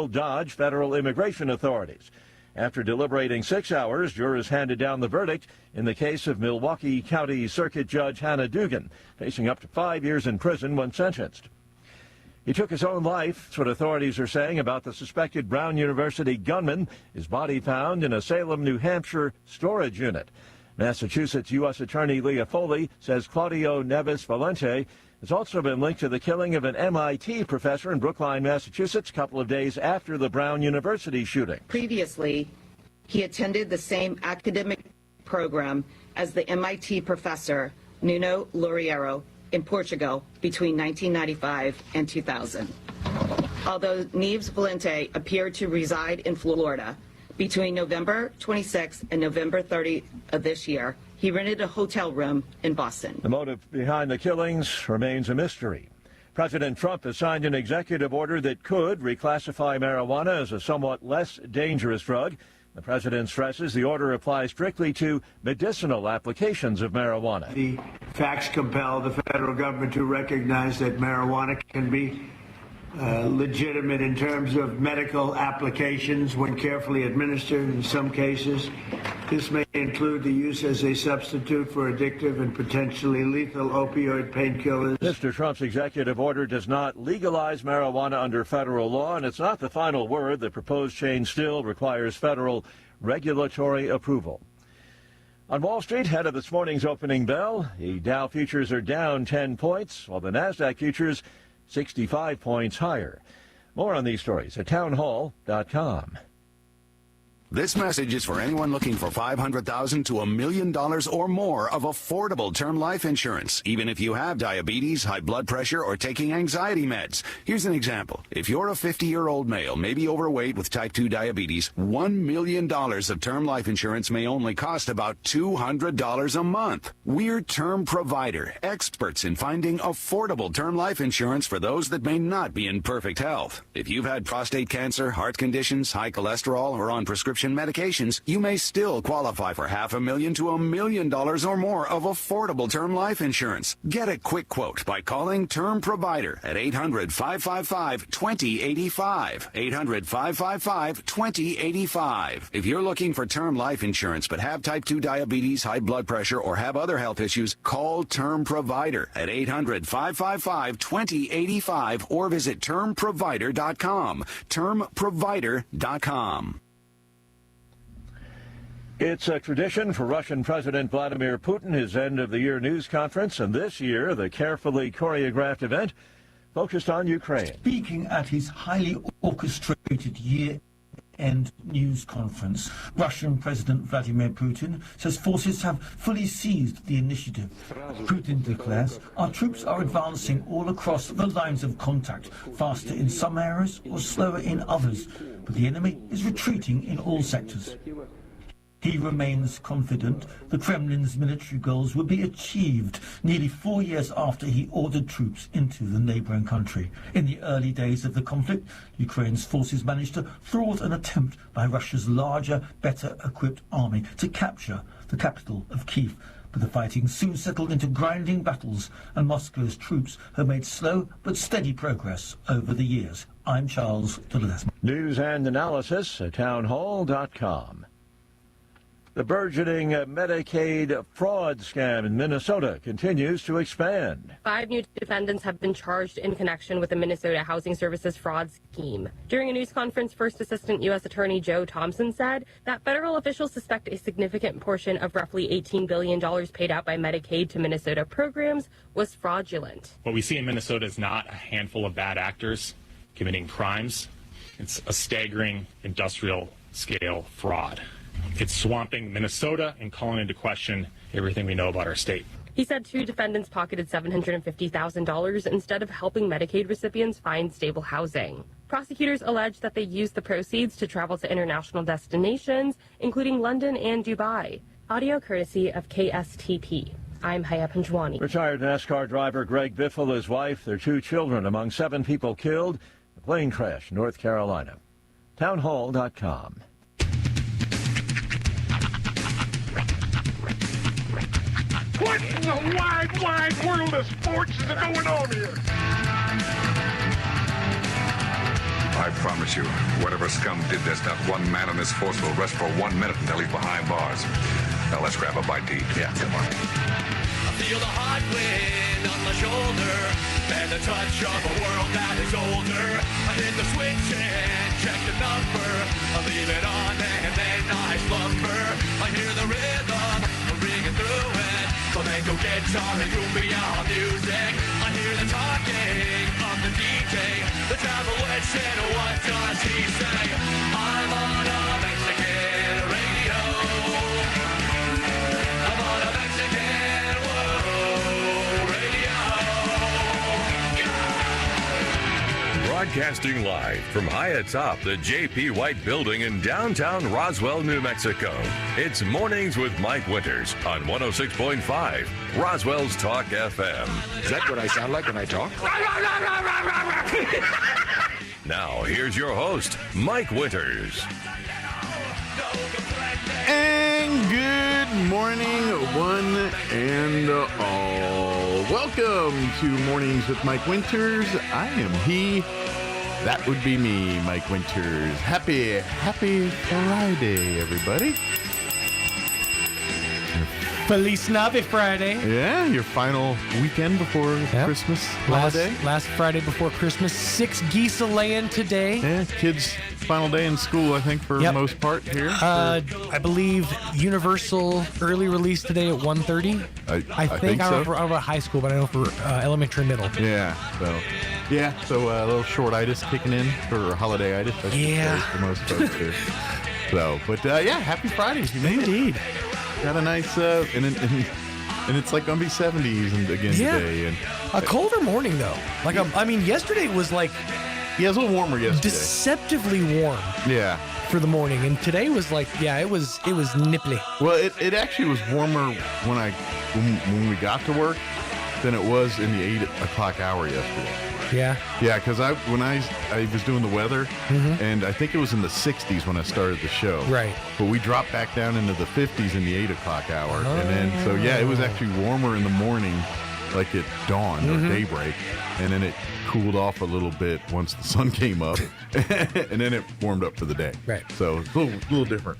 will dodge federal immigration authorities. After deliberating 6 hours, jurors handed down the verdict in the case of Milwaukee County Circuit Judge Hannah Dugan, facing up to 5 years in prison when sentenced. He took his own life. That's what authorities are saying about the suspected Brown University gunman. His body found in a Salem, New Hampshire storage unit. Massachusetts U.S. Attorney Leah Foley says Claudio Neves Valente has also been linked to the killing of an MIT professor in Brookline, Massachusetts, a couple of days after the Brown University shooting. Previously, he attended the same academic program as the MIT professor Nuno Loureiro in Portugal between 1995 and 2000. Although Neves Valente appeared to reside in Florida between November 26 and November 30 of this year, he rented a hotel room in Boston. The motive behind the killings remains a mystery. President Trump has signed an executive order that could reclassify marijuana as a somewhat less dangerous drug. The president stresses the order applies strictly to medicinal applications of marijuana. The facts compel the federal government to recognize that marijuana can be legitimate in terms of medical applications when carefully administered. In some cases, this may include the use as a substitute for addictive and potentially lethal opioid painkillers. Mr. Trump's executive order does not legalize marijuana under federal law, and it's not the final word. The proposed change still requires federal regulatory approval. On Wall Street, ahead of this morning's opening bell, the Dow futures are down 10 points, while the NASDAQ futures 65 points higher. More on these stories at townhall.com. This message is for anyone looking for $500,000 to $1 million or more of affordable term life insurance, even if you have diabetes, high blood pressure, or taking anxiety meds. Here's an example. If you're a 50-year-old male, maybe overweight with type 2 diabetes, $1 million of term life insurance may only cost about $200 a month. We're Term Provider, experts in finding affordable term life insurance for those that may not be in perfect health. If you've had prostate cancer, heart conditions, high cholesterol, or on prescription medications, you may still qualify for $500,000 to $1 million or more of affordable term life insurance. Get a quick quote by calling Term Provider at 800-555-2085. 800-555-2085. If you're looking for term life insurance but have type 2 diabetes, high blood pressure, or have other health issues, call Term Provider at 800-555-2085 or visit termprovider.com. termprovider.com. It's a tradition for Russian President Vladimir Putin, his end-of-the-year news conference, and this year, the carefully choreographed event focused on Ukraine. Speaking at his highly orchestrated year-end news conference, Russian President Vladimir Putin says forces have fully seized the initiative. Putin declares, our troops are advancing all across the lines of contact, faster in some areas or slower in others, but the enemy is retreating in all sectors. He remains confident the Kremlin's military goals will be achieved nearly 4 years after he ordered troops into the neighboring country. In the early days of the conflict, Ukraine's forces managed to thwart an attempt by Russia's larger, better-equipped army to capture the capital of Kyiv. But the fighting soon settled into grinding battles, and Moscow's troops have made slow but steady progress over the years. I'm Charles de Ledesma. News and analysis at townhall.com. The burgeoning Medicaid fraud scam in Minnesota continues to expand. 5 new defendants have been charged in connection with the Minnesota Housing Services fraud scheme. During a news conference, First Assistant U.S. Attorney Joe Thompson said that federal officials suspect a significant portion of roughly $18 billion paid out by Medicaid to Minnesota programs was fraudulent. What we see in Minnesota is not a handful of bad actors committing crimes. It's a staggering industrial-scale fraud. It's swamping Minnesota and calling into question everything we know about our state. He said 2 defendants pocketed $750,000 instead of helping Medicaid recipients find stable housing. Prosecutors allege that they used the proceeds to travel to international destinations, including London and Dubai. Audio courtesy of KSTP. I'm Haya Panjwani. Retired NASCAR driver Greg Biffle, his wife, their 2 children among 7 people killed in a plane crash in North Carolina. Townhall.com. What in the wide world of sports is going on here? I promise you, whatever scum did this, not one man in this force will rest for 1 minute until he's behind bars. Now let's grab a bite to eat. Yeah, come on. I feel the hot wind on my shoulder and the touch of a world that is older. I hit the switch and check the number. I leave it on and then I slumber. I hear the rhythm ringing through it. Flamenco guitar and cumbia music. I hear the talking of the DJ. The travel witch and what does he say? I'm on a Mexican radio. I'm on a Mexican radio. Broadcasting live from high atop the J.P. White Building in downtown Roswell, New Mexico. It's Mornings with Mike Winters on 106.5 Roswell's Talk FM. Is that what I sound like when I talk? Now, here's your host, Mike Winters. And good morning, one and all. Welcome to Mornings with Mike Winters. I am he. That would be me, Mike Winters. Happy Friday, everybody. Feliz Navi Friday. Yeah, your final weekend before Christmas holiday. Last Friday before Christmas. 6 geese a-laying today. Yeah, kids' final day in school, I think, for the most part here. I believe Universal early release today at 1:30. I think I don't know for high school, but I know for elementary and middle. Yeah, so a little short-itis kicking in for holiday-itis. I think for most folks here. So, but happy Friday. Indeed. Got a nice, and it's like going to be 70s again today. And a colder morning, though. Yesterday was like... Yeah, it was a little warmer yesterday. Deceptively warm. Yeah. For the morning. And today was like, it was nipply. Well, it actually was warmer when we got to work than it was in the 8 o'clock hour yesterday. Yeah. Yeah, because when I was doing the weather, and I think it was in the 60s when I started the show. Right. But we dropped back down into the 50s in the 8 o'clock hour. And then, it was actually warmer in the morning, like at dawn or daybreak. And then it cooled off a little bit once the sun came up. And then it warmed up for the day. Right. So it's a little different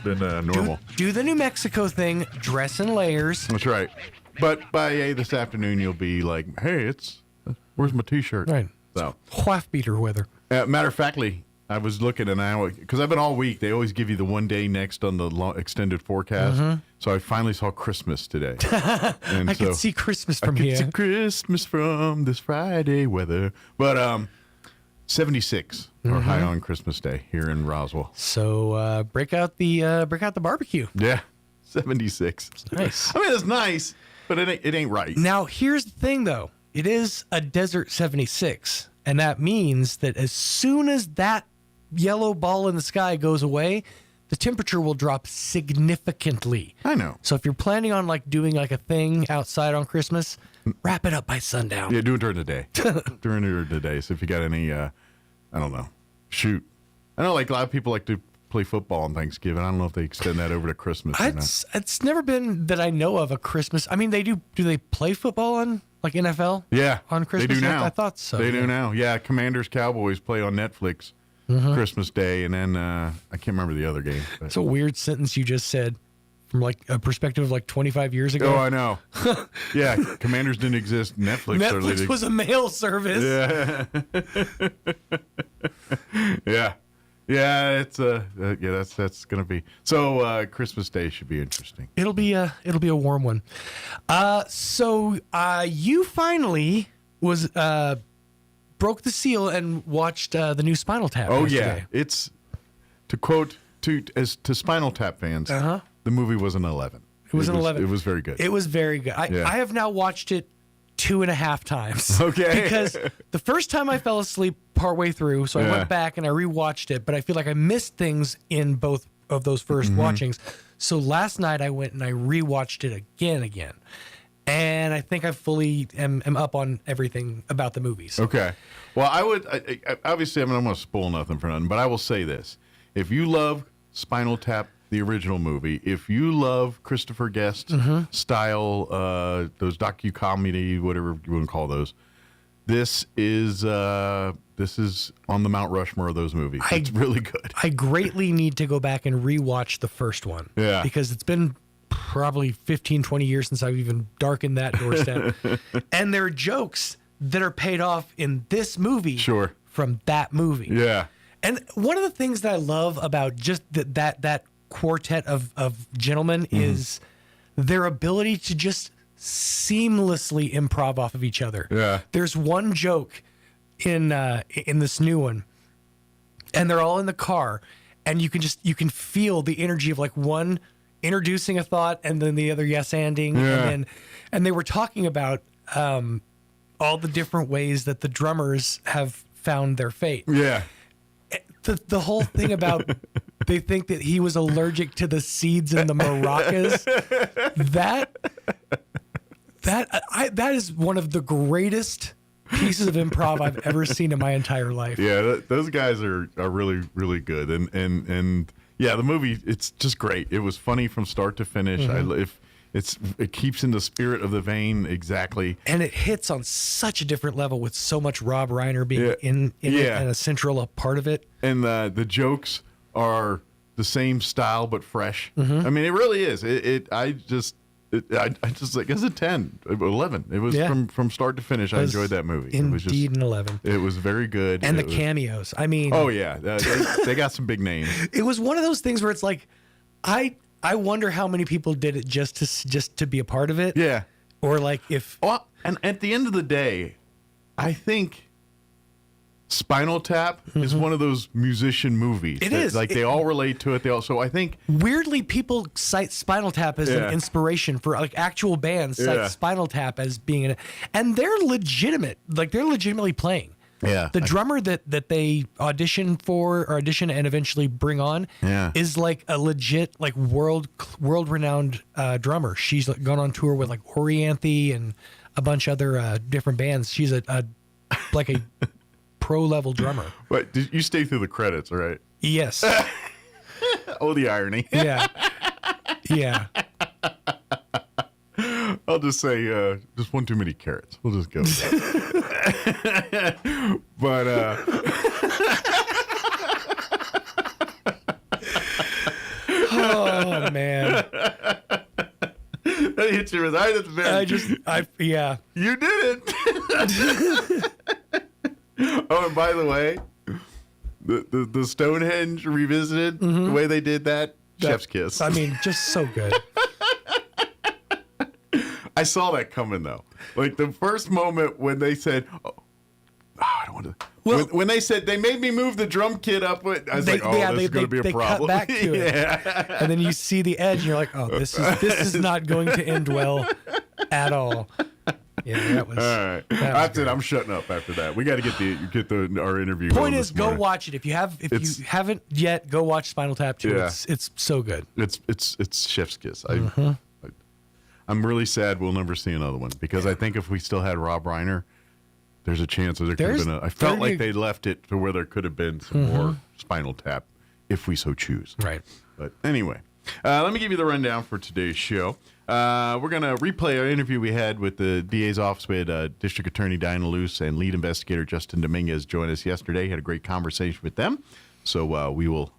than normal. Do the New Mexico thing, dress in layers. That's right. But by this afternoon, you'll be like, hey, where's my T-shirt? Right. So Waff beater weather. Matter of factly, I was looking because I've been all week. They always give you the one day next on the extended forecast. So I finally saw Christmas today. And I can see Christmas from here. I here. can see Christmas from this Friday weather. But 76 are high on Christmas Day here in Roswell. So break out the barbecue. Yeah, 76. Nice. I mean, it's nice, but it ain't right. Now here's the thing, though. It is a desert 76, and that means that as soon as that yellow ball in the sky goes away, the temperature will drop significantly. I know. So if you're planning on doing a thing outside on Christmas, wrap it up by sundown. Yeah, do it during the day. During the day. So if you got any, I don't know, shoot. I know a lot of people like to play football on Thanksgiving. I don't know if they extend that over to Christmas. It's never been that I know of a Christmas. I mean, they do. Do they play football on NFL? Yeah, on Christmas. They do now. I thought so. They do now. Yeah, Commanders Cowboys play on Netflix Christmas Day, and then I can't remember the other game. It's a weird sentence you just said from a perspective of 25 years ago. Oh, I know. Yeah, Commanders didn't exist. Netflix was a mail service. Yeah. Yeah. Yeah, it's that's gonna be so. Christmas Day should be interesting. It'll be a warm one. So you finally broke the seal and watched the new Spinal Tap. Oh yesterday. Yeah, it's to Spinal Tap fans. The movie was an 11. It was an 11. It was very good. It was very good. I have now watched it 2.5 times. Okay. Because the first time I fell asleep partway through, so I went back and I rewatched it, but I feel like I missed things in both of those first watchings. So last night I went and I rewatched it again. And I think I fully am up on everything about the movies. Okay. Well, I obviously I'm not going to spoil nothing for nothing, but I will say this. If you love Spinal Tap, the original movie, if you love Christopher Guest style, those docu-comedy, whatever you want to call those, this is on the Mount Rushmore of those movies. It's really good. I greatly need to go back and rewatch the first one. Yeah. Because it's been probably 15, 20 years since I've even darkened that doorstep. And there are jokes that are paid off in this movie from that movie. Yeah. And one of the things that I love about just that quartet of gentlemen is their ability to just seamlessly improv off of each other. Yeah. There's one joke in this new one, and they're all in the car, and you can feel the energy of like one introducing a thought and then the other yes-anding, and they were talking about all the different ways that the drummers have found their fate. Yeah. The whole thing about they think that he was allergic to the seeds in the maracas. That is one of the greatest pieces of improv I've ever seen in my entire life. Yeah, those guys are really, really good. And yeah, the movie, it's just great. It was funny from start to finish. It keeps in the spirit of the vein exactly. And it hits on such a different level with so much Rob Reiner being in it and a central part of it. And the jokes are the same style but fresh. I mean, it really is. I just like as a 10, 11. It was from start to finish. I enjoyed that movie. Indeed, an 11. It was very good. And the cameos. I mean, oh yeah, they got some big names. It was one of those things where it's like, I wonder how many people did it just to be a part of it. Yeah. Or like if. Well, and at the end of the day, I think Spinal Tap is one of those musician movies. It is. Like they all relate to it. They also, I think. Weirdly, people cite Spinal Tap as an inspiration for like actual bands cite Spinal Tap as being in it. And they're legitimate. Like they're legitimately playing. Yeah. The drummer that they audition and eventually bring on is like a legit like world renowned drummer. She's like gone on tour with like Orianthe and a bunch of other different bands. She's a pro level drummer. But did you stay through the credits, right? Yes. Oh, the irony. Yeah. Yeah. I'll just say, just one too many carrots. We'll just go with that. But, oh, man. That hit you right at the very. You did it. Oh, and by the way, the Stonehenge revisited, the way they did that, chef's kiss. I mean, just so good. I saw that coming though. Like the first moment when they said, I don't want to. Well, when they said they made me move the drum kit up, I was like, this is going to be a problem. Cut back to it, and then you see the edge, and you're like, oh, this is not going to end well at all. Yeah, that was. All right, that's it. I'm shutting up after that. We got to get our interview. Point is, go watch it. If you haven't yet, go watch Spinal Tap 2. Yeah. It's so good. It's chef's kiss. I'm really sad we'll never see another one because I think if we still had Rob Reiner, there's a chance that there could have been I felt like they left it to where there could have been some more Spinal Tap if we so choose. Right. But anyway, let me give you the rundown for today's show. We're going to replay our interview we had with the DA's office. We had District Attorney Diana Luce and lead investigator Justin Dominguez join us yesterday. Had a great conversation with them. So we will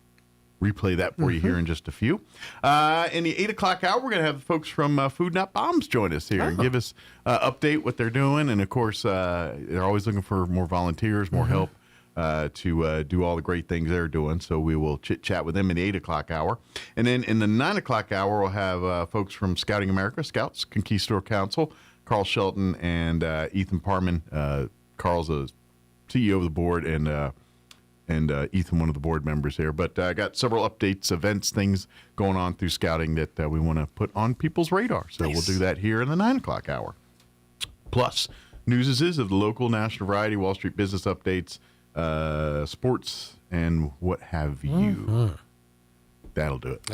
replay that for you here in just a few. In the 8 o'clock hour, we're going to have the folks from Food Not Bombs join us here and give us update what they're doing. And, of course, they're always looking for more volunteers, more help to do all the great things they're doing. So we will chit-chat with them in the 8 o'clock hour. And then in the 9 o'clock hour, we'll have folks from Scouting America, Scouts Conquistador Council, Carl Shelton and Ethan Parman. Carl's the CEO of the board and Ethan, one of the board members here. But I got several updates, events, things going on through Scouting that we want to put on people's radar. So We'll do that here in the 9 o'clock hour. Plus, news of the local, national, variety, Wall Street business updates, sports, and what have you. That'll do it.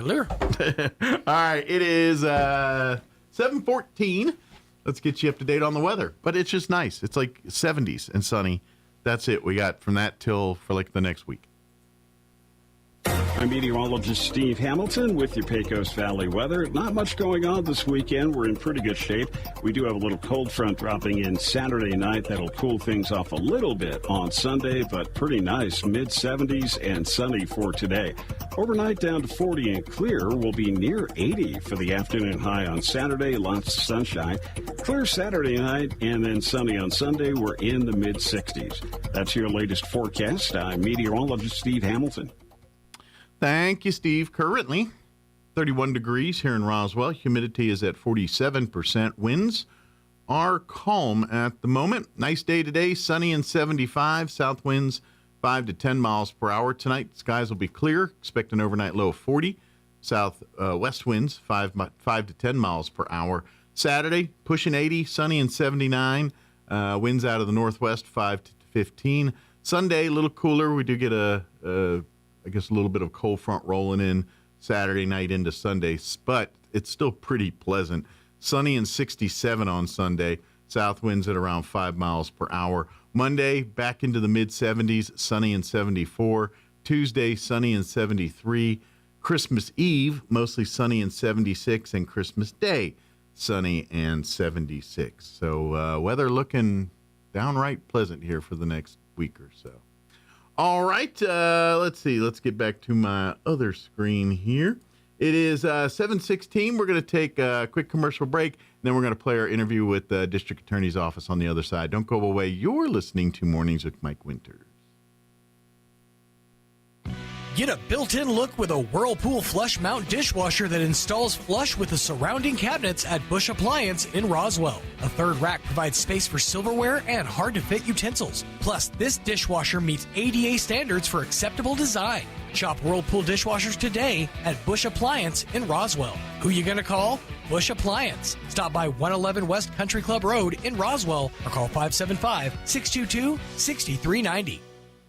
All right, it is 7:14. Let's get you up to date on the weather. But it's just nice. It's like 70s and sunny. That's it. We got from that till for like the next week. I'm meteorologist Steve Hamilton with your Pecos Valley weather. Not much going on this weekend. We're in pretty good shape. We do have a little cold front dropping in Saturday night. That'll cool things off a little bit on Sunday, but pretty nice. Mid-70s and sunny for today. Overnight down to 40 and clear. Will be near 80 for the afternoon high on Saturday. Lots of sunshine. Clear Saturday night and then sunny on Sunday. We're in the mid-60s. That's your latest forecast. I'm meteorologist Steve Hamilton. Thank you, Steve. Currently, 31 degrees here in Roswell. Humidity is at 47%. Winds are calm at the moment. Nice day today, sunny and 75. South winds 5 to 10 miles per hour. Tonight, skies will be clear. Expect an overnight low of 40. South west winds 5 to 10 miles per hour. Saturday, pushing 80, sunny and 79. Winds out of the northwest 5 to 15. Sunday, a little cooler. We do get a little bit of cold front rolling in Saturday night into Sunday, but it's still pretty pleasant. Sunny and 67 on Sunday. South winds at around 5 miles per hour. Monday, back into the mid-70s, sunny and 74. Tuesday, sunny and 73. Christmas Eve, mostly sunny and 76. And Christmas Day, sunny and 76. So weather looking downright pleasant here for the next week or so. All right, let's see. Let's get back to my other screen here. It is 7:16. We're going to take a quick commercial break, and then we're going to play our interview with the District Attorney's Office on the other side. Don't go away. You're listening to Mornings with Mike Winters. Get a built-in look with a Whirlpool flush mount dishwasher that installs flush with the surrounding cabinets at Bush Appliance in Roswell. A third rack provides space for silverware and hard-to-fit utensils. Plus, this dishwasher meets ADA standards for acceptable design. Shop Whirlpool dishwashers today at Bush Appliance in Roswell. Who you gonna call? Bush Appliance. Stop by 111 West Country Club Road in Roswell or call 575-622-6390.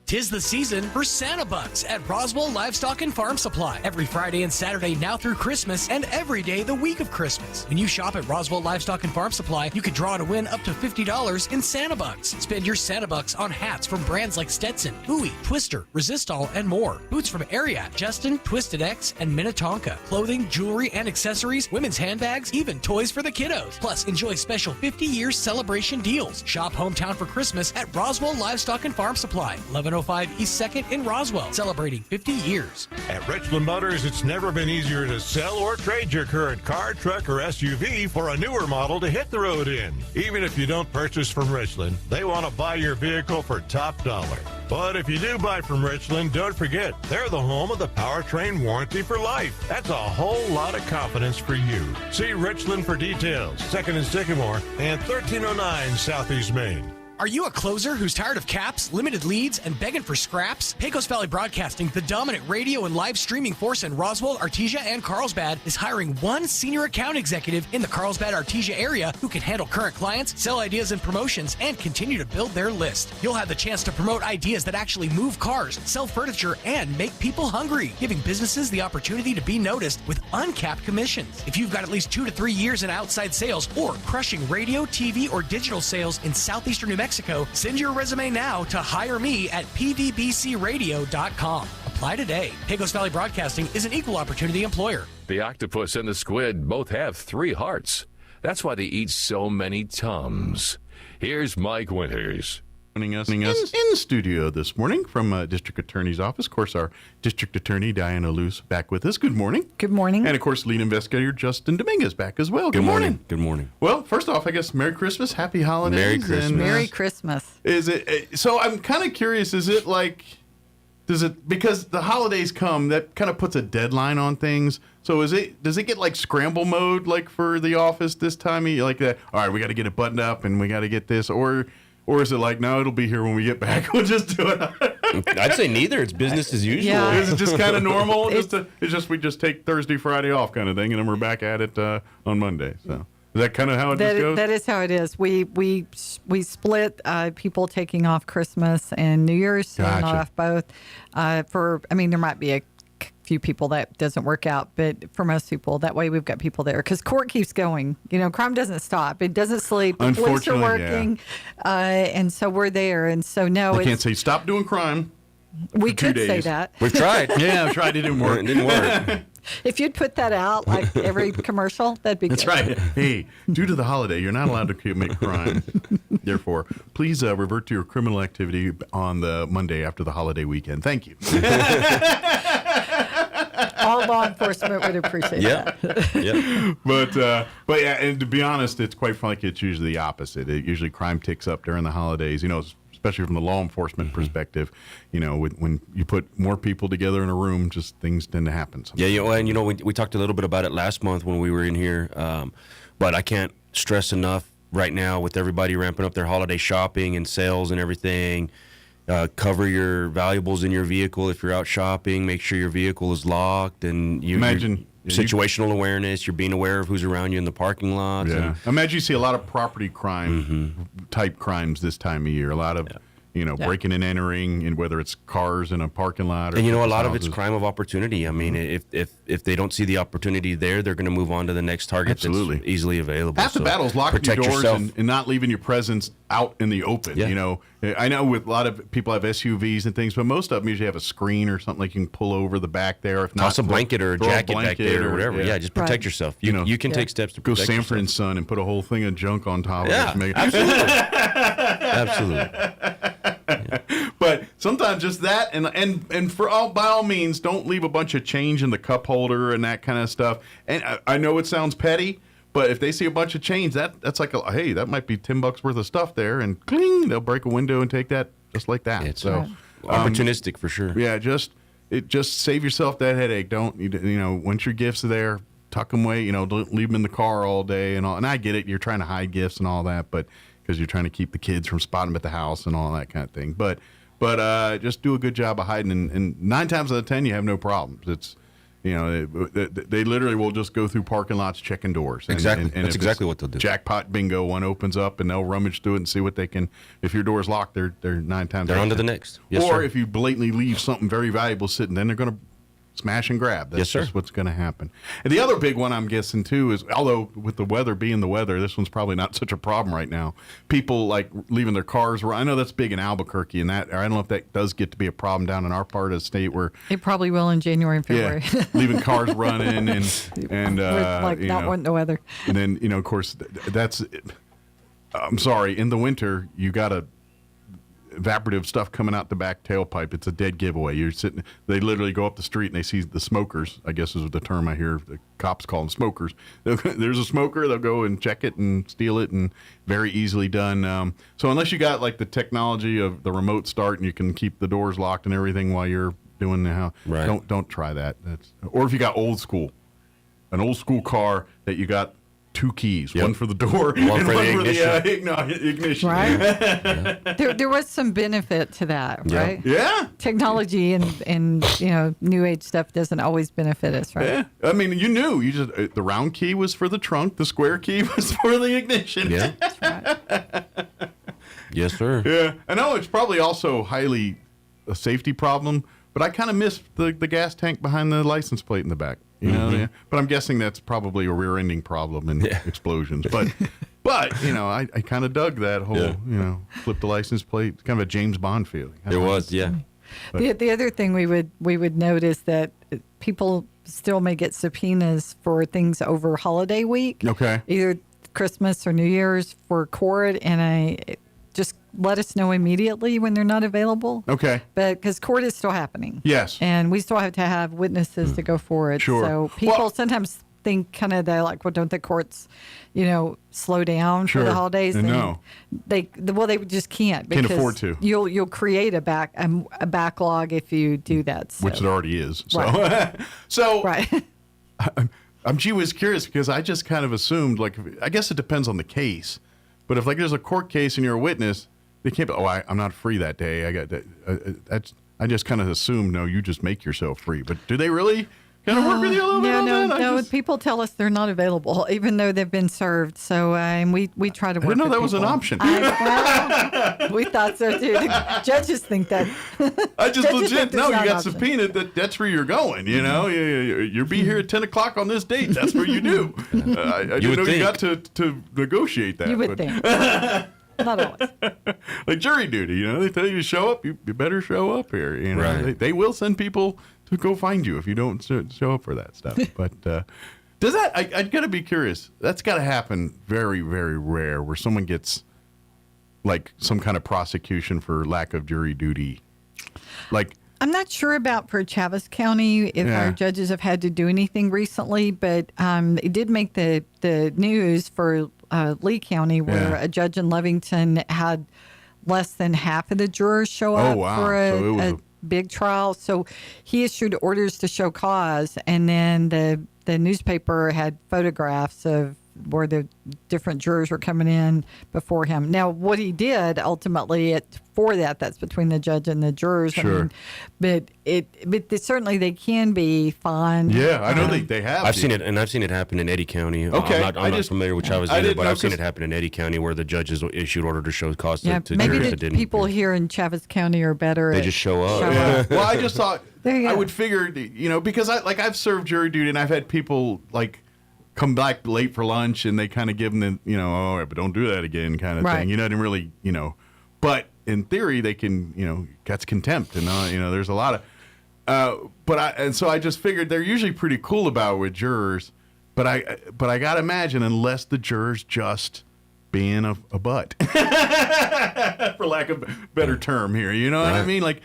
'Tis the season for Santa Bucks at Roswell Livestock and Farm Supply. Every Friday and Saturday now through Christmas and every day the week of Christmas. When you shop at Roswell Livestock and Farm Supply, you could draw to win up to $50 in Santa Bucks. Spend your Santa Bucks on hats from brands like Stetson, Bowie, Twister, Resistol, and more. Boots from Ariat, Justin, Twisted X, and Minnetonka. Clothing, jewelry, and accessories, women's handbags, even toys for the kiddos. Plus, enjoy special 50-year celebration deals. Shop hometown for Christmas at Roswell Livestock and Farm Supply, 1105 East 2nd in Roswell, celebrating 50 years. At Richland Motors, it's never been easier to sell or trade your current car, truck, or SUV for a newer model to hit the road in. Even if you don't purchase from Richland, they want to buy your vehicle for top dollar. But if you do buy from Richland, don't forget, they're the home of the powertrain warranty for life. That's a whole lot of confidence for you. See Richland for details. 2nd and Sycamore and 1309 Southeast Main. Are you a closer who's tired of caps, limited leads, and begging for scraps? Pecos Valley Broadcasting, the dominant radio and live streaming force in Roswell, Artesia, and Carlsbad, is hiring one senior account executive in the Carlsbad-Artesia area who can handle current clients, sell ideas and promotions, and continue to build their list. You'll have the chance to promote ideas that actually move cars, sell furniture, and make people hungry, giving businesses the opportunity to be noticed with uncapped commissions. If you've got at least 2 to 3 years in outside sales or crushing radio, TV, or digital sales in southeastern New Mexico, send your resume now to hire me at pvbcradio.com. Apply today. Pecos Valley Broadcasting is an equal opportunity employer. The octopus and the squid both have 3 hearts. That's why they eat so many Tums. Here's Mike Winters. Joining us in studio this morning from District Attorney's Office. Of course, our District Attorney, Diana Luce, back with us. Good morning. Good morning. And, of course, lead investigator Justin Dominguez back as well. Good morning. Good morning. Well, first off, I guess Merry Christmas, Happy Holidays. Merry Christmas. And, Merry Christmas. Is it? So I'm kind of curious, is it like, because the holidays come, that kind of puts a deadline on things. So does it get like scramble mode like for the office this time? Like that, all right, we got to get it buttoned up and we got to get this, or is it like, no, it'll be here when we get back? We'll just do it. I'd say neither. It's business as usual. Yeah. Is it just kind of normal? We just take Thursday, Friday off kind of thing, and then we're back at it on Monday. So is that kind of how it just goes? That is how it is. We split people taking off Christmas and New Year's, taking off both. There might be a few people that doesn't work out, but for most people, that way we've got people there because court keeps going. Crime doesn't stop. It doesn't sleep. The police are working, and so we're there. And so no, they can't say stop doing crime. We for 2 could days. say that. We've tried. Yeah, I've tried. It didn't work. It didn't work. If you'd put that out like every commercial, that'd be That's good. right. Hey, due to the holiday, you're not allowed to commit crime. Therefore, please revert to your criminal activity on the Monday after the holiday weekend. Thank you. All law enforcement would appreciate that. Yeah. But yeah, and to be honest, it's quite frankly, it's usually the opposite. Usually crime ticks up during the holidays, especially from the law enforcement perspective. When you put more people together in a room, just things tend to happen sometimes. Yeah, and we talked a little bit about it last month when we were in here, but I can't stress enough right now with everybody ramping up their holiday shopping and sales and everything. Cover your valuables in your vehicle if you're out shopping. Make sure your vehicle is locked, and situational awareness. You're being aware of who's around you in the parking lots. Yeah. Imagine you see a lot of property crime type crimes this time of year. A lot of breaking and entering, and whether it's cars in a parking lot or and a lot of it's crime of opportunity. I mean, if they don't see the opportunity there, they're going to move on to the next target that's easily available. Half the battle's locking your doors and not leaving your presence out in the open. Yeah. I know with a lot of people have SUVs and things, but most of them usually have a screen or something like you can pull over the back there. If not, toss a blanket or a jacket back there or whatever. Yeah, just protect yourself. You can take steps to go protect Sanford and yourself. Son and put a whole thing of junk on top Yeah, of it. absolutely. But sometimes just that, and by all means, don't leave a bunch of change in the cup holder and that kind of stuff. And I know it sounds petty, but if they see a bunch of change, that's like, hey, that might be $10 worth of stuff there, and cling, they'll break a window and take that just like that. It's opportunistic for sure. Yeah, just save yourself that headache. Don't once your gifts are there, tuck them away. Don't leave them in the car all day and all. And I get it, you're trying to hide gifts and all that, but because you're trying to keep the kids from spotting them at the house and all that kind of thing. But just do a good job of hiding, and 9 times out of 10 you have no problems. It's they literally will just go through parking lots checking doors. Exactly. And that's exactly what they'll do. Jackpot bingo, one opens up and they'll rummage through it and see what they can. If your door's locked, they're 9 times. They're on to the next. Yes, or sir. if you blatantly leave something very valuable sitting, then they're going to smash and grab. That's just what's going to happen. And the other big one I'm guessing too is, although with the weather being the weather, this one's probably not such a problem right now. People like leaving their cars. I know that's big in Albuquerque, and that, or I don't know if that does get to be a problem down in our part of the state where it probably will in January and February. Yeah, leaving cars running and like not wanting the weather. And then of course that's. I'm sorry. In the winter, you got a evaporative stuff coming out the back tailpipe. It's a dead giveaway. You're sitting. They literally go up the street and they see the smokers. I guess is the term I hear the cops call them smokers. There's a smoker. They'll go and check it and steal it, and very easily done. So unless you got like the technology of the remote start and you can keep the doors locked and everything while you're doing the house, don't try that. Or if you got an old school car that you got 2 keys, one for the door and one for the ignition. Right. There was some benefit to that, right? Yeah. Technology and new age stuff doesn't always benefit us, right? Yeah. I mean, you just the round key was for the trunk, the square key was for the ignition. Yeah. That's right. Yes, sir. Yeah. I know it's probably also highly a safety problem, but I kind of missed the gas tank behind the license plate in the back. Yeah. But I'm guessing that's probably a rear-ending problem and explosions. But I kind of dug that whole, flip the license plate, kind of a James Bond feeling. It was, yeah. But the other thing we would notice that people still may get subpoenas for things over holiday week. Okay. Either Christmas or New Year's for court, and just let us know immediately when they're not available. Okay. But because court is still happening. Yes. And we still have to have witnesses to go forward. Sure. So people sometimes think they're like, well, don't the courts, slow down for the holidays? And no. They just can't. Can't afford to. You'll create a backlog if you do that. So. Which it already is. So, right. Right. I'm was curious because I just kind of assumed, I guess it depends on the case. But if there's a court case and you're a witness, they can't be, I'm not free that day. I got that. I just kind of assumed, no, you just make yourself free. But do they really kind of work with you a little bit on that? No. People tell us they're not available, even though they've been served. So and we try to work. I didn't know with that was an people. option. We thought so too. The judges think that. I just Judges legit think no. there's You not got an option. subpoenaed. That's where you're going. You'll be here at 10:00 on this date. That's where you do. I didn't know you got to negotiate that. You would think. Not always. Like jury duty, they tell you to show up, you better show up here. Right. They will send people to go find you if you don't show up for that stuff. But does that? I gotta be curious. That's got to happen very, very rare, where someone gets like some kind of prosecution for lack of jury duty. Like, I'm not sure about for Chaves County if our judges have had to do anything recently, but it did make the news for Lee County, where a judge in Lovington had less than half of the jurors show up for a big trial. So he issued orders to show cause, and then the newspaper had photographs of where the different jurors were coming in before him. Now, what he did ultimately for that's between the judge and the jurors. Sure. But certainly they can be fined. Yeah, I know they have. I've seen it, and I've seen it happen in Eddy County. Okay, I'm not familiar with Chaves either, but I've seen it happen in Eddy County where the judges issued order to show cause to maybe jurors the that didn't. people here in Chaves County are better. They just show up. Well, I just thought I would figure, because I've served jury duty, and I've had people like come back late for lunch, and they kind of give them the, all right, but don't do that again kind of thing. Didn't really, but in theory they can, that's contempt, and there's a lot of, so I just figured they're usually pretty cool about it with jurors, but I gotta imagine, unless the jurors just being a butt, for lack of a better term here, what I mean? Like,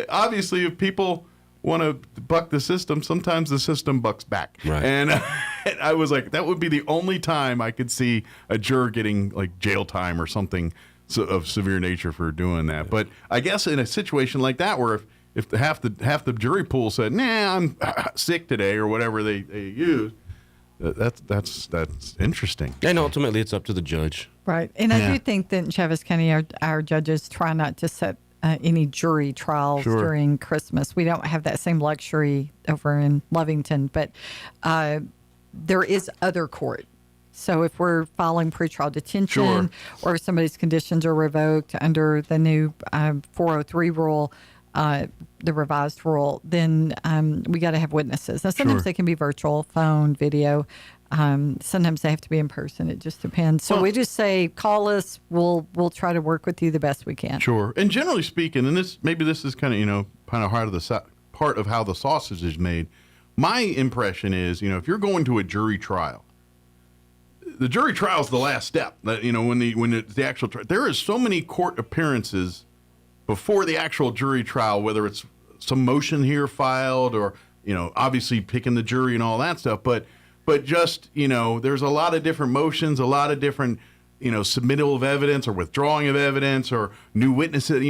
obviously if people want to buck the system, sometimes the system bucks back. Right. And I was like, that would be the only time I could see a juror getting like jail time or something of severe nature for doing that. But I guess in a situation like that, where if half the jury pool said, "Nah, I'm sick today," or whatever they use, that's interesting. And ultimately, it's up to the judge. Right. And I do think that in Chaves County, our judges try not to set any jury trials during Christmas. We don't have that same luxury over in Lovington, but there is other court. So if we're filing pretrial detention or if somebody's conditions are revoked under the new 403 rule, the revised rule, then we got to have witnesses. Now, sometimes they can be virtual, phone, video. Sometimes they have to be in person. It just depends. So we just say, call us. We'll try to work with you the best we can. Sure. And generally speaking, and this is kind of part of how the sausage is made. My impression is, if you're going to a jury trial, the jury trial is the last step. When the actual trial, there is so many court appearances before the actual jury trial, whether it's some motion here filed or obviously picking the jury and all that stuff, but just, there's a lot of different motions, a lot of different, submittal of evidence or withdrawing of evidence or new witnesses,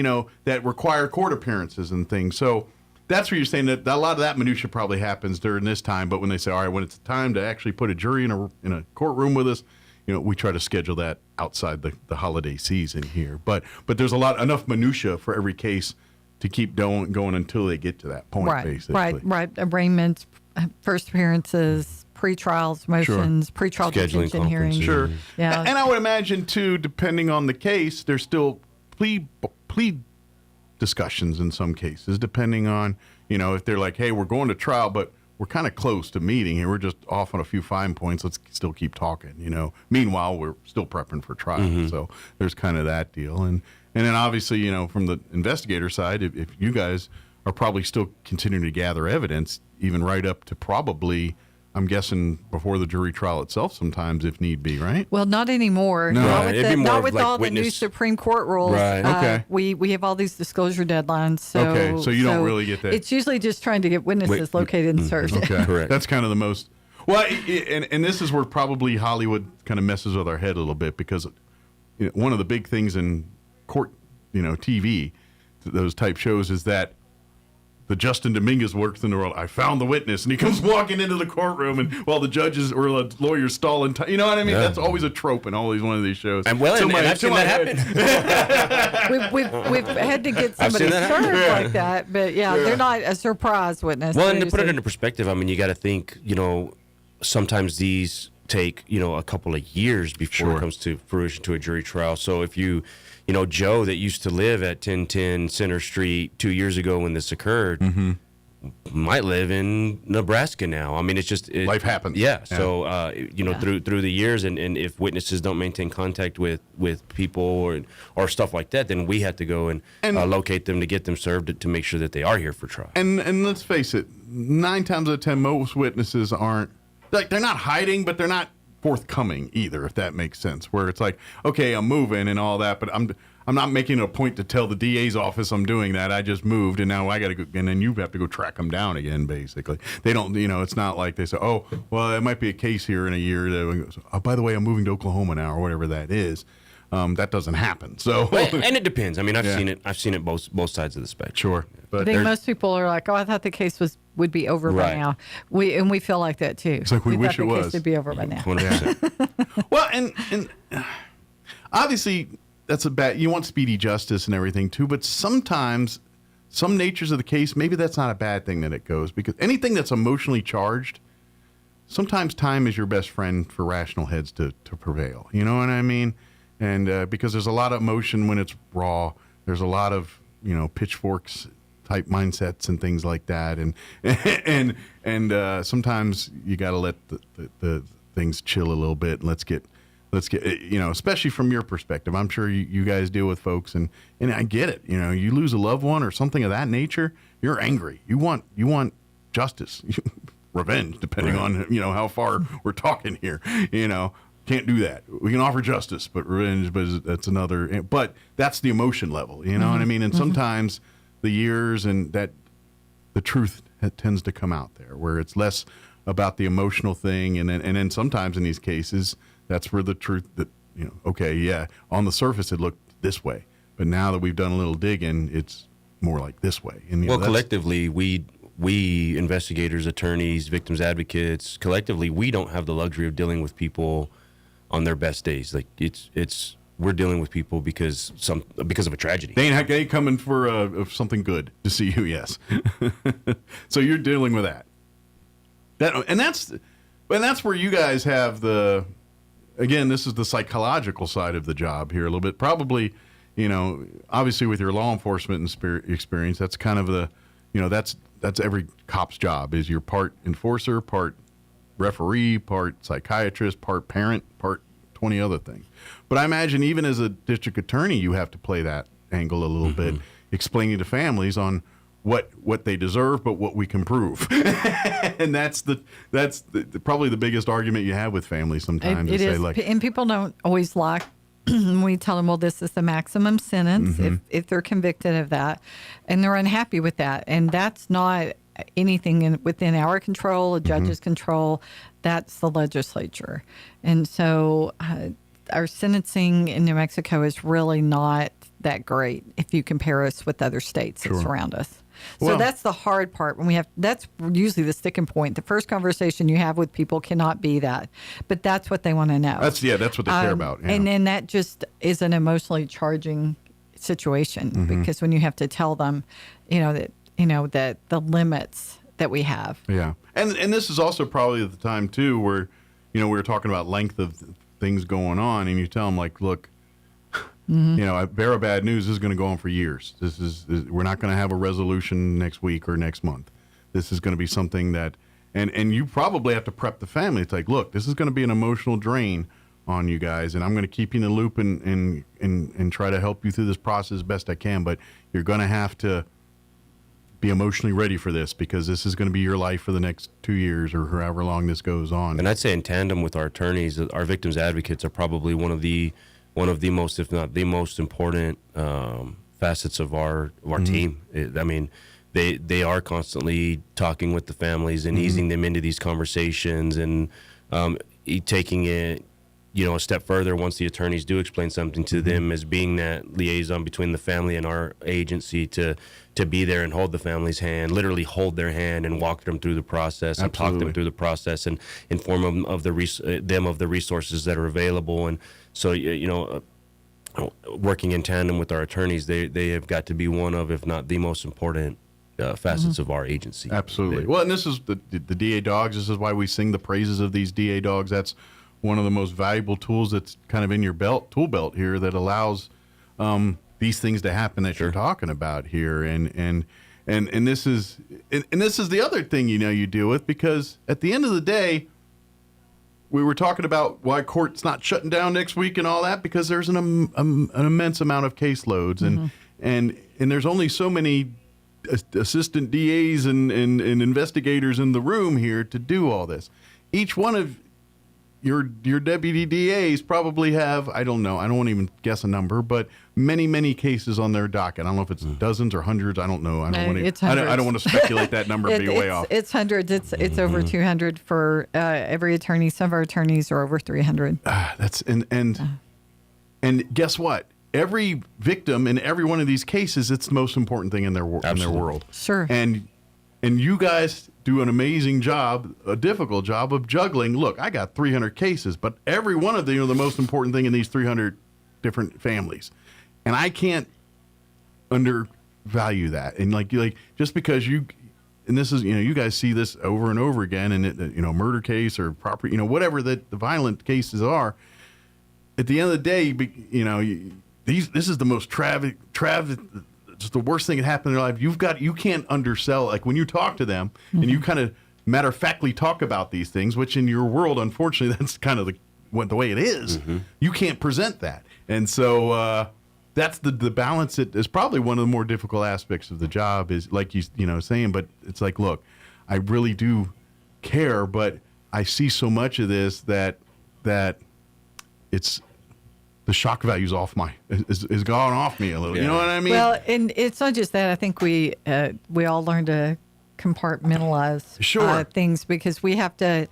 that require court appearances and things. So that's where you're saying that a lot of that minutia probably happens during this time. But when they say, all right, when it's time to actually put a jury in a courtroom with us, we try to schedule that outside the holiday season here. But there's enough minutia for every case to keep going until they get to that point, basically. Right. Arraignments, first appearances, pre-trials, motions, pre-trial detention hearings. Sure. Yeah. And I would imagine, too, depending on the case, there's still plea discussions in some cases, depending on, if they're like, hey, we're going to trial, but we're kind of close to meeting here. We're just off on a few fine points. Let's still keep talking, Meanwhile, we're still prepping for trial. Mm-hmm. So there's kind of that deal. And then obviously, from the investigator side, if you guys are probably still continuing to gather evidence, even right up to probably, I'm guessing, before the jury trial itself sometimes, if need be, right? Well, not anymore. No. Not with all the new Supreme Court rules. Right. Okay. We have all these disclosure deadlines. So you don't really get that. It's usually just trying to get witnesses located and searched. Okay. Correct. That's kind of the most... Well, and this is where probably Hollywood kind of messes with our head a little bit, because one of the big things in court, TV, those type shows, is that the Justin Dominguez works in the world. I found the witness, and he comes walking into the courtroom, and while the judges or the lawyers stalling time. You know what I mean? Yeah. That's always a trope in one of these shows. And I've seen that happen. we've had to get somebody served like that, but they're not a surprise witness. Well, and to put it into perspective, you got to think, sometimes these take, a couple of years before it comes to fruition to a jury trial. So if you Joe that used to live at 1010 Center Street 2 years ago when this occurred, might live in Nebraska now. I mean, it's just life happens. Yeah. So through the years, and if witnesses don't maintain contact with people or stuff like that, then we have to go and locate them to get them served to make sure that they are here for trial. And let's face it, 9 times out of 10, most witnesses aren't like, they're not hiding, but they're not forthcoming either, if that makes sense. Where it's like, okay, I'm moving and all that, but I'm not making a point to tell the DA's office I'm doing that. I just moved, and now I got to go, and then you have to go track them down again, basically. They don't, it's not like they say, oh, well, it might be a case here in a year. Oh, by the way, I'm moving to Oklahoma now, or whatever that is. That doesn't happen. So, and it depends. I mean, I've seen it both sides of the spectrum. Sure. But I think most people are like, oh, I thought the case would be over by now. We feel like that too. It's like we wish it was. The case would be over by now. 100%. Well, and obviously that's you want speedy justice and everything too, but sometimes some natures of the case, maybe that's not a bad thing that it goes, because anything that's emotionally charged, sometimes time is your best friend for rational heads to prevail. You know what I mean? And because there's a lot of emotion when it's raw, there's a lot of pitchforks type mindsets and things like that, and sometimes you got to let the things chill a little bit, and let's get especially from your perspective. I'm sure you guys deal with folks, and I get it. You lose a loved one or something of that nature, you're angry. You want justice, revenge, depending on how far we're talking here. Can't do that. We can offer justice, but revenge, but that's another. But that's the emotion level, what I mean? And sometimes the years and that the truth tends to come out there, where it's less about the emotional thing, and then sometimes in these cases, that's where the truth that okay, yeah, on the surface it looked this way, but now that we've done a little digging, it's more like this way. And collectively, we investigators, attorneys, victims advocates, collectively, we don't have the luxury of dealing with people on their best days. Like we're dealing with people because of a tragedy. They ain't coming for something good to see you. Yes. So you're dealing with that. That's where you guys have again, this is the psychological side of the job here a little bit. Probably, obviously with your law enforcement experience, that's kind of that's every cop's job, is you're part enforcer, part referee, part psychiatrist, part parent, part 20 other things. But I imagine even as a district attorney, you have to play that angle a little bit, explaining to families on what they deserve, but what we can prove. And that's probably the biggest argument you have with families sometimes. It is, and people don't always like we tell them, well, this is the maximum sentence if they're convicted of that, and they're unhappy with that, and that's not anything within our control, a judge's control. That's the legislature. And so our sentencing in New Mexico is really not that great if you compare us with other states that surround us. So that's the hard part. That's usually the sticking point. The first conversation you have with people cannot be that, but that's what they want to know. That's what they care about. Yeah. And then that just is an emotionally charging situation, because when you have to tell them, that the limits that we have. Yeah. And this is also probably the time too where, we were talking about length of things going on, and you tell them like, look, bear of bad news, this is going to go on for years. We're not going to have a resolution next week or next month. This is going to be something that, and you probably have to prep the family. It's like, look, this is going to be an emotional drain on you guys, and I'm going to keep you in the loop and try to help you through this process as best I can, but you're going to have to be emotionally ready for this, because this is going to be your life for the next 2 years or however long this goes on. And I'd say in tandem with our attorneys, our victims advocates are probably one of the most, if not the most important facets of our team. They are constantly talking with the families and easing them into these conversations, and taking it a step further once the attorneys do explain something to them, as being that liaison between the family and our agency to be there and hold the family's hand, literally hold their hand and walk them through the process. Absolutely. And talk them through the process and inform them of the resources that are available. And so, working in tandem with our attorneys, they have got to be one of, if not the most important facets of our agency. Absolutely. Well, and this is the DA dogs. This is why we sing the praises of these DA dogs. That's one of the most valuable tools that's kind of in your tool belt here, that allows these things to happen that you're talking about here. And And this is the other thing you deal with, because at the end of the day, we were talking about why court's not shutting down next week and all that, because there's an immense amount of caseloads, and there's only so many assistant DAs and investigators in the room here to do all this. Each one of your deputy DAs probably have, I don't know, I don't want to even guess a number, but many cases on their docket. I don't know if it's dozens or hundreds. I don't know. I don't want to speculate that number and be way off. It's hundreds. It's over 200 for every attorney. Some of our attorneys are over 300. And guess what? Every victim in every one of these cases, it's the most important thing in their world. Sure. And you guys do an amazing job, a difficult job of juggling. Look, I got 300 cases, but every one of them are the most important thing in these 300 different families. And I can't undervalue that. And like just because and this is, you guys see this over and over again, and it, murder case or property, whatever the violent cases are, at the end of the day, this is the most just the worst thing that happened in their life. You can't undersell, like when you talk to them and you kind of matter-of-factly talk about these things, which in your world, unfortunately, that's kind of the way it is. You can't present that. And so that's the balance that is probably one of the more difficult aspects of the job, is like saying, but it's like, look, I really do care, but I see so much of this that it's, the shock value's is gone off me a little. Yeah. You know what I mean? Well, and it's not just that. I think we all learn to compartmentalize things, because we have to.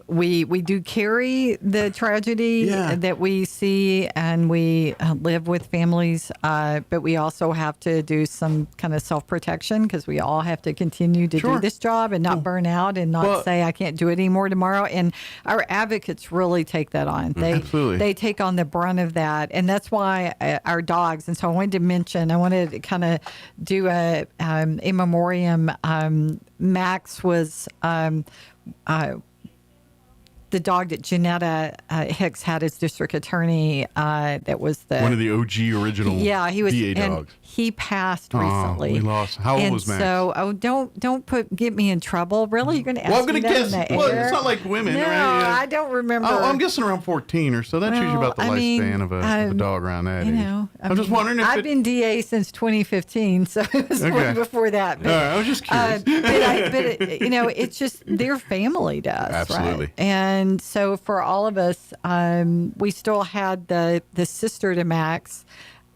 We do carry the tragedy that we see, and we live with families, but we also have to do some kind of self-protection, because we all have to continue to do this job and not burn out and not say, I can't do it anymore tomorrow. And our advocates really take that on. They take on the brunt of that. And that's why our dogs, and so I wanted to kind of do a in memoriam. Max was the dog that Janetta Hicks had as district attorney. That was one of the OG original DA dogs. He passed recently. We lost. How old was Max? So don't get me in trouble. Really, you're going to ask I'm going me to that guess. in the Well, air? it's not like women, no, right? I don't remember. I'm guessing around 14 or so. That's usually about the lifespan of a dog around that age. I'm just wondering if I've been DA since 2015, so it was way before that. But, I was just curious. but it's just their family does. Absolutely. Right? And so for all of us, we still had the sister to Max,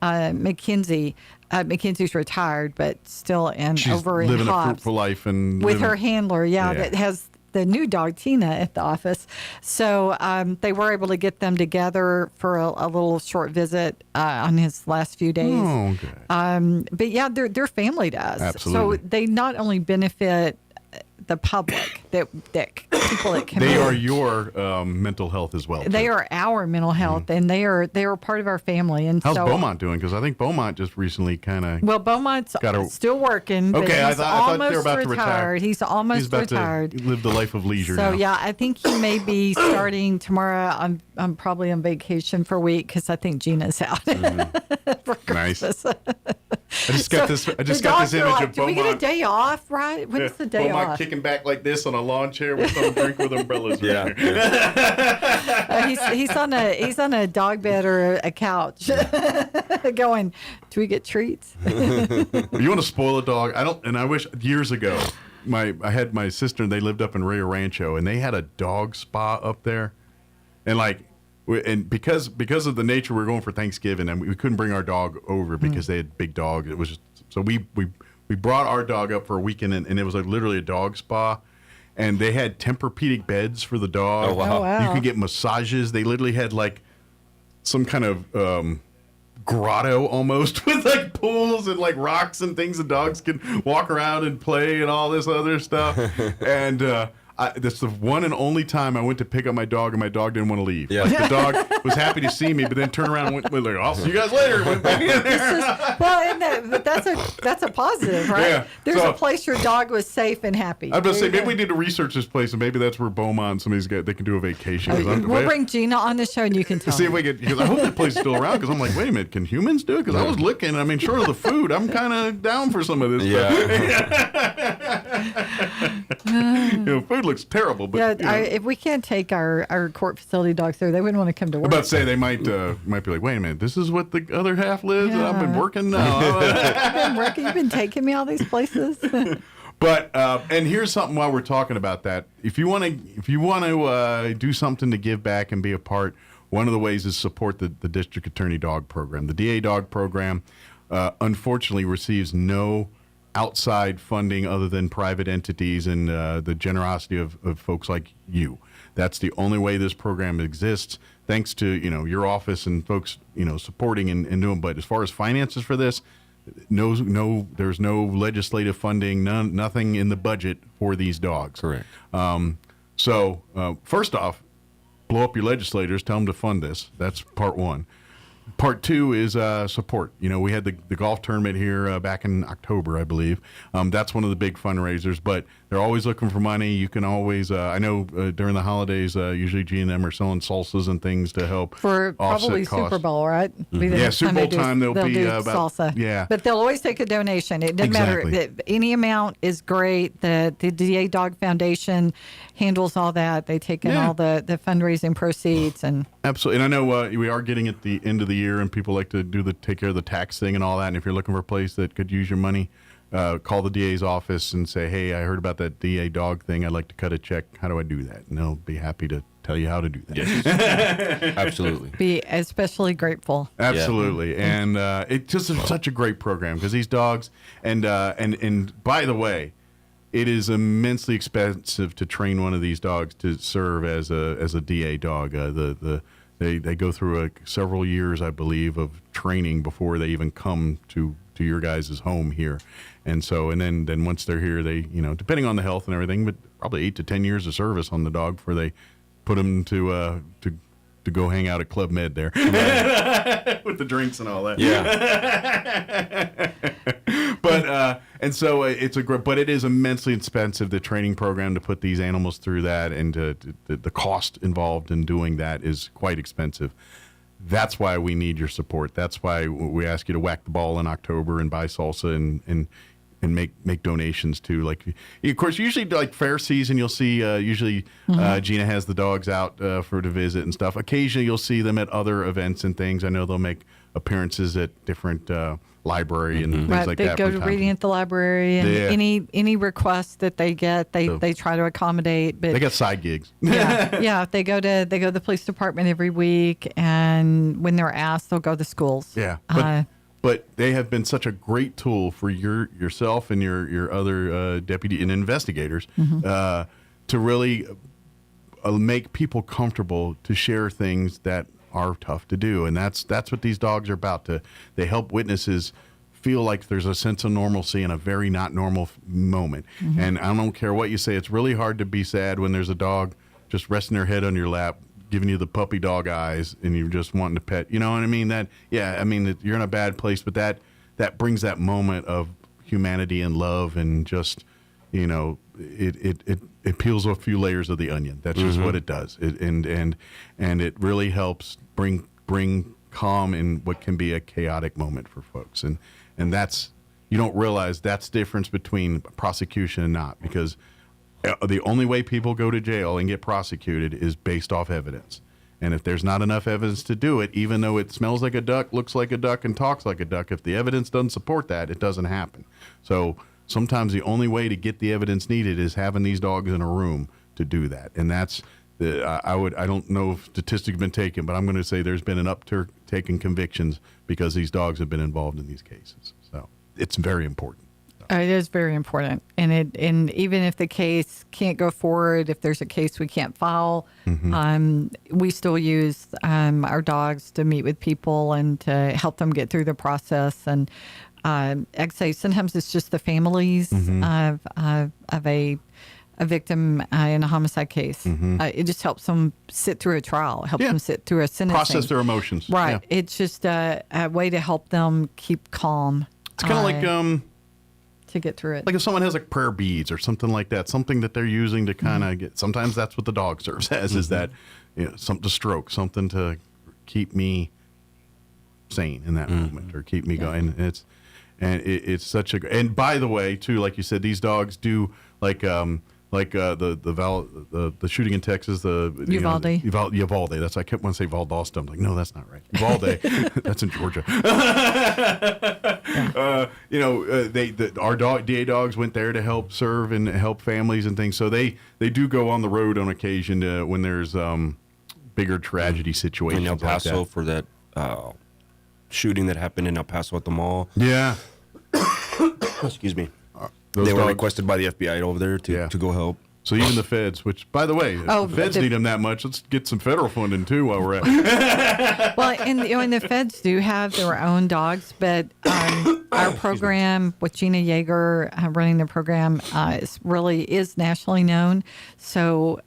Mackenzie. Mackenzie's retired, but still She's over in living Hobbs, a fruitful life and with her handler, that has the new dog Tina at the office. So they were able to get them together for a little short visit on his last few days. Oh, okay. But their family does. Absolutely. So they not only benefit the public, that people that come they in. are your mental health as well. They are our mental health, and they are part of our family. And how's Beaumont doing? Because I think Beaumont just recently kind of Beaumont's still working. But okay, he's I thought they were almost about to retire. He's almost about retired. to live the life of leisure. So now. I think he may be starting tomorrow. I'm probably on vacation for a week, because I think Gina's out for Christmas. Nice. I just got this image of Beaumont. Do we get a day off? Right? When's the day Beaumont off? kicking back like this on a lawn chair with some drink with umbrellas. He's on a dog bed or a couch, going, do we get treats? You want to spoil a dog? I don't. And I wish years ago, I had my sister, and they lived up in Rio Rancho, and they had a dog spa up there, and because of the nature, we were going for Thanksgiving, and we couldn't bring our dog over because they had big dogs. It was just, so we brought our dog up for a weekend, and it was literally a dog spa. And they had Tempur-Pedic beds for the dog. Oh, wow. You could get massages. They literally had some kind of grotto almost with pools and rocks and things the dogs could walk around and play and all this other stuff. And That's the one and only time I went to pick up my dog, and my dog didn't want to leave. Yeah. Like, the dog was happy to see me, but then turned around and went, like, I'll see you guys later. Went back in there. But that's a positive, right? Yeah. There's a place your dog was safe and happy. I was going to say, maybe we need to research this place, and maybe that's where Beaumont and somebody's got, they can do a vacation. We'll bring Gina on the show, and you can tell See me. if we could, because I hope that place is still around, because I'm like, wait a minute, can humans do it? Because I was looking, I mean, short of the food, I'm kind of down for some of this stuff. Food looks terrible. But, if we can't take our court facility dogs there, they wouldn't want to come to work. I'm about to say, they might be like, wait a minute, this is what the other half lives? Yeah. I've been working now. I've been working. You've been taking me all these places. But and here's something while we're talking about that. If you want to do something to give back and be a part, one of the ways is support the District Attorney Dog Program. The DA Dog Program, unfortunately, receives no outside funding other than private entities and the generosity of folks like you. That's the only way this program exists. Thanks to your office and folks supporting and doing. But as far as finances for this, no, there's no legislative funding, nothing in the budget for these dogs. Correct. So first off, blow up your legislators, tell them to fund this. That's part one. Part two is support. We had the golf tournament here back in October, I believe. That's one of the big fundraisers, but they're always looking for money. You can always, I know during the holidays, usually G&M are selling salsas and things to help for probably costs. Super Bowl, right? Mm-hmm. Yeah, Super Bowl time they'll be do about salsa. Yeah, but they'll always take a donation. It doesn't matter. Any amount is great. The DA Dog Foundation handles all that. They take in all the fundraising proceeds and absolutely. And I know we are getting at the end of the year, and people like to take care of the tax thing and all that. And if you're looking for a place that could use your money, call the DA's office and say, hey, I heard about that DA dog thing. I'd like to cut a check. How do I do that? And they'll be happy to tell you how to do that. Yes. Absolutely. Be especially grateful. Absolutely. Yeah. And it just is such a great program because these dogs, and by the way, it is immensely expensive to train one of these dogs to serve as a DA dog. They go through several years, I believe, of training before they even come to your guys' home here. And so, and then once they're here, they, depending on the health and everything, but probably 8 to 10 years of service on the dog before they put them to go hang out at Club Med there with the drinks and all that. Yeah. But and so but it is immensely expensive, the training program, to put these animals through that, and the cost involved in doing that is quite expensive. That's why we need your support. That's why we ask you to whack the ball in October and buy salsa and make donations to, like, of course, usually like fair season, you'll see Gina has the dogs out to visit and stuff. Occasionally you'll see them at other events and things. I know they'll make appearances at different library and things like that. They go to reading at the library, and any requests that they get, they try to accommodate. But they got side gigs. Yeah. They go to the police department every week, and when they're asked, they'll go to schools. Yeah. But they have been such a great tool for yourself and your other deputy and investigators to really make people comfortable to share things that are tough to do. And that's what these dogs are about. They help witnesses feel like there's a sense of normalcy in a very not normal moment. Mm-hmm. And I don't care what you say, it's really hard to be sad when there's a dog just resting their head on your lap, giving you the puppy dog eyes, and you're just wanting to pet. You know what I mean? You're in a bad place, but that brings that moment of humanity and love, and just, it peels a few layers of the onion. That's just what it does. And it really helps bring calm in what can be a chaotic moment for folks. And that's, you don't realize that's the difference between prosecution and not, because the only way people go to jail and get prosecuted is based off evidence. And if there's not enough evidence to do it, even though it smells like a duck, looks like a duck, and talks like a duck, if the evidence doesn't support that, it doesn't happen. So sometimes the only way to get the evidence needed is having these dogs in a room to do that. And that's I don't know if statistics have been taken, but I'm going to say there's been an uptake in convictions because these dogs have been involved in these cases. So it's very important. It is very important, and even if the case can't go forward, if there's a case we can't file, we still use our dogs to meet with people and to help them get through the process. And I'd say sometimes it's just the families of a victim in a homicide case. It just helps them sit through a trial, helps them sit through a sentencing. Process their emotions. Right. Yeah. It's just a way to help them keep calm. It's kind of like to get through it. Like if someone has like prayer beads or something like that, something that they're using to kind of get. Sometimes that's what the dog serves as, is that something to stroke, something to keep me sane in that moment or keep me going. And it's such a. And by the way, too, like you said, these dogs do like the shooting in Texas, the Uvalde. Uvalde. That's I kept wanting to say Valdosta. I'm like, no, that's not right. Uvalde. That's in Georgia. Our DA dogs went there to help serve and help families and things. So they do go on the road on occasion when there's bigger tragedy situations. In El Paso like that. for that shooting that happened in El Paso at the mall. Yeah. Excuse me. They were requested by the FBI over there to go help. So even the feds, which, by the way, if the feds need them that much, let's get some federal funding, too, while we're at it. Well, and the feds do have their own dogs, but our program with Gina Yeager running the program is nationally known. So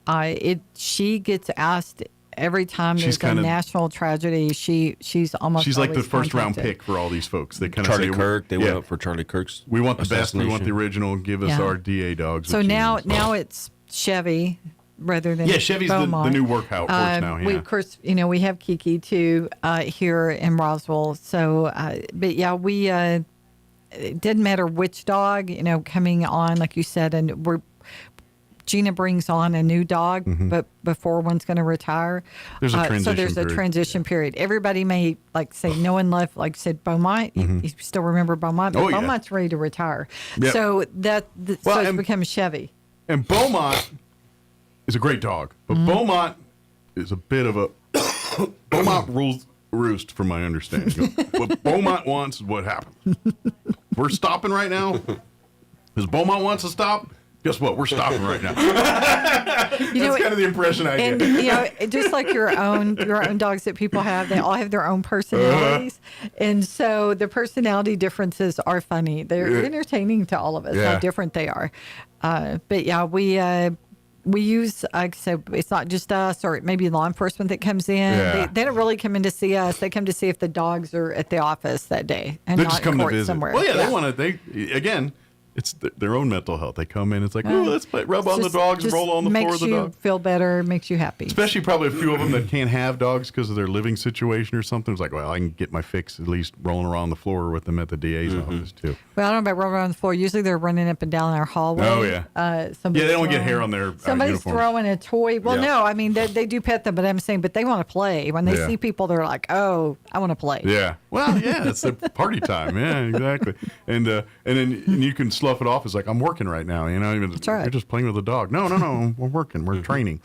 she gets asked every time there's a national tragedy. She's almost she's like the always first round contacted. pick for all these folks. They kind of Charlie Kirk. They went up for Charlie Kirk's. We want the best. We want the original. Give us our DA dogs. So now it's Chevy rather than Chevy's the new workhorse now. Yeah. We, of course, we have Kiki too here in Roswell. So, but yeah, we it didn't matter which dog coming on, like you said, and Gina brings on a new dog, but before one's going to retire. There's a transition so there's a transition period. Everybody may say no one left, like said Beaumont. You still remember Beaumont, but Beaumont's ready to retire. Yep. So it's become Chevy. And Beaumont is a great dog, but Beaumont is a bit of a Beaumont rules roost, from my understanding. What Beaumont wants is what happens. We're stopping right now because Beaumont wants to stop. Guess what? We're stopping right now. That's kind of the impression I get. And just like your own dogs that people have, they all have their own personalities, and so the personality differences are funny. They're entertaining to all of us how different they are. But yeah, we use, like I said, it's not just us or maybe law enforcement that comes in. Yeah. They don't really come in to see us. They come to see if the dogs are at the office that day and They're not just in coming to court visit. somewhere. Well, they want to. Again. It's their own mental health. They come in, it's like, let's rub on the dogs, roll on the floor of the dog. Makes you feel better, makes you happy. Especially probably a few of them that can't have dogs because of their living situation or something. It's like, well, I can get my fix at least rolling around the floor with them at the DA's office, too. Well, I don't know about rolling around the floor. Usually they're running up and down our hallway. Oh, yeah. They don't get hair on their Somebody's uniforms. throwing a toy. Well, no, I mean, they do pet them, but I'm saying, but they want to play. When they see people, they're like, oh, I want to play. Yeah. Well, yeah, it's the party time. Yeah, exactly. And then you can slough it off as like, I'm working right now. That's right. You're just playing with the dog. No, we're working. We're training.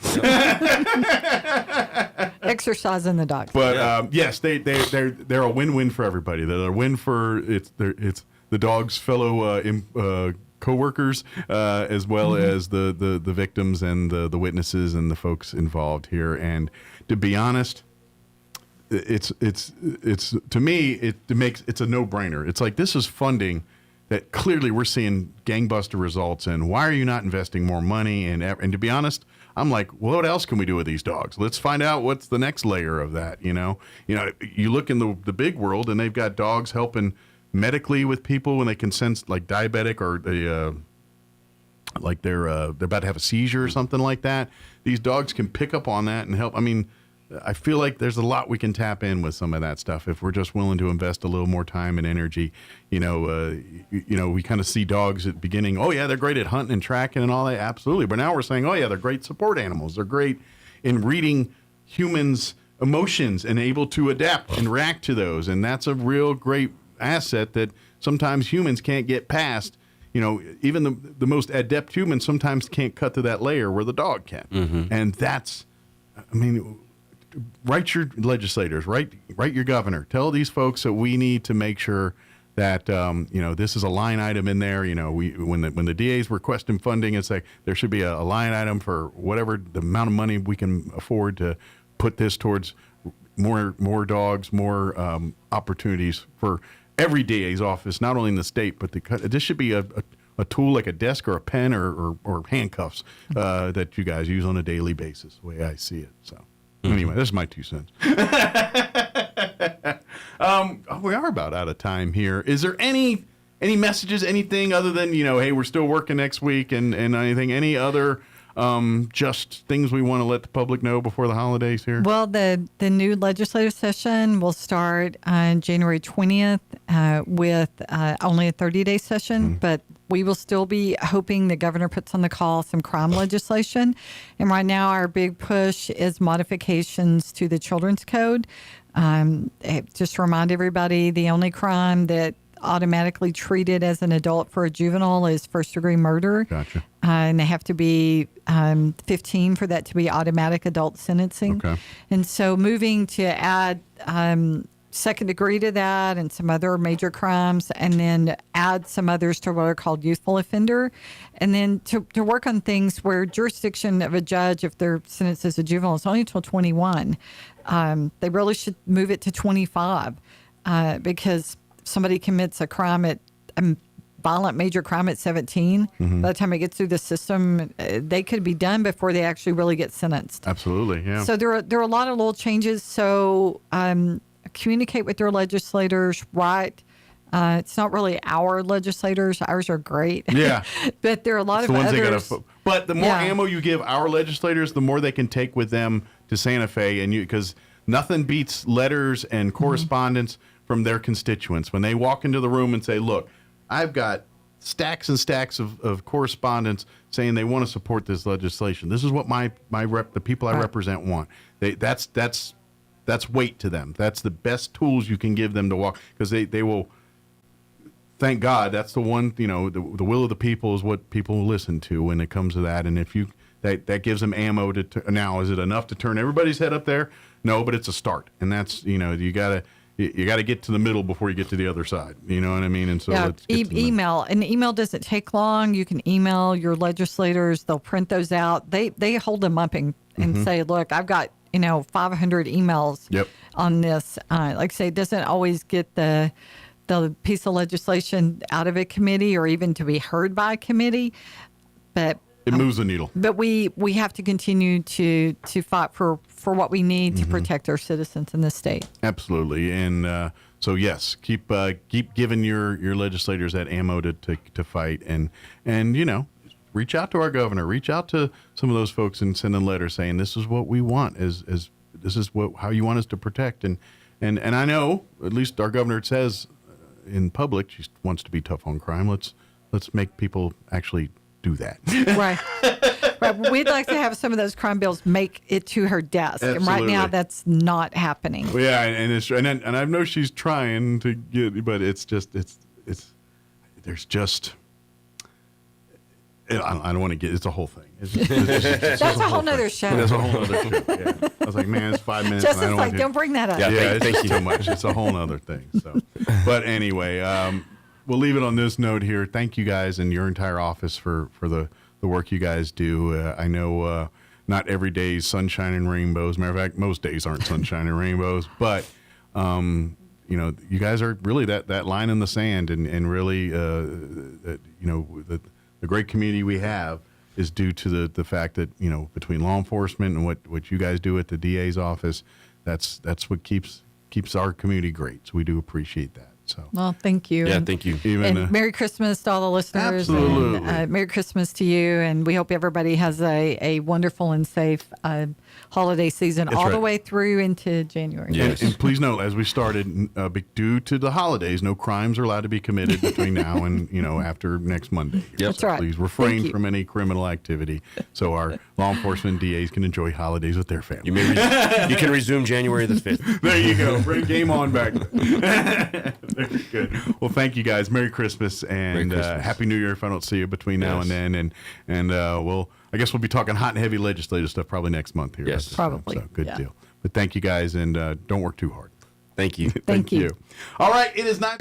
Exercising the dog. But yes, they're a win-win for everybody. They're a win for it's the dog's fellow co-workers as well as the victims and the witnesses and the folks involved here. And to be honest, it's to me it's a no-brainer. It's like, this is funding that clearly we're seeing gangbuster results in. Why are you not investing more money? And to be honest, I'm like, well, what else can we do with these dogs? Let's find out what's the next layer of that. You look in the big world, and they've got dogs helping medically with people when they can sense like diabetic or they're about to have a seizure or something like that. These dogs can pick up on that and help. I mean, I feel like there's a lot we can tap in with some of that stuff if we're just willing to invest a little more time and energy. We kind of see dogs at the beginning. Oh yeah, they're great at hunting and tracking and all that. Absolutely. But now we're saying, oh yeah, they're great support animals. They're great in reading humans' emotions and able to adapt and react to those. And that's a real great asset that sometimes humans can't get past. Even the most adept humans sometimes can't cut to that layer where the dog can. And that's, write your legislators, write your governor. Tell these folks that we need to make sure that this is a line item in there. When the DA's requesting funding, it's like there should be a line item for whatever the amount of money we can afford to put this towards more dogs, more opportunities for every DA's office, not only in the state, but this should be a a tool like a desk or a pen or handcuffs that you guys use on a daily basis, the way I see it. So anyway, this is my 2 cents. We are about out of time here. Is there any messages, anything other than, hey, we're still working next week and anything, any other just things we want to let the public know before the holidays here? Well, the new legislative session will start on January 20th with only a 30-day session, but we will still be hoping the governor puts on the call some crime legislation. And right now our big push is modifications to the Children's Code. Just to remind everybody, the only crime that automatically treated as an adult for a juvenile is first-degree murder. Gotcha. And they have to be 15 for that to be automatic adult sentencing. Okay. And so moving to add second degree to that and some other major crimes, and then add some others to what are called youthful offender. And then to work on things where jurisdiction of a judge, if they're sentenced as a juvenile, is only until 21. They really should move it to 25 because somebody commits a crime a violent major crime at 17. By the time it gets through the system, they could be done before they actually really get sentenced. Absolutely, yeah. So there are a lot of little changes. So communicate with your legislators, right? It's not really our legislators. Ours are great. Yeah. But there are a lot of others. But the more ammo you give our legislators, the more they can take with them to Santa Fe, and because nothing beats letters and correspondence from their constituents. When they walk into the room and say, look, I've got stacks and stacks of correspondence saying they want to support this legislation. This is what the people I represent want. That's weight to them. That's the best tools you can give them to walk, because they will. Thank God, that's the one. The will of the people is what people listen to when it comes to that. And if that gives them ammo to. Now, is it enough to turn everybody's head up there? No, but it's a start, and that's you gotta get to the middle before you get to the other side. You know what I mean? And so let's get email. And the email doesn't take long. You can email your legislators. They'll print those out. They hold them up and say, look, I've got 500 emails on this. Like I say, it doesn't always get the piece of legislation out of a committee or even to be heard by a committee, but it moves the needle. But we have to continue to fight for what we need to protect our citizens in this state. Absolutely. And so yes, keep giving your legislators that ammo to fight, and reach out to our governor, reach out to some of those folks and send a letter saying this is what we want, as this is how you want us to protect. And I know, at least our governor says in public, she wants to be tough on crime. Let's make people actually do that. Right. We'd like to have some of those crime bills make it to her desk. Absolutely. And right now that's not happening. Well, yeah, and I know she's trying to get, but it's there's just I don't want to get. It's a whole thing. That's a whole nother show. That's a whole other show. Yeah. I was like, man, it's 5 minutes. Justin's like, don't bring that up. Yeah, it's too much. It's a whole other thing. So, but anyway, we'll leave it on this note here. Thank you guys and your entire office for the work you guys do. I know not every day is sunshine and rainbows. Matter of fact, most days aren't sunshine and rainbows. But you guys are really that line in the sand, and really, the great community we have is due to the fact that between law enforcement and what you guys do at the DA's office, that's what keeps our community great. So we do appreciate that. So well, thank you. Yeah, thank you. And Merry Christmas to all the listeners. Absolutely. And, Merry Christmas to you, and we hope everybody has a wonderful and safe holiday season the way through into January. Yes. And please note, as we started, due to the holidays, no crimes are allowed to be committed between now and after next Monday. Yep. That's right. Please refrain from any criminal activity, so our law enforcement DAs can enjoy holidays with their family. You can resume January the 5th. There you go. Bring game on back. Very good. Well, thank you guys. Merry Christmas and Happy New Year if I don't see you between now and then. And I guess we'll be talking hot and heavy legislative stuff probably next month here. Yes, probably. So good deal. But thank you guys, and don't work too hard. Thank you. Thank you. All right, it is 9.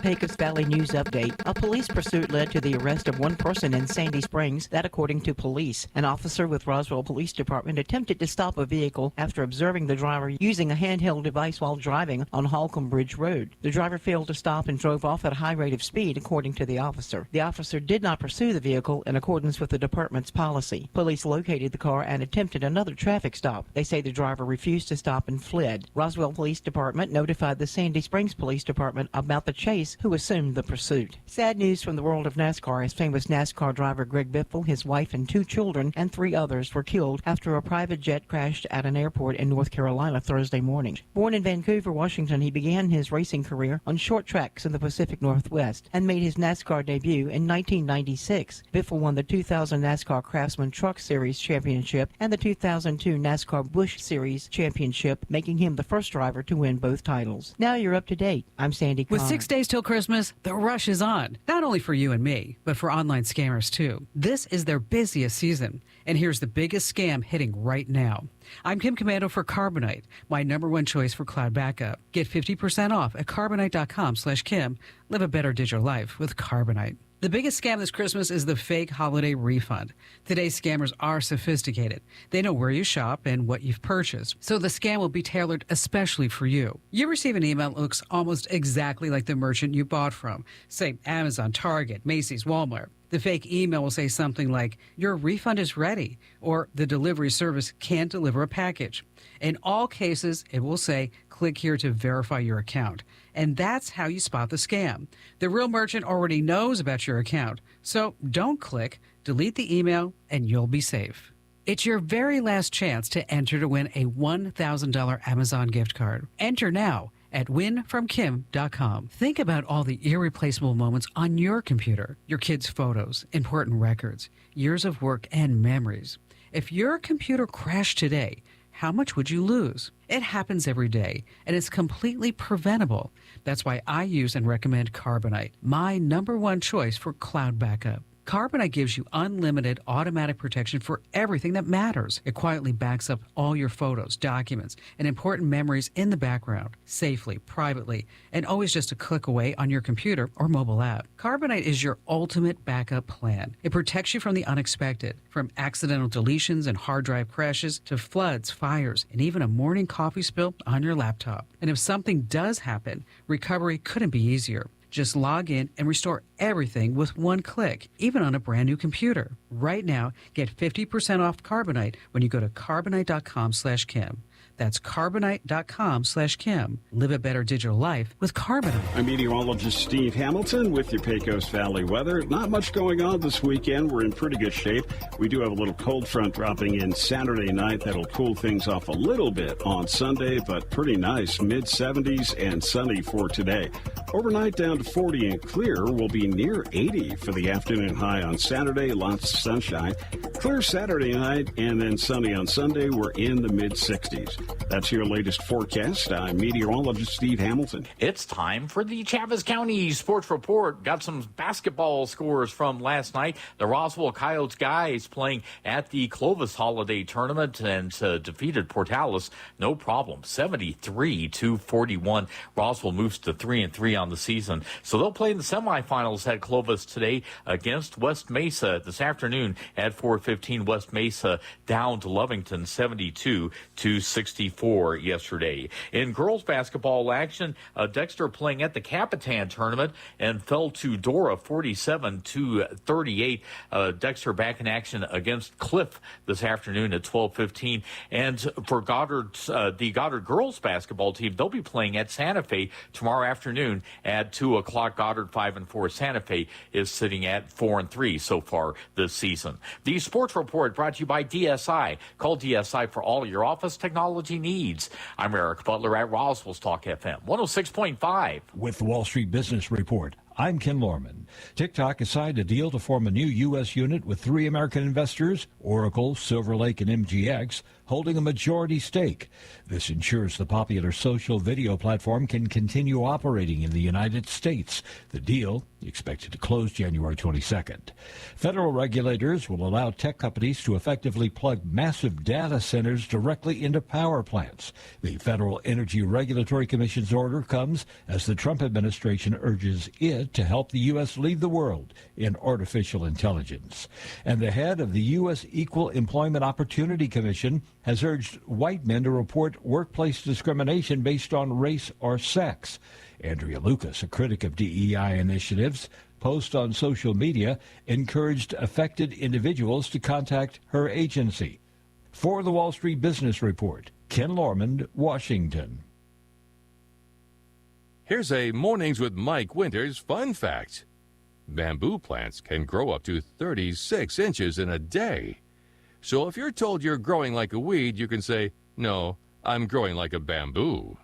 Pecos Valley News Update. A police pursuit led to the arrest of one person in Sandy Springs, that according to police. An officer with Roswell Police Department attempted to stop a vehicle after observing the driver using a handheld device while driving on Holcomb Bridge Road. The driver failed to stop and drove off at a high rate of speed, according to the officer. The officer did not pursue the vehicle in accordance with the department's policy. Police located the car and attempted another traffic stop. They say the driver refused to stop and fled. Roswell Police Department notified the Sandy Springs Police Department about the chase, who assumed the pursuit. Sad news from the world of NASCAR as famous NASCAR driver Greg Biffle, his wife and 2 children, and 3 others were killed after a private jet crashed at an airport in North Carolina Thursday morning. Born in Vancouver, Washington, he began his racing career on short tracks in the Pacific Northwest and made his NASCAR debut in 1996. Biffle won the 2000 NASCAR Craftsman Truck Series Championship and the 2002 NASCAR Busch Series Championship, making him the first driver to win both titles. Now you're up to date. I'm Sandy Conn. With 6 days till Christmas, the rush is on. Not only for you and me, but for online scammers too. This is their busiest season. And here's the biggest scam hitting right now. I'm Kim Commando for Carbonite, my #1 choice for cloud backup. Get 50% off at carbonite.com/Kim. Live a better digital life with Carbonite. The biggest scam this Christmas is the fake holiday refund. Today's scammers are sophisticated. They know where you shop and what you've purchased, so the scam will be tailored especially for you. You receive an email that looks almost exactly like the merchant you bought from, say Amazon, Target, Macy's, Walmart. The fake email will say something like, "Your refund is ready," or "The delivery service can't deliver a package." In all cases, it will say, "Click here to verify your account." And that's how you spot the scam. The real merchant already knows about your account, so don't click, delete the email, and you'll be safe. It's your very last chance to enter to win a $1,000 Amazon gift card. Enter now at winfromkim.com. Think about all the irreplaceable moments on your computer, your kids' photos, important records, years of work, and memories. If your computer crashed today, how much would you lose? It happens every day, and it's completely preventable. That's why I use and recommend Carbonite, my #1 choice for cloud backup. Carbonite gives you unlimited automatic protection for everything that matters. It quietly backs up all your photos, documents, and important memories in the background, safely, privately, and always just a click away on your computer or mobile app. Carbonite is your ultimate backup plan. It protects you from the unexpected, from accidental deletions and hard drive crashes to floods, fires, and even a morning coffee spill on your laptop. And if something does happen, recovery couldn't be easier. Just log in and restore everything with one click, even on a brand new computer. Right now, get 50% off Carbonite when you go to carbonite.com/Kim. That's carbonite.com/Kim. Live a better digital life with Carbonite. I'm meteorologist Steve Hamilton with your Pecos Valley weather. Not much going on this weekend. We're in pretty good shape. We do have a little cold front dropping in Saturday night. That'll cool things off a little bit on Sunday, but pretty nice. Mid-70s and sunny for today. Overnight down to 40 and clear. We'll be near 80 for the afternoon high on Saturday. Lots of sunshine. Clear Saturday night and then sunny on Sunday. We're in the mid-60s. That's your latest forecast. I'm meteorologist Steve Hamilton. It's time for the Chaves County Sports Report. Got some basketball scores from last night. The Roswell Coyotes guys playing at the Clovis Holiday Tournament and defeated Portales. No problem. 73-41. Roswell moves to 3-3 on the season. So they'll play in the semifinals at Clovis today against West Mesa this afternoon at 4:15. West Mesa down to Lovington 72-64 yesterday. In girls basketball action, Dexter playing at the Capitan tournament and fell to Dora 47-38. Dexter back in action against Cliff this afternoon at 12:15. And for Goddard, the Goddard girls basketball team, they'll be playing at Santa Fe tomorrow afternoon at 2 o'clock. Goddard 5-4. Santa Fe is sitting at 4-3 so far this season. The sports report brought to you by DSI. Call DSI for all your office technology needs. I'm Eric Butler at Roswell Talk FM 106.5. With the Wall Street Business Report, I'm Ken Lorman. TikTok has signed a deal to form a new U.S. unit with 3 American investors, Oracle, Silver Lake, and MGX, holding a majority stake. This ensures the popular social video platform can continue operating in the United States. The deal expected to close January 22nd. Federal regulators will allow tech companies to effectively plug massive data centers directly into power plants. The Federal Energy Regulatory Commission's order comes as the Trump administration urges it to help the U.S. lead the world in artificial intelligence. And the head of the U.S. Equal Employment Opportunity Commission has urged white men to report workplace discrimination based on race or sex. Andrea Lucas, a critic of DEI initiatives, post on social media encouraged affected individuals to contact her agency. For the Wall Street Business Report, Ken Lormond, Washington. Here's a Mornings with Mike Winters fun fact. Bamboo plants can grow up to 36 inches in a day. So if you're told you're growing like a weed, you can say, "No, I'm growing like a bamboo."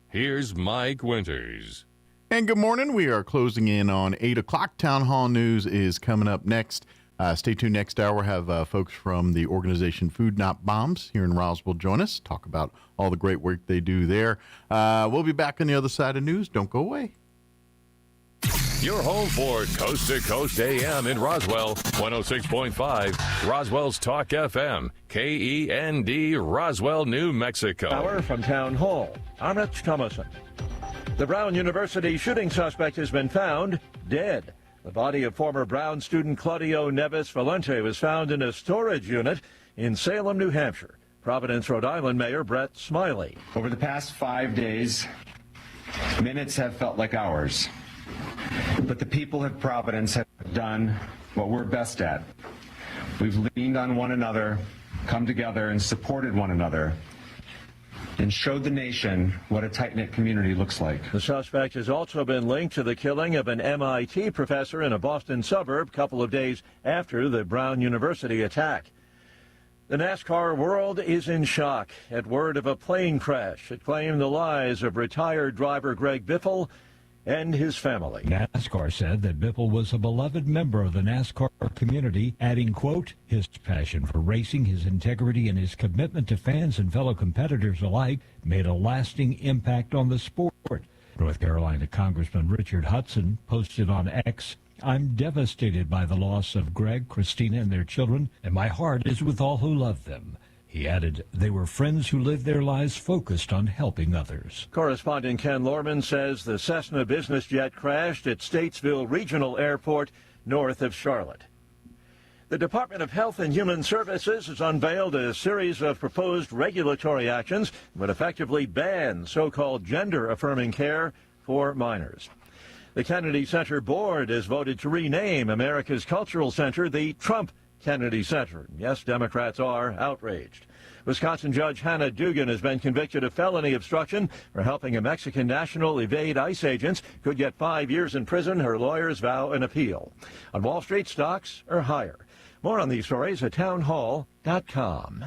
Here's Mike Winters. And good morning. We are closing in on 8 o'clock. Town Hall News is coming up next. Stay tuned next hour. We'll have folks from the organization Food Not Bombs here in Roswell join us, talk about all the great work they do there. We'll be back on the other side of news. Don't go away. Your home for Coast to Coast AM in Roswell, 106.5, Roswell's Talk FM, KEND, Roswell, New Mexico. Hour from Town Hall, I'm Rich Thomason. The Brown University shooting suspect has been found dead. The body of former Brown student Claudio Neves Valente was found in a storage unit in Salem, New Hampshire. Providence, Rhode Island Mayor Brett Smiley. Over the past 5 days, minutes have felt like hours. But the people of Providence have done what we're best at. We've leaned on one another, come together and supported one another, and showed the nation what a tight-knit community looks like. The suspect has also been linked to the killing of an MIT professor in a Boston suburb a couple of days after the Brown University attack. The NASCAR world is in shock at word of a plane crash that claimed the lives of retired driver Greg Biffle and his family. NASCAR said that Biffle was a beloved member of the NASCAR community, adding, quote, his passion for racing, his integrity, and his commitment to fans and fellow competitors alike made a lasting impact on the sport. North Carolina Congressman Richard Hudson posted on X, I'm devastated by the loss of Greg, Christina, and their children, and my heart is with all who love them. He added, they were friends who lived their lives focused on helping others. Correspondent Ken Lorman says the Cessna business jet crashed at Statesville Regional Airport north of Charlotte. The Department of Health and Human Services has unveiled a series of proposed regulatory actions that would effectively ban so-called gender-affirming care for minors. The Kennedy Center Board has voted to rename America's Cultural Center the Trump Kennedy Center. Yes, Democrats are outraged. Wisconsin Judge Hannah Dugan has been convicted of felony obstruction for helping a Mexican national evade ICE agents. Could get 5 years in prison. Her lawyers vow an appeal. On Wall Street, stocks are higher. More on these stories at townhall.com.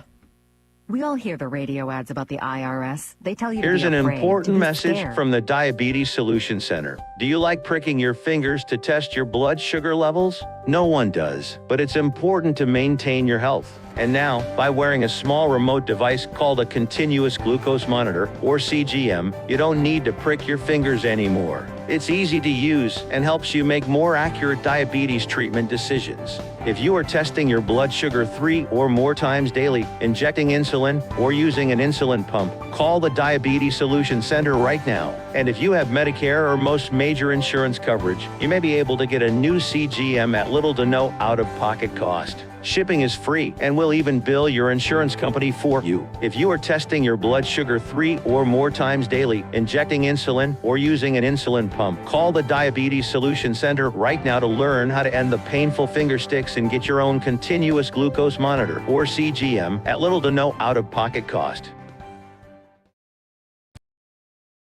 We all hear the radio ads about the IRS. They tell you Here's to be an afraid, important to be message scared. from the Diabetes Solution Center. Do you like pricking your fingers to test your blood sugar levels? No one does, but it's important to maintain your health. And now, by wearing a small remote device called a continuous glucose monitor, or CGM, you don't need to prick your fingers anymore. It's easy to use and helps you make more accurate diabetes treatment decisions. If you are testing your blood sugar 3 or more times daily, injecting insulin, or using an insulin pump, call the Diabetes Solution Center right now. And if you have Medicare or most major insurance coverage, you may be able to get a new CGM at little to no out-of-pocket cost. Shipping is free, and we'll even bill your insurance company for you. If you are testing your blood sugar 3 or more times daily, injecting insulin, or using an insulin pump, call the Diabetes Solution Center right now to learn how to end the painful finger sticks and get your own continuous glucose monitor, or CGM, at little to no out-of-pocket cost.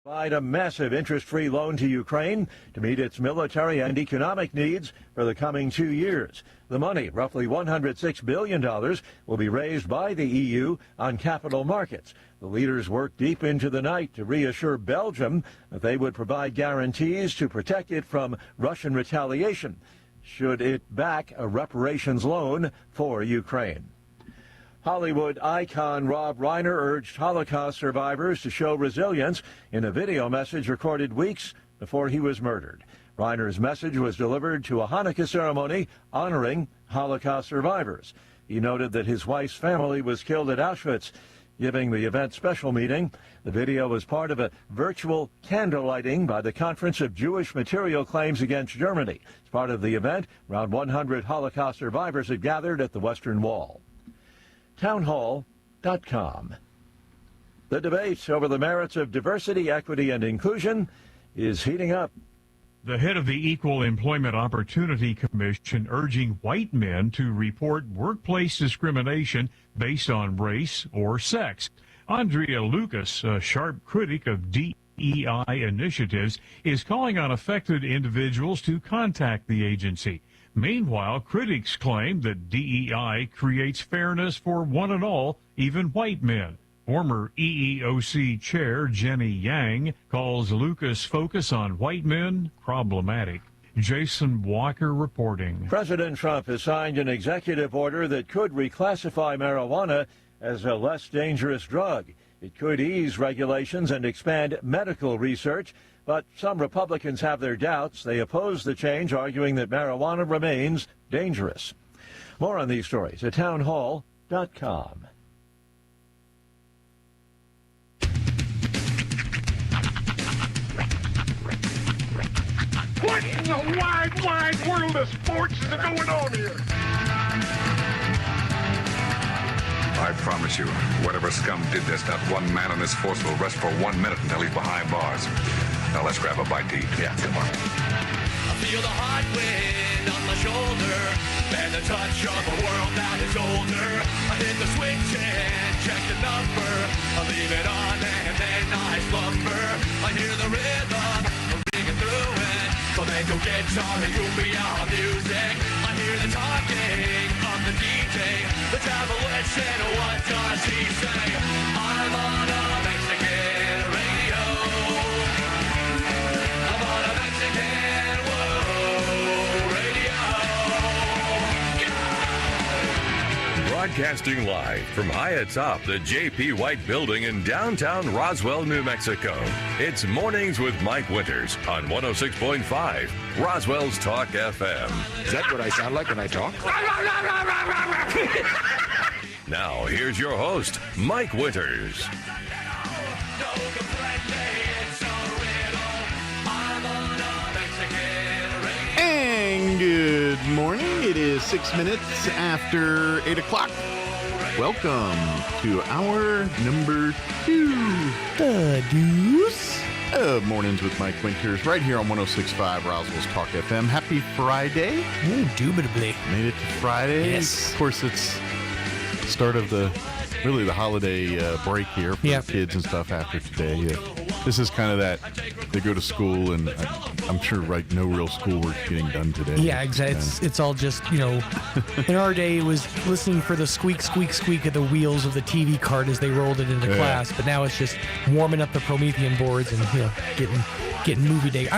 Provide a massive interest-free loan to Ukraine to meet its military and economic needs for the coming 2 years. The money, roughly $106 billion, will be raised by the EU on capital markets. The leaders worked deep into the night to reassure Belgium that they would provide guarantees to protect it from Russian retaliation, should it back a reparations loan for Ukraine. Hollywood icon Rob Reiner urged Holocaust survivors to show resilience in a video message recorded weeks before he was murdered. Reiner's message was delivered to a Hanukkah ceremony honoring Holocaust survivors. He noted that his wife's family was killed at Auschwitz. Giving the event special meeting, the video was part of a virtual candle lighting by the Conference of Jewish Material Claims Against Germany. As part of the event, around 100 Holocaust survivors had gathered at the Western Wall. Townhall.com. The debate over the merits of diversity, equity, and inclusion is heating up. The head of the Equal Employment Opportunity Commission urging white men to report workplace discrimination based on race or sex. Andrea Lucas, a sharp critic of DEI initiatives, is calling on affected individuals to contact the agency. Meanwhile, critics claim that DEI creates fairness for one and all, even white men. Former EEOC Chair Jenny Yang calls Lucas' focus on white men problematic. Jason Walker reporting. President Trump has signed an executive order that could reclassify marijuana as a less dangerous drug. It could ease regulations and expand medical research, but some Republicans have their doubts. They oppose the change, arguing that marijuana remains dangerous. More on these stories at townhall.com. What in the wide world of sports is going on here? I promise you, whatever scum did this, not one man in this force will rest for 1 minute until he's behind bars. Now let's grab a bite to eat. Yeah, come on. I feel the hot wind on my shoulder and the touch of a world that is older. I hit the switch and check the number. I leave it on and then I slumber. I hear the rhythm ringing through it. Flamenco guitar and cumbia music. I hear the talking of the DJ. The travel and what does he say? I'm on a Mexican radio. I'm on a Mexican radio. Broadcasting live from high atop the J.P. White Building in downtown Roswell, New Mexico. It's Mornings with Mike Winters on 106.5 Roswell's Talk FM. Is that what I sound like when I talk? Now, here's your host, Mike Winters. And good morning. It is 6 minutes after 8 o'clock. Welcome to hour number 2. The Deuce of Mornings with Mike Winters, right here on 106.5 Roswell's Talk FM. Happy Friday. Indubitably. Made it to Friday. Yes. Of course, it's start of the holiday break here for the kids and stuff after today. This is kind of that, they go to school and I'm sure no real schoolwork getting done today. Yeah, exactly. It's all just, in our day it was listening for the squeak, squeak, squeak of the wheels of the TV cart as they rolled it into class, but now it's just warming up the Promethean boards and, getting movie day.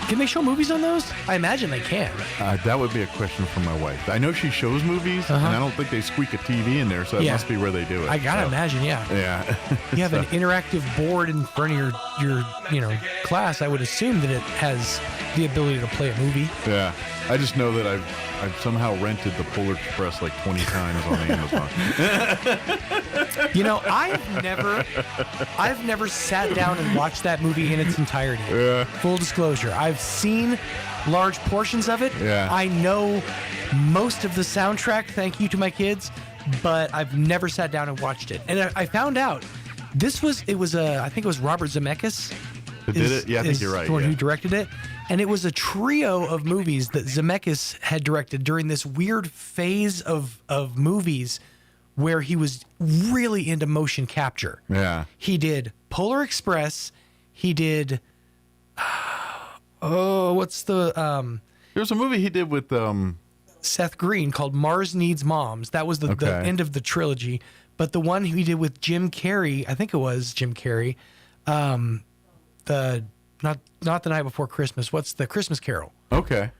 Can they show movies on those? I imagine they can. That would be a question for my wife. I know she shows movies, and I don't think they squeak a TV in there, so that must be where they do it. I gotta imagine, yeah. You have an interactive board in front of your class. I would assume that it has the ability to play a movie. Yeah. I just know that I've somehow rented the Polar Express like 20 times on Amazon. I've never sat down and watched that movie in its entirety. Yeah. Full disclosure, I've seen large portions of it. Yeah. I know most of the soundtrack, thank you to my kids, but I've never sat down and watched it. And I found out I think it was Robert Zemeckis. Who did it? Yeah, I think you're right. The one who directed it. And it was a trio of movies that Zemeckis had directed during this weird phase of movies where he was really into motion capture. Yeah. He did Polar Express. He did... what's the... There's a movie he did with... Seth Green called Mars Needs Moms. That was the end of the trilogy. But the one he did with Jim Carrey, I think it was Jim Carrey, not The Night Before Christmas. What's the Christmas Carol? Okay.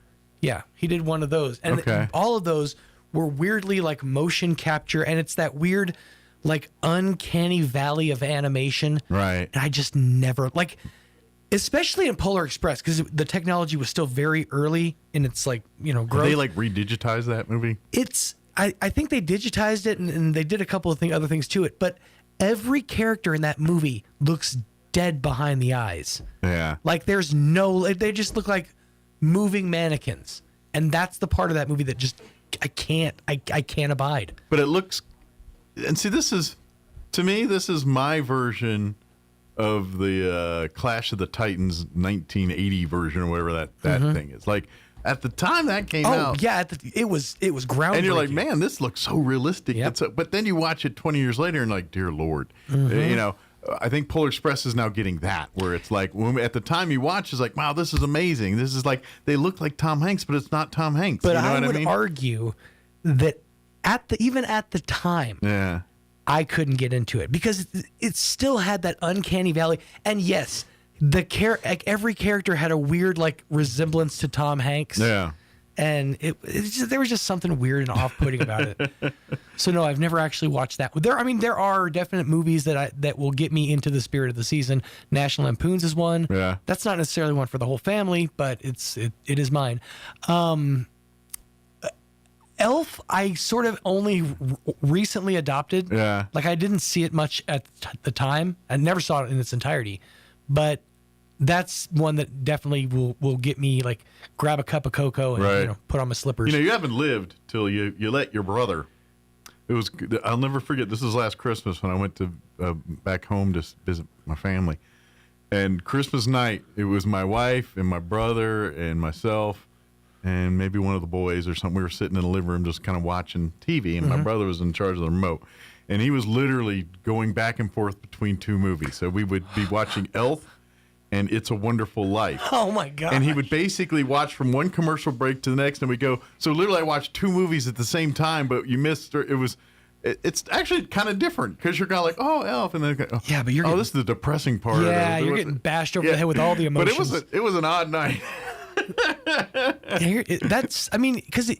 Yeah, he did one of those. And all of those were weirdly like motion capture, and it's that weird, like uncanny valley of animation. Right. And I just never like, especially in Polar Express, because the technology was still very early in its like, growth. Did they like redigitize that movie? I think they digitized it and they did a couple of other things to it, but every character in that movie looks dead behind the eyes. Yeah. Like they just look like moving mannequins. And that's the part of that movie that just I can't abide. But it looks, and see, to me, this is my version of the Clash of the Titans 1980 version or whatever that thing is. Like at the time that came out. Oh yeah, it was groundbreaking. And you're like, man, this looks so realistic. Yep. But then you watch it 20 years later and like, dear Lord, I think Polar Express is now getting that, where it's like, at the time you watch, it's like, wow, this is amazing. This is like, they look like Tom Hanks, but it's not Tom Hanks. But you know I what would I mean? argue that even at the time, yeah, I couldn't get into it because it still had that uncanny valley. And yes, every character had a weird like resemblance to Tom Hanks. Yeah. And there was just something weird and off-putting about it. So no, I've never actually watched that. There are definite movies that will get me into the spirit of the season. National Lampoon's is one. Yeah. That's not necessarily one for the whole family, but it is mine. Elf, I sort of only recently adopted. Yeah. Like I didn't see it much at the time. I never saw it in its entirety, but that's one that definitely will get me like grab a cup of cocoa and put on my slippers. You haven't lived till you let your brother. I'll never forget. This was last Christmas when I went to back home to visit my family, and Christmas night it was my wife and my brother and myself and maybe one of the boys or something. We were sitting in the living room just kind of watching TV, and my brother was in charge of the remote, and he was literally going back and forth between two movies. So we would be watching Elf and It's a Wonderful Life. Oh my God. And he would basically watch from one commercial break to the next, and we go, so literally I watched two movies at the same time, but you missed, it's actually kind of different, because you're kind of like, oh, Elf, and then yeah, but this is the depressing part. Yeah, you're getting bashed over the head with all the emotions. But it was an odd night. Because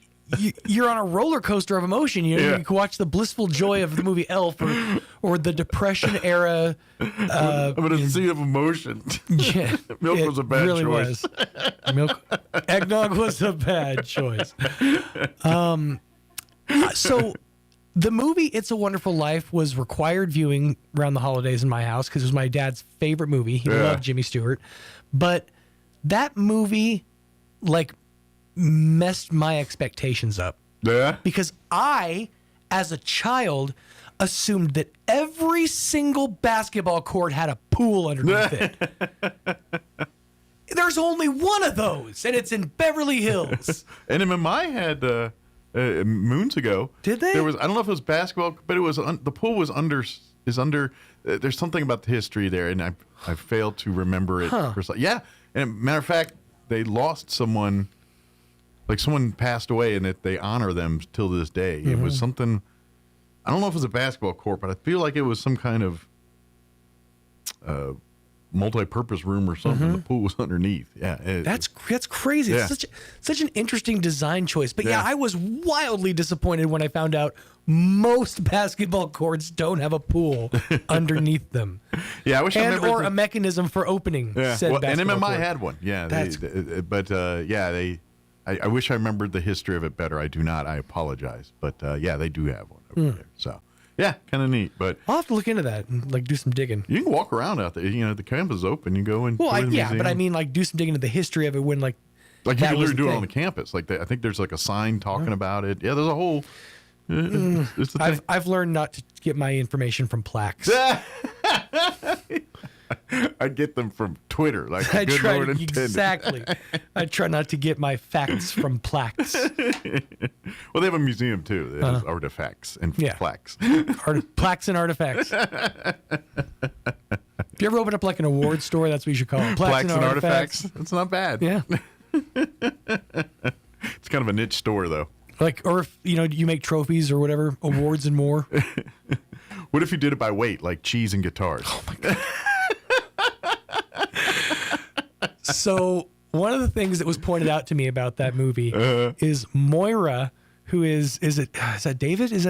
you're on a roller coaster of emotion. You can watch the blissful joy of the movie Elf or the Depression era. But a sea of emotion. Yeah, Milk was a bad really choice. Eggnog was a bad choice. So the movie It's a Wonderful Life was required viewing around the holidays in my house because it was my dad's favorite movie. He loved Jimmy Stewart. But that movie, like, messed my expectations up. Yeah. Because I, as a child, assumed that every single basketball court had a pool underneath it. There's only one of those, and it's in Beverly Hills. And MMI had moons ago. Did they? There was, I don't know if it was basketball, but it was the pool was under. There's something about the history there, and I failed to remember it. Yeah, and matter of fact, they lost someone. Like someone passed away, and they honor them till this day. It was something. I don't know if it was a basketball court, but I feel like it was some kind of multi-purpose room or something. The pool was underneath. Yeah, that's crazy. Yeah. It's such an interesting design choice. But yeah, I was wildly disappointed when I found out most basketball courts don't have a pool underneath them. Yeah, I wish I remember or a mechanism for opening said basketball and MMI court. had one. Yeah, I wish I remembered the history of it better. I do not. I apologize. But they do have one over there. So yeah, kind of neat. But I'll have to look into that and like do some digging. You can walk around out there. The campus is open. You go and but I mean like do some digging into the history of it when like you can literally do it on the campus. Like I think there's like a sign talking about it. Yeah, there's a whole. It's the thing. I've learned not to get my information from plaques. I get them from Twitter. Like I try not to get my facts from plaques. Well, they have a museum too. They have artifacts and plaques. Plaques and artifacts. If you ever open up like an award store, that's what you should call it. Plaques and artifacts. That's not bad. Yeah. It's kind of a niche store though. Like, or if you make trophies or whatever, awards and more. What if you did it by weight, like cheese and guitars? Oh my God. So one of the things that was pointed out to me about that movie is Moira, who is that David? Is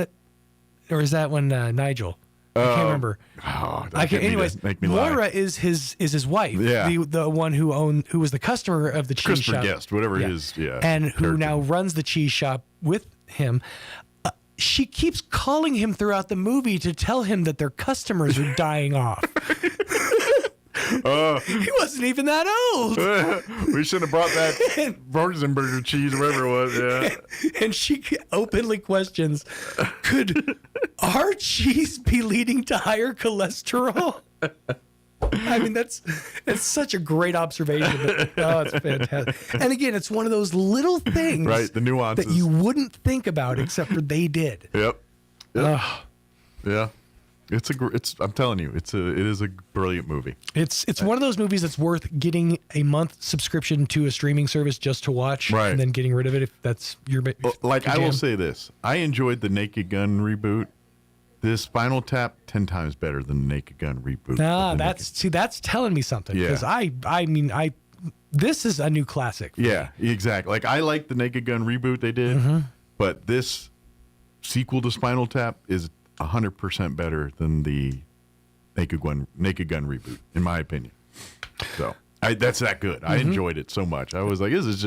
that when Nigel? I can't remember. Anyways, Moira is his wife. Yeah. The one who was the customer of the cheese Christopher shop. Guest, whatever his and who now runs the cheese shop with him. She keeps calling him throughout the movie to tell him that their customers are dying off. He wasn't even that old. We should have brought that Rosenberger cheese, whatever it was. Yeah. And she openly questions, could our cheese be leading to higher cholesterol? I mean, that's such a great observation. It's fantastic. And again, it's one of those little things, right? The nuances that you wouldn't think about, except for they did. Yep. Yeah. I'm telling you, it is a brilliant movie. It's one of those movies that's worth getting a month subscription to a streaming service just to watch, right, and then getting rid of it if that's your like. your I will jam. say this: I enjoyed the Naked Gun reboot. This Spinal Tap 10 times better than the Naked Gun reboot. That's telling me something, because this is a new classic. Yeah, exactly. Like, I like the Naked Gun reboot they did, but this sequel to Spinal Tap is 100% better than the Naked Gun reboot, in my opinion. So that's that good. I enjoyed it so much. I was like, this is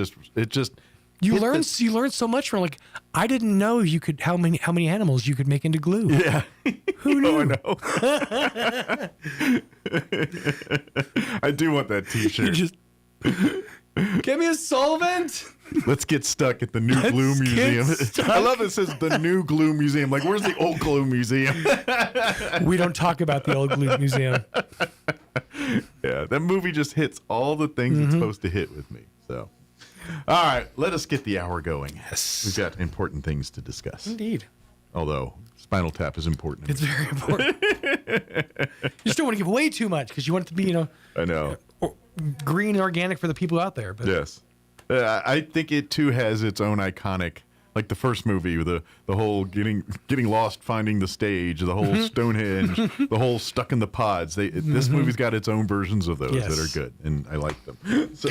just. You learn so much from, like, I didn't know you could how many animals you could make into glue. Yeah. Who knew? Oh, I know. I do want that T-shirt. Give me a solvent. Let's get stuck at the new glue museum. I love it says the new glue museum. Like, where's the old glue museum? We don't talk about the old glue museum. Yeah, that movie just hits all the things it's supposed to hit with me. So, all right, let us get the hour going. Yes. We've got important things to discuss. Indeed. Although Spinal Tap is important. It's very important. You just don't want to give away too much because you want it to be, I know. Green and organic for the people out there. But. Yes. I think it too has its own iconic, like the first movie, the whole getting lost finding the stage, the whole Stonehenge, the whole stuck in the pods. This movie's got its own versions of those that are good, and I like them. So.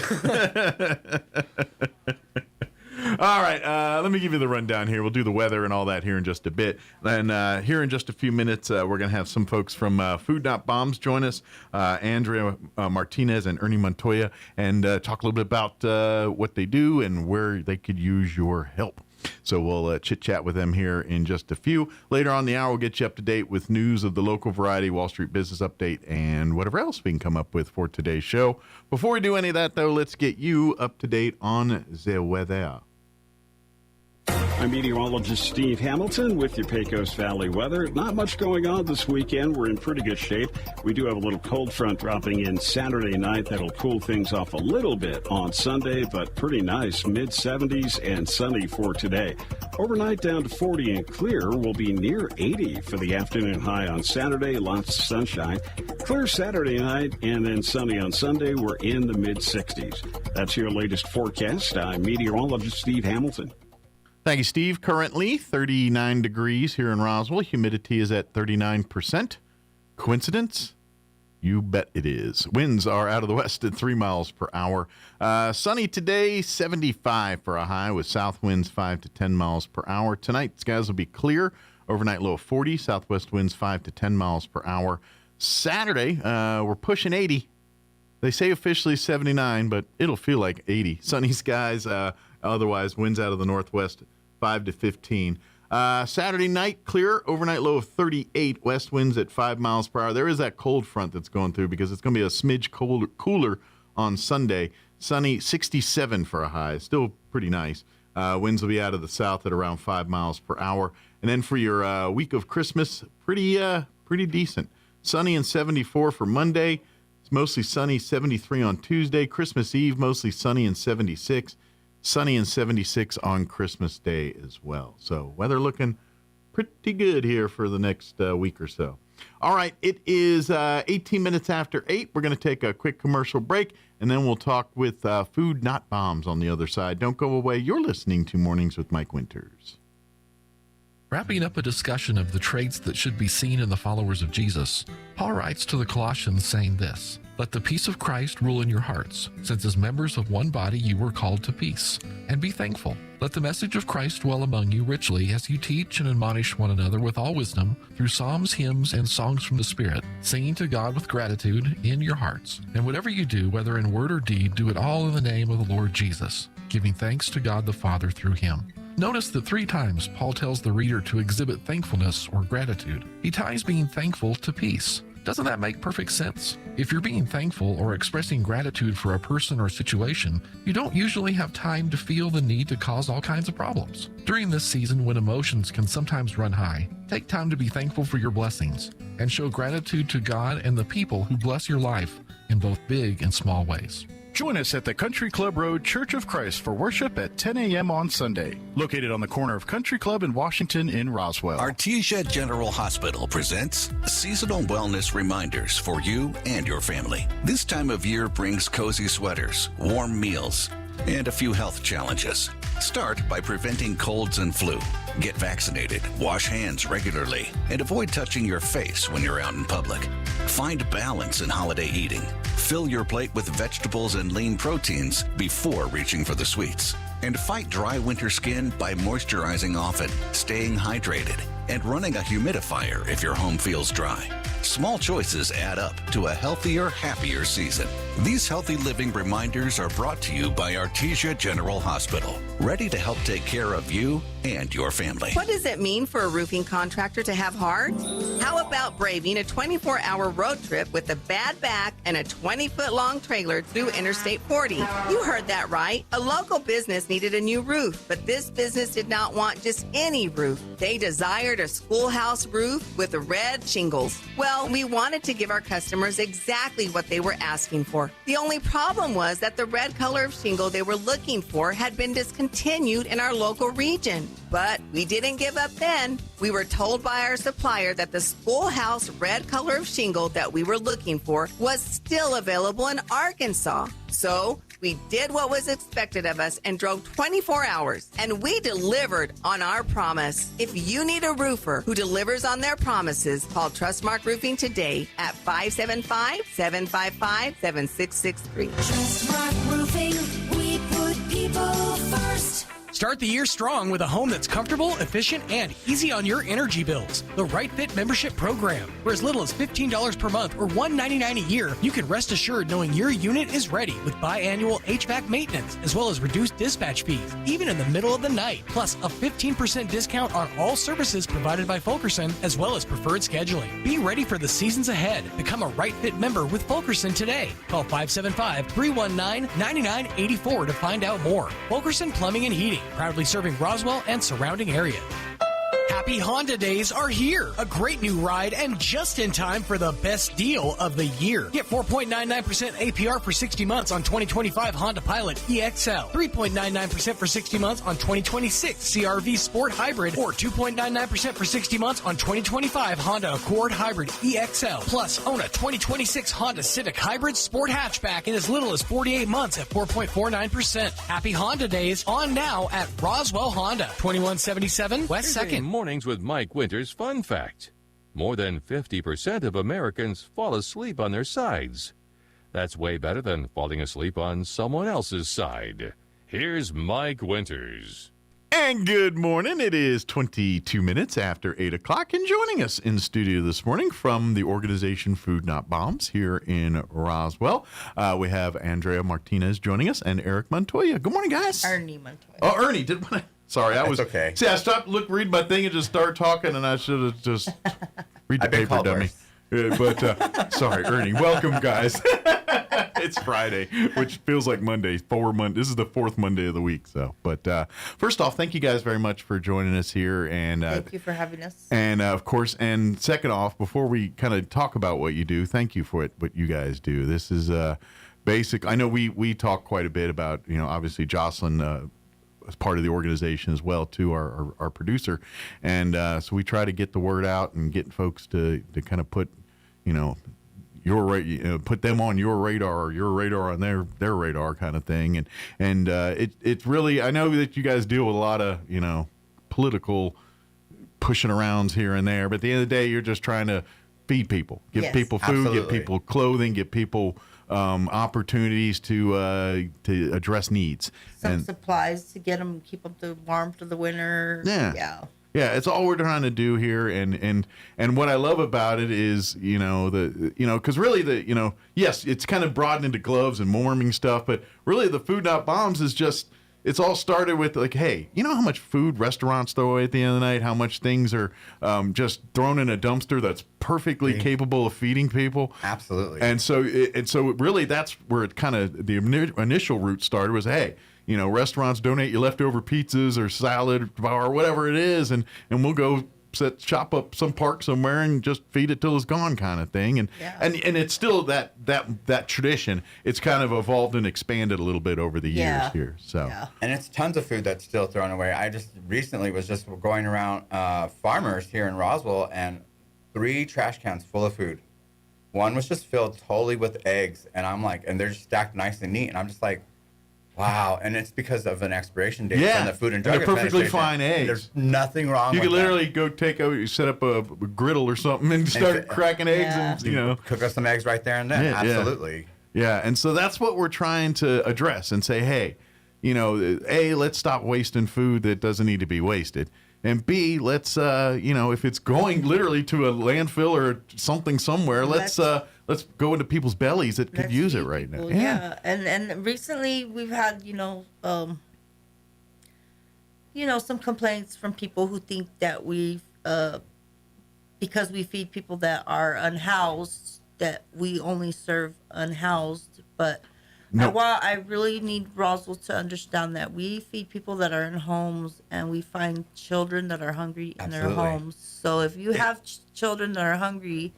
All right, let me give you the rundown here. We'll do the weather and all that here in just a bit. Then here in just a few minutes, we're going to have some folks from Food Not Bombs join us, Andrea Martinez and Ernie Montoya, and talk a little bit about what they do and where they could use your help. So we'll chit-chat with them here in just a few. Later on in the hour, we'll get you up to date with news of the local variety, Wall Street Business Update, and whatever else we can come up with for today's show. Before we do any of that, though, let's get you up to date on the weather. I'm meteorologist Steve Hamilton with your Pecos Valley weather. Not much going on this weekend. We're in pretty good shape. We do have a little cold front dropping in Saturday night. That'll cool things off a little bit on Sunday, but pretty nice. Mid-70s and sunny for today. Overnight down to 40 and clear. Will be near 80 for the afternoon high on Saturday. Lots of sunshine. Clear Saturday night and then sunny on Sunday. We're in the mid-60s. That's your latest forecast. I'm meteorologist Steve Hamilton. Thank you, Steve. Currently 39 degrees here in Roswell. Humidity is at 39%. Coincidence? You bet it is. Winds are out of the west at 3 miles per hour. Sunny today, 75 for a high with south winds 5 to 10 miles per hour. Tonight, skies will be clear. Overnight low of 40. Southwest winds 5 to 10 miles per hour. Saturday, we're pushing 80. They say officially 79, but it'll feel like 80. Sunny skies. Otherwise, winds out of the northwest, 5 to 15. Saturday night, clear. Overnight low of 38. West winds at 5 miles per hour. There is that cold front that's going through because it's going to be a smidge cooler on Sunday. Sunny, 67 for a high. Still pretty nice. Winds will be out of the south at around 5 miles per hour. And then for your week of Christmas, pretty decent. Sunny and 74 for Monday. It's mostly sunny, 73 on Tuesday. Christmas Eve, mostly sunny and 76. Sunny and 76 on Christmas Day as well. So weather looking pretty good here for the next week or so. All right, it is 18 minutes after 8. We're going to take a quick commercial break, and then we'll talk with Food Not Bombs on the other side. Don't go away. You're listening to Mornings with Mike Winters. Wrapping up a discussion of the traits that should be seen in the followers of Jesus, Paul writes to the Colossians saying this: "Let the peace of Christ rule in your hearts, since as members of one body you were called to peace. And be thankful. Let the message of Christ dwell among you richly as you teach and admonish one another with all wisdom through psalms, hymns, and songs from the Spirit, singing to God with gratitude in your hearts. And whatever you do, whether in word or deed, do it all in the name of the Lord Jesus, giving thanks to God the Father through him." Notice that 3 times Paul tells the reader to exhibit thankfulness or gratitude. He ties being thankful to peace. Doesn't that make perfect sense? If you're being thankful or expressing gratitude for a person or situation, you don't usually have time to feel the need to cause all kinds of problems. During this season, when emotions can sometimes run high, take time to be thankful for your blessings and show gratitude to God and the people who bless your life in both big and small ways. Join us at the Country Club Road Church of Christ for worship at 10 a.m. on Sunday, located on the corner of Country Club and Washington in Roswell. Artesia General Hospital presents seasonal wellness reminders for you and your family. This time of year brings cozy sweaters, warm meals, and a few health challenges. Start by preventing colds and flu. Get vaccinated, wash hands regularly, and avoid touching your face when you're out in public. Find balance in holiday eating. Fill your plate with vegetables and lean proteins before reaching for the sweets. And fight dry winter skin by moisturizing often, staying hydrated, and running a humidifier if your home feels dry. Small choices add up to a healthier, happier season. These healthy living reminders are brought to you by Artesia General Hospital, ready to help take care of you and your family. What does it mean for a roofing contractor to have heart? How about braving a 24-hour road trip with a bad back and a 20-foot-long trailer through Interstate 40? You heard that right. A local business needed a new roof, but this business did not want just any roof. They desired a schoolhouse roof with red shingles. Well, we wanted to give our customers exactly what they were asking for. The only problem was that the red color of shingle they were looking for had been discontinued in our local region. But we didn't give up then. We were told by our supplier that the schoolhouse red color of shingle that we were looking for was still available in Arkansas. So we did what was expected of us and drove 24 hours, and we delivered on our promise. If you need a roofer who delivers on their promises, call Trustmark Roofing today at 575-755-7663. Trustmark Roofing, we put people first. Start the year strong with a home that's comfortable, efficient, and easy on your energy bills. The Right Fit membership program. For as little as $15 per month or $199 a year, you can rest assured knowing your unit is ready with biannual HVAC maintenance, as well as reduced dispatch fees, even in the middle of the night. Plus, a 15% discount on all services provided by Fulkerson, as well as preferred scheduling. Be ready for the seasons ahead. Become a Right Fit member with Fulkerson today. Call 575-319-9984 to find out more. Fulkerson Plumbing and Heating. Proudly serving Roswell and surrounding areas. Happy Honda Days are here. A great new ride and just in time for the best deal of the year. Get 4.99% APR for 60 months on 2025 Honda Pilot EXL. 3.99% for 60 months on 2026 CR-V Sport Hybrid. Or 2.99% for 60 months on 2025 Honda Accord Hybrid EXL. Plus, own a 2026 Honda Civic Hybrid Sport Hatchback in as little as 48 months at 4.49%. Happy Honda Days on now at Roswell Honda. 2177 West 2nd. Mornings with Mike Winters fun fact. More than 50% of Americans fall asleep on their sides. That's way better than falling asleep on someone else's side. Here's Mike Winters. And good morning. It is 22 minutes after 8 o'clock. And joining us in studio this morning from the organization Food Not Bombs here in Roswell, we have Andrea Martinez joining us and Eric Montoya. Good morning, guys. Ernie Montoya. Oh, Ernie. Sorry, I was okay. See, I stopped, read my thing, and just start talking, and I should have just read the paper, dummy. But sorry, Ernie. Welcome, guys. It's Friday, which feels like Monday. This is the fourth Monday of the week. So, but first off, thank you guys very much for joining us here, and thank you for having us. And of course, and second off, before we kind of talk about what you do, thank you for what you guys do. This is basic. I know we talk quite a bit about, obviously Jocelyn. As part of the organization as well, too, our producer, and so we try to get the word out and get folks to kind of put, put them on your radar or your radar on their radar kind of thing, and it's really, I know that you guys deal with a lot of political pushing arounds here and there. But at the end of the day, you're just trying to feed people, give people food, give people clothing, give people opportunities to address needs. Some supplies to get them, keep them warm for the winter. Yeah, it's all we're trying to do here, and what I love about it is, because really yes, it's kind of broadened into gloves and warming stuff, but really the Food Not Bombs is just, it's all started with like, hey, you know how much food restaurants throw away at the end of the night, how much things are just thrown in a dumpster that's perfectly capable of feeding people. Absolutely. And so really that's where it kind of, the initial route started was, hey, restaurants donate your leftover pizzas or salad or whatever it is, and we'll go chop up some park somewhere and just feed it till it's gone, kind of thing. And it's still that tradition. It's kind of evolved and expanded a little bit over the years here. So and it's tons of food that's still thrown away. I just recently was just going around farmers here in Roswell, and 3 trash cans full of food. One was just filled totally with eggs, and I'm like, and they're just stacked nice and neat, and I'm just like, wow. And it's because of an expiration date from the Food and Drug Administration. They're perfectly Administration. fine eggs. There's nothing wrong You with could literally go set up a griddle or something and start cracking eggs and, cook us some eggs right there and then. Absolutely. Yeah, and so that's what we're trying to address and say, hey, A, let's stop wasting food that doesn't need to be wasted. And B, let's, if it's going literally to a landfill or something somewhere, let's go into people's bellies that could use it right now. Yeah. And recently we've had, some complaints from people who think that we've, because we feed people that are unhoused, that we only serve unhoused. But I really need Roswell to understand that we feed people that are in homes, and we find children that are hungry in their homes. So if you have children that are hungry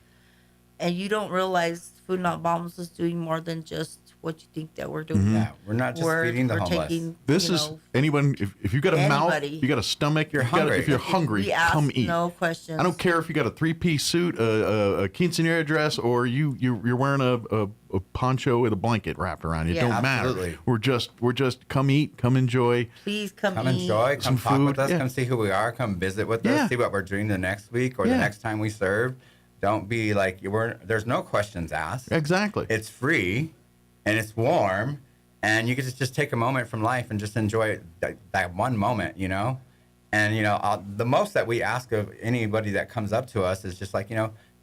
and you don't realize Food Not Bombs is doing more than just what you think that we're doing. Mm-hmm. Yeah, we're not just feeding the homeless. This is anyone, if you got a mouth, you got a stomach, you're hungry. If you're hungry, come eat. No questions. I don't care if you got a 3-piece suit, a quinceanera dress, or you're wearing a poncho with a blanket wrapped around you. It don't matter. We're just come eat, come enjoy. Please come enjoy, come talk food. with us, come see who we are, come visit with us, see what we're doing the next week or the next time we serve. Don't be like, there's no questions asked. Exactly. It's free, and it's warm, and you can just take a moment from life and just enjoy that one moment, And, the most that we ask of anybody that comes up to us is just like,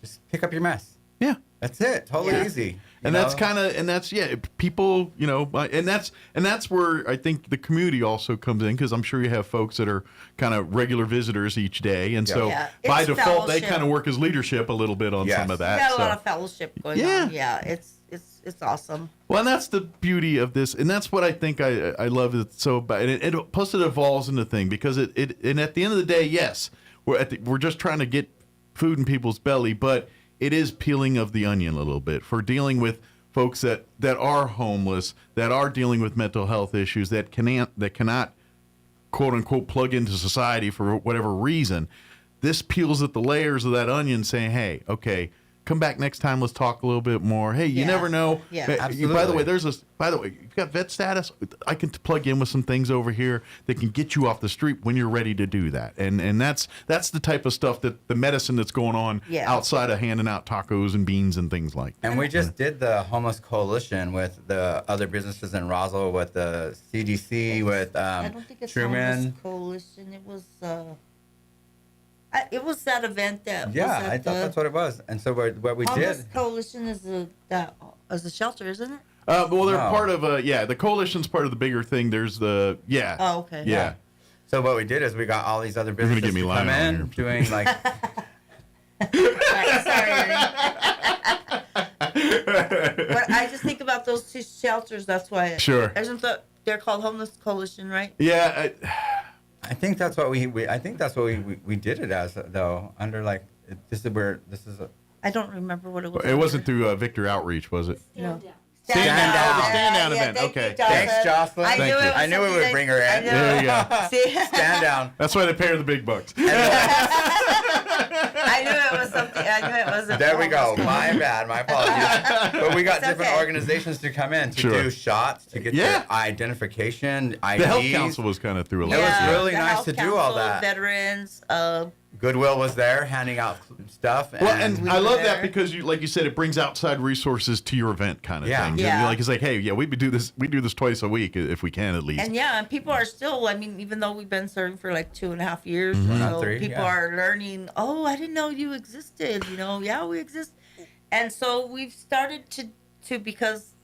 just pick up your mess. Yeah. That's it. Totally easy. And that's people, and that's where I think the community also comes in, because I'm sure you have folks that are kind of regular visitors each day, and so by default they kind of work as leadership a little bit on some of that. We got a lot of fellowship going on. Yeah, it's awesome. Well, and that's the beauty of this, and that's what I think I love it so about. And plus it evolves into thing, because and at the end of the day, yes, we're just trying to get food in people's belly, but it is peeling of the onion a little bit for dealing with folks that are homeless, that are dealing with mental health issues, that cannot quote unquote plug into society for whatever reason. This peels at the layers of that onion, saying, hey, okay, come back next time. Let's talk a little bit more. Hey, you never know. Yeah, absolutely. By the way, you've got vet status. I can plug in with some things over here that can get you off the street when you're ready to do that. And that's the type of stuff that the medicine that's going on outside of handing out tacos and beans and things like that. And we just did the Homeless Coalition with the other businesses in Roswell, with the CDC, with I don't think it's Truman. Homeless Coalition. It was that event that. Yeah, I thought that's what it was. And so what we Homeless did. Coalition is a shelter, isn't it? Well, they're part of the coalition's part of the bigger thing. There's the Oh, okay. Yeah. So what we did is we got all these other businesses get me to lying come on in here. doing like. But I just think about those 2 shelters. That's why. Sure. They're called Homeless Coalition, right? Yeah. I think that's what we did it as, though, under like this is a. I don't remember what it was. It wasn't through Victor Outreach, was it? No. Stand down event. Okay. Thanks, Jocelyn. I knew it would bring her in. There you go. Stand down. That's why they pay her the big bucks. I knew it was something. I knew it was. There we go. My bad. My apologies. But we got different organizations to come in to do shots, to get their identification, IDs. The Health Council was kind of through a lot. It was really the nice Health to Council, do all that. Veterans, Goodwill was there handing out stuff. Well, and I love that because, like you said, it brings outside resources to your event kind of thing. Yeah. Like, it's like, hey, yeah, we do this twice a week if we can at least. And people are still, I mean, even though we've been serving for like 2.5 years, people are learning, oh, I didn't know you existed. Yeah, we exist. And so we've started to because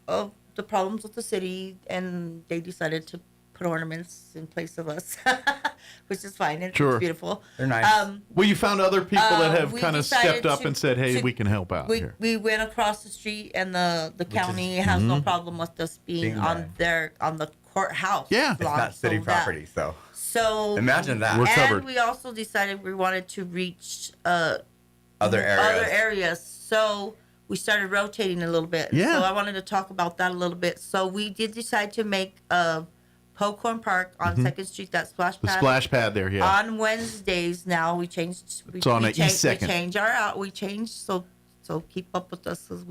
of the problems with the city, and they decided to put ornaments in place of us, which is fine. It's beautiful. They're nice. Well, you found other people that have kind of stepped up and said, hey, we can help out here. We went across the street, and the county has no problem with us being on the courthouse. Yeah. It's not city property, so imagine that. We're covered. We also decided we wanted to reach other areas. So we started rotating a little bit. Yeah. So I wanted to talk about that a little bit. So we did decide to make Popcorn Park on 2nd Street, that splash pad. The splash pad there, yeah. On Wednesdays now, we changed. It's on East 2nd. We changed, so keep up with us because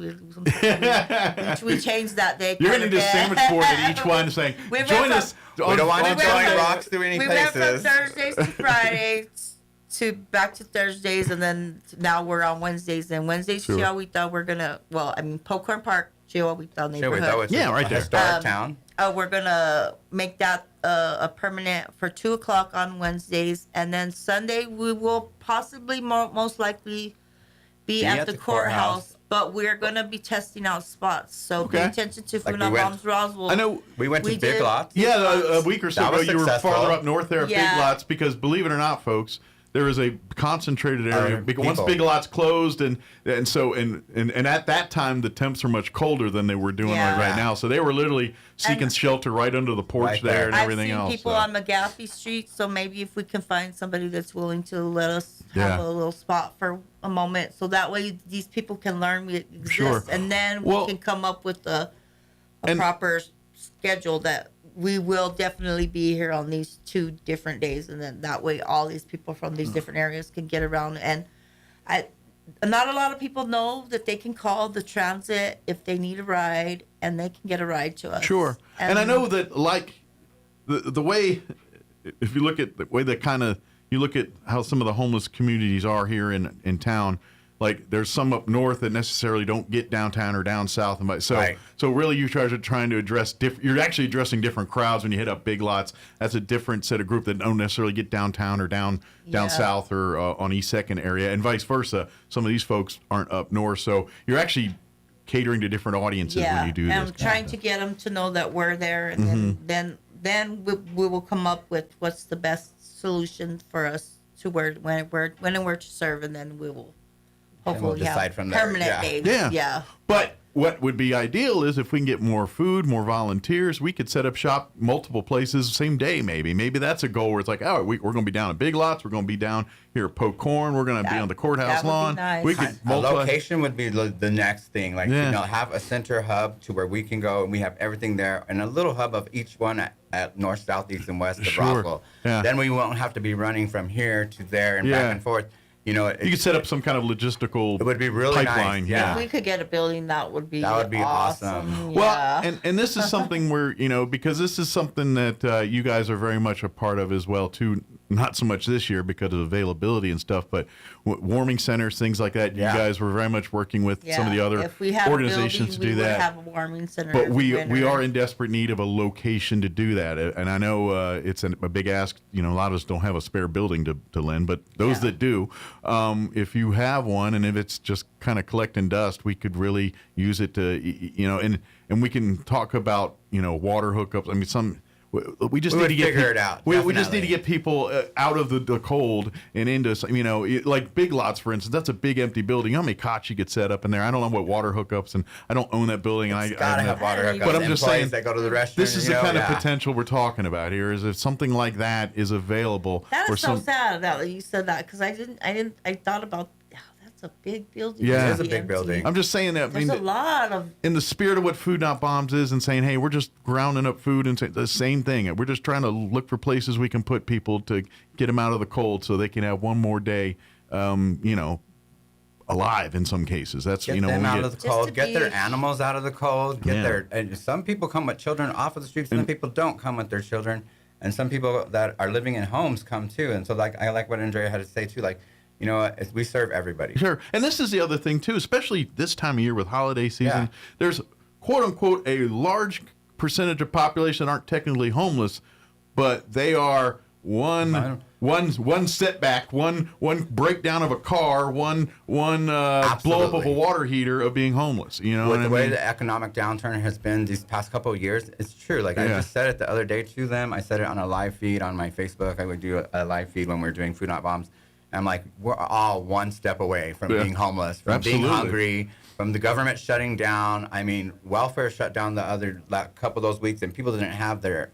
we changed that day. You're going to need a sandwich board at each one saying, join us. We don't want to join rocks through any places. We went from Thursdays to Fridays to back to Thursdays, and then now we're on Wednesdays. And Wednesdays, Chihuahua, we're going to, Popcorn Park, Chihuahua neighborhood. Yeah, right there. Historic town. We're going to make that a permanent for 2 o'clock on Wednesdays. And then Sunday, we will possibly most likely be at the courthouse. But we're going to be testing out spots. So pay attention to Food Not Bombs Roswell. I know. We went to Big Lots. Yeah, a week or so ago, you were farther up north there at Big Lots because, believe it or not, folks, there is a concentrated area. Once Big Lots closed, and at that time the temps are much colder than they were doing right now. So they were literally seeking shelter right under the porch there and everything else. I've seen people on McGaffey Street. So maybe if we can find somebody that's willing to let us have a little spot for a moment, so that way these people can learn we exist, and then we can come up with a proper schedule that. We will definitely be here on these 2 different days, and then that way all these people from these different areas can get around. And not a lot of people know that they can call the transit if they need a ride, and they can get a ride to us. Sure. And I know that, like, the way, if you look at the way that you look at how some of the homeless communities are here in town, like there's some up north that necessarily don't get downtown or down south, so really you guys are trying to address you're actually addressing different crowds when you hit up Big Lots. That's a different set of group that don't necessarily get downtown or down south or on East 2nd area, and vice versa. Some of these folks aren't up north, so you're actually catering to different audiences when you do this. And I'm trying to get them to know that we're there, and then we will come up with what's the best solution for us to when and where to serve, and then we will. Hopefully, we'll decide from there. Permanent days. Yeah. But what would be ideal is if we can get more food, more volunteers, we could set up shop multiple places same day. Maybe that's a goal where it's like, we're going to be down at Big Lots, we're going to be down here at Popcorn, we're going to be on the courthouse lawn. Nice. We could a location would be the next thing, have a center hub to where we can go and we have everything there, and a little hub of each one at north, south, east, and west of Roswell. Yeah. Then we won't have to be running from here to there and back and forth. You could set up some kind of logistical. It would be really pipeline. Nice. Yeah. If we could get a building, that would be awesome. Well, and this is something where because this is something that you guys are very much a part of as well too. Not so much this year because of availability and stuff, but warming centers, things like that. You guys were very much working with some of the other organizations to do that. We have a warming center. But we are in desperate need of a location to do that, and I know it's a big ask. A lot of us don't have a spare building to lend, but those that do, if you have one, and if it's just kind of collecting dust, we could really use it to, and we can talk about water hookups. I mean, we just need to get figure it out. We just need to get people out of the cold and into like Big Lots, for instance. That's a big empty building. How many cots you could set up in there? I don't know what water hookups, and I don't own that building. It's gotta have water hookups. But I'm just saying that go to the restroom. This is the kind of potential we're talking about here. Is if something like that is available. That is so sad that you said that because I thought about. A big building. Yeah, it is a big building. I'm just saying that. There's a lot of. In the spirit of what Food Not Bombs is, and saying, hey, we're just grounding up food and the same thing. We're just trying to look for places we can put people to get them out of the cold, so they can have one more day, alive. In some cases, that's get them out of the cold. Get their animals out of the cold. And some people come with children off of the streets. Some people don't come with their children. And some people that are living in homes come too. And so like, I like what Andrea had to say too, like, you know, we serve everybody. Sure. And this is the other thing too, especially this time of year with holiday season, there's quote unquote a large percentage of population that aren't technically homeless, but they are one setback, one breakdown of a car, one blow up of a water heater of being homeless. You know, with the way the economic downturn has been these past couple of years, it's true. Like I just said it the other day to them. I said it on a live feed on my Facebook. I would do a live feed when we were doing Food Not Bombs. And I'm like, we're all one step away from being homeless, from being hungry, from the government shutting down. I mean, welfare shut down the couple of those weeks, and people didn't have their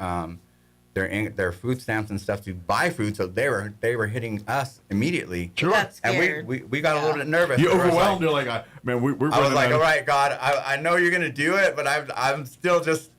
food stamps and stuff to buy food, so they were hitting us immediately. Sure. And we got a little bit nervous. You overwhelmed. You're like, man, we're I was like, all right, God, I know you're gonna do it, but I'm still just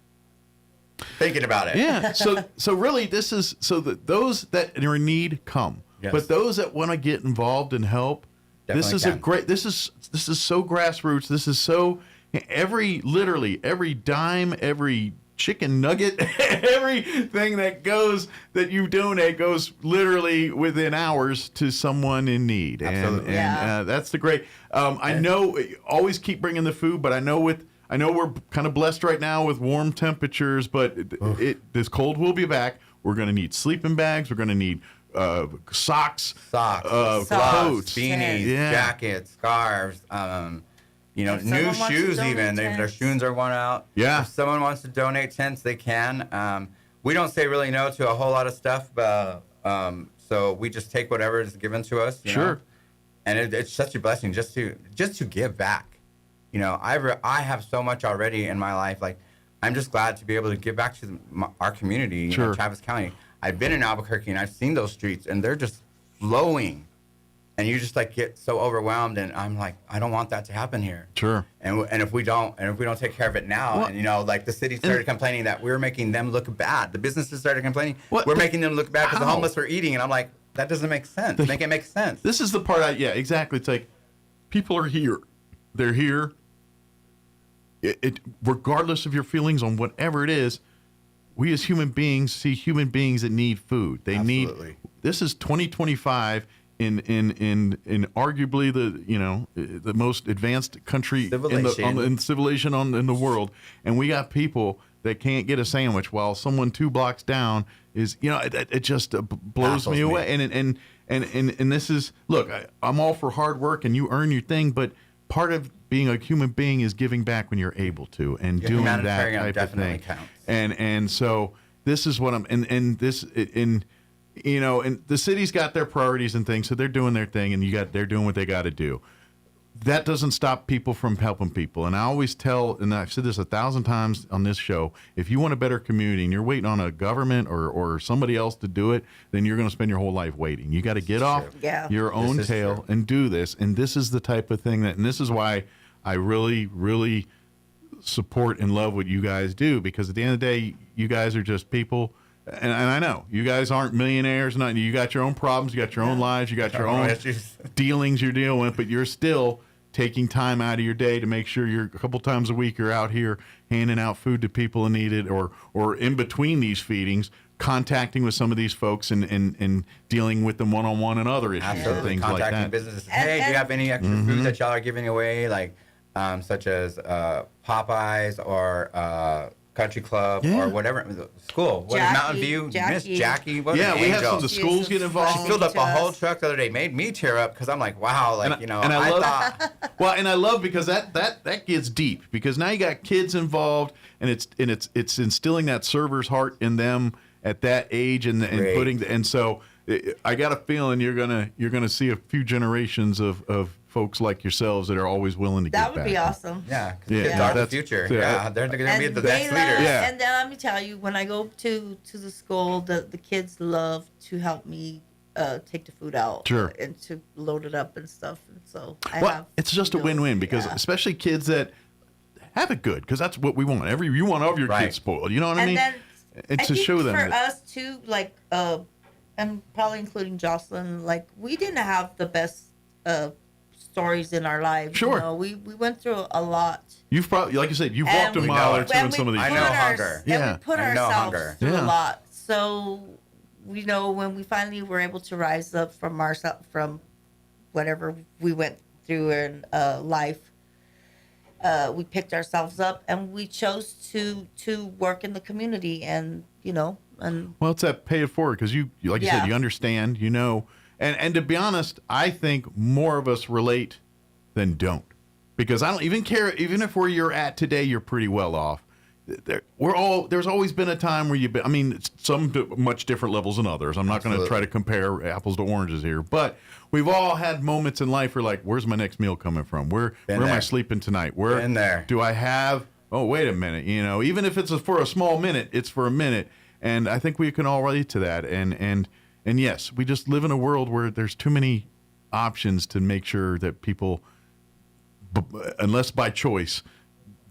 thinking about it. Yeah. So really, this is so that those that are in need come, but those that want to get involved and help, this is this is so grassroots. This is so literally every dime, every chicken nugget, everything that you donate goes literally within hours to someone in need. Absolutely. And that's the great. I know always keep bringing the food, but I know we're kind of blessed right now with warm temperatures, but this cold will be back. We're going to need sleeping bags. We're going to need socks, gloves, coats, beanies, jackets, scarves. New shoes even. Their shoes are worn out. Yeah. If someone wants to donate tents, they can. We don't say really no to a whole lot of stuff, but so we just take whatever is given to us. You know? And it's such a blessing just to give back. You know, I have so much already in my life. Like, I'm just glad to be able to give back to our community, you know, Travis County. I've been in Albuquerque and I've seen those streets, and they're just flowing. And you just like get so overwhelmed, and I'm like, I don't want that to happen here. Sure. And if we don't take care of it now, and you know, like the city started complaining that we're making them look bad. The businesses started complaining we're making them look bad because the homeless were eating, and I'm like, that doesn't make sense. Make it make sense. This is the part. Exactly. It's like people are here. They're here. Regardless of your feelings on whatever it is, we as human beings see human beings that need food. They need. This is 2025. In arguably the most advanced country in civilization in the world, and we got people that can't get a sandwich while someone 2 blocks down is it just blows me away. And this is look, I'm all for hard work and you earn your thing, but part of being a human being is giving back when you're able to and doing that type of thing. Counts. And so this is what I'm and the city's got their priorities and things, so they're doing their thing, and they're doing what they got to do. That doesn't stop people from helping people. And I always tell, and I've said this 1,000 times on this show, if you want a better community and you're waiting on a government or somebody else to do it, then you're going to spend your whole life waiting. You got to get off your own tail and do this. And this is the type of thing and this is why I really, really support and love what you guys do, because at the end of the day, you guys are just people. And I know you guys aren't millionaires. You got your own problems. You got your own lives. You got your own dealings you're dealing with. But you're still taking time out of your day to make sure you're a couple times a week you're out here handing out food to people in need, or in between these feedings, contacting with some of these folks and dealing with them one-on-one and other issues and things like that. Contacting businesses. Hey, do you have any extra food that y'all are giving away, like such as Popeyes or Country Club or whatever, school. What is Mountain View? Miss Jackie. We have some of the schools get involved. She filled up a whole truck the other day. Made me tear up because I'm like, wow, like, and I love because that gets deep, because now you got kids involved, and it's instilling that server's heart in them at that age and putting and so I got a feeling you're gonna see a few generations of folks like yourselves that are always willing to give back. That would be awesome. Yeah, kids are the future. Yeah, they're going to be the next leaders. Yeah. And then let me tell you, when I go to the school, the kids love to help me take the food out and to load it up and stuff. And so it's just a win-win, because especially kids that have it good, because that's what we want. You want all of your kids spoiled. You know what I mean? Then and to show them for us too, like, and probably including Jocelyn, like, we didn't have the best stories in our lives. Sure. You know, we went through a lot. You've probably, like you said, you've walked a mile or two in some of these. I know hunger. And we put ourselves through a lot. so, when we finally were able to rise up from whatever we went through in life, we picked ourselves up and we chose to work in the community, and well, it's that pay it forward, because you like you said, you understand, and to be honest, I think more of us relate than don't, because I don't even care, even if where you're at today, you're pretty well off. There's always been a time where some much different levels than others. I'm not going to try to compare apples to oranges here, but we've all had moments in life where, like, where's my next meal coming from? Where am I sleeping tonight? Where do I have? Oh, wait a minute. Even if it's for a small minute, it's for a minute, and I think we can all relate to that. And yes, we just live in a world where there's too many options to make sure that people, unless by choice,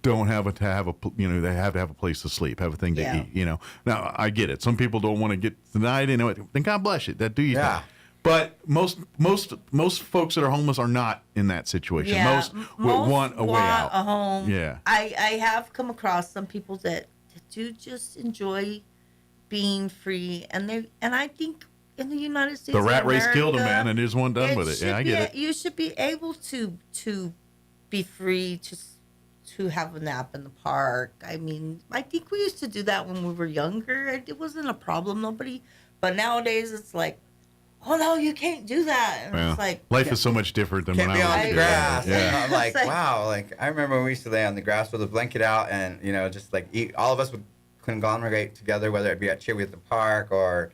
don't have they have to have a place to sleep, have a thing to eat, Now, I get it. Some people don't want to get denied, then God bless you. That do you think. But most folks that are homeless are not in that situation. Yeah, most want a way out. A home. Yeah. I have come across some people that do just enjoy being free, and I think in the United States, the rat race killed a man, and there's one done with it. Yeah, I get it. You should be able to be free to have a nap in the park. I mean, I think we used to do that when we were younger. It wasn't a problem, but nowadays it's like, oh no, you can't do that. And it's like, life is so much different than when I was on the grass. Yeah. I'm like, wow. Like, I remember when we used to lay on the grass with a blanket out, and just like eat. All of us would conglomerate together, whether it be at Chewy at the park or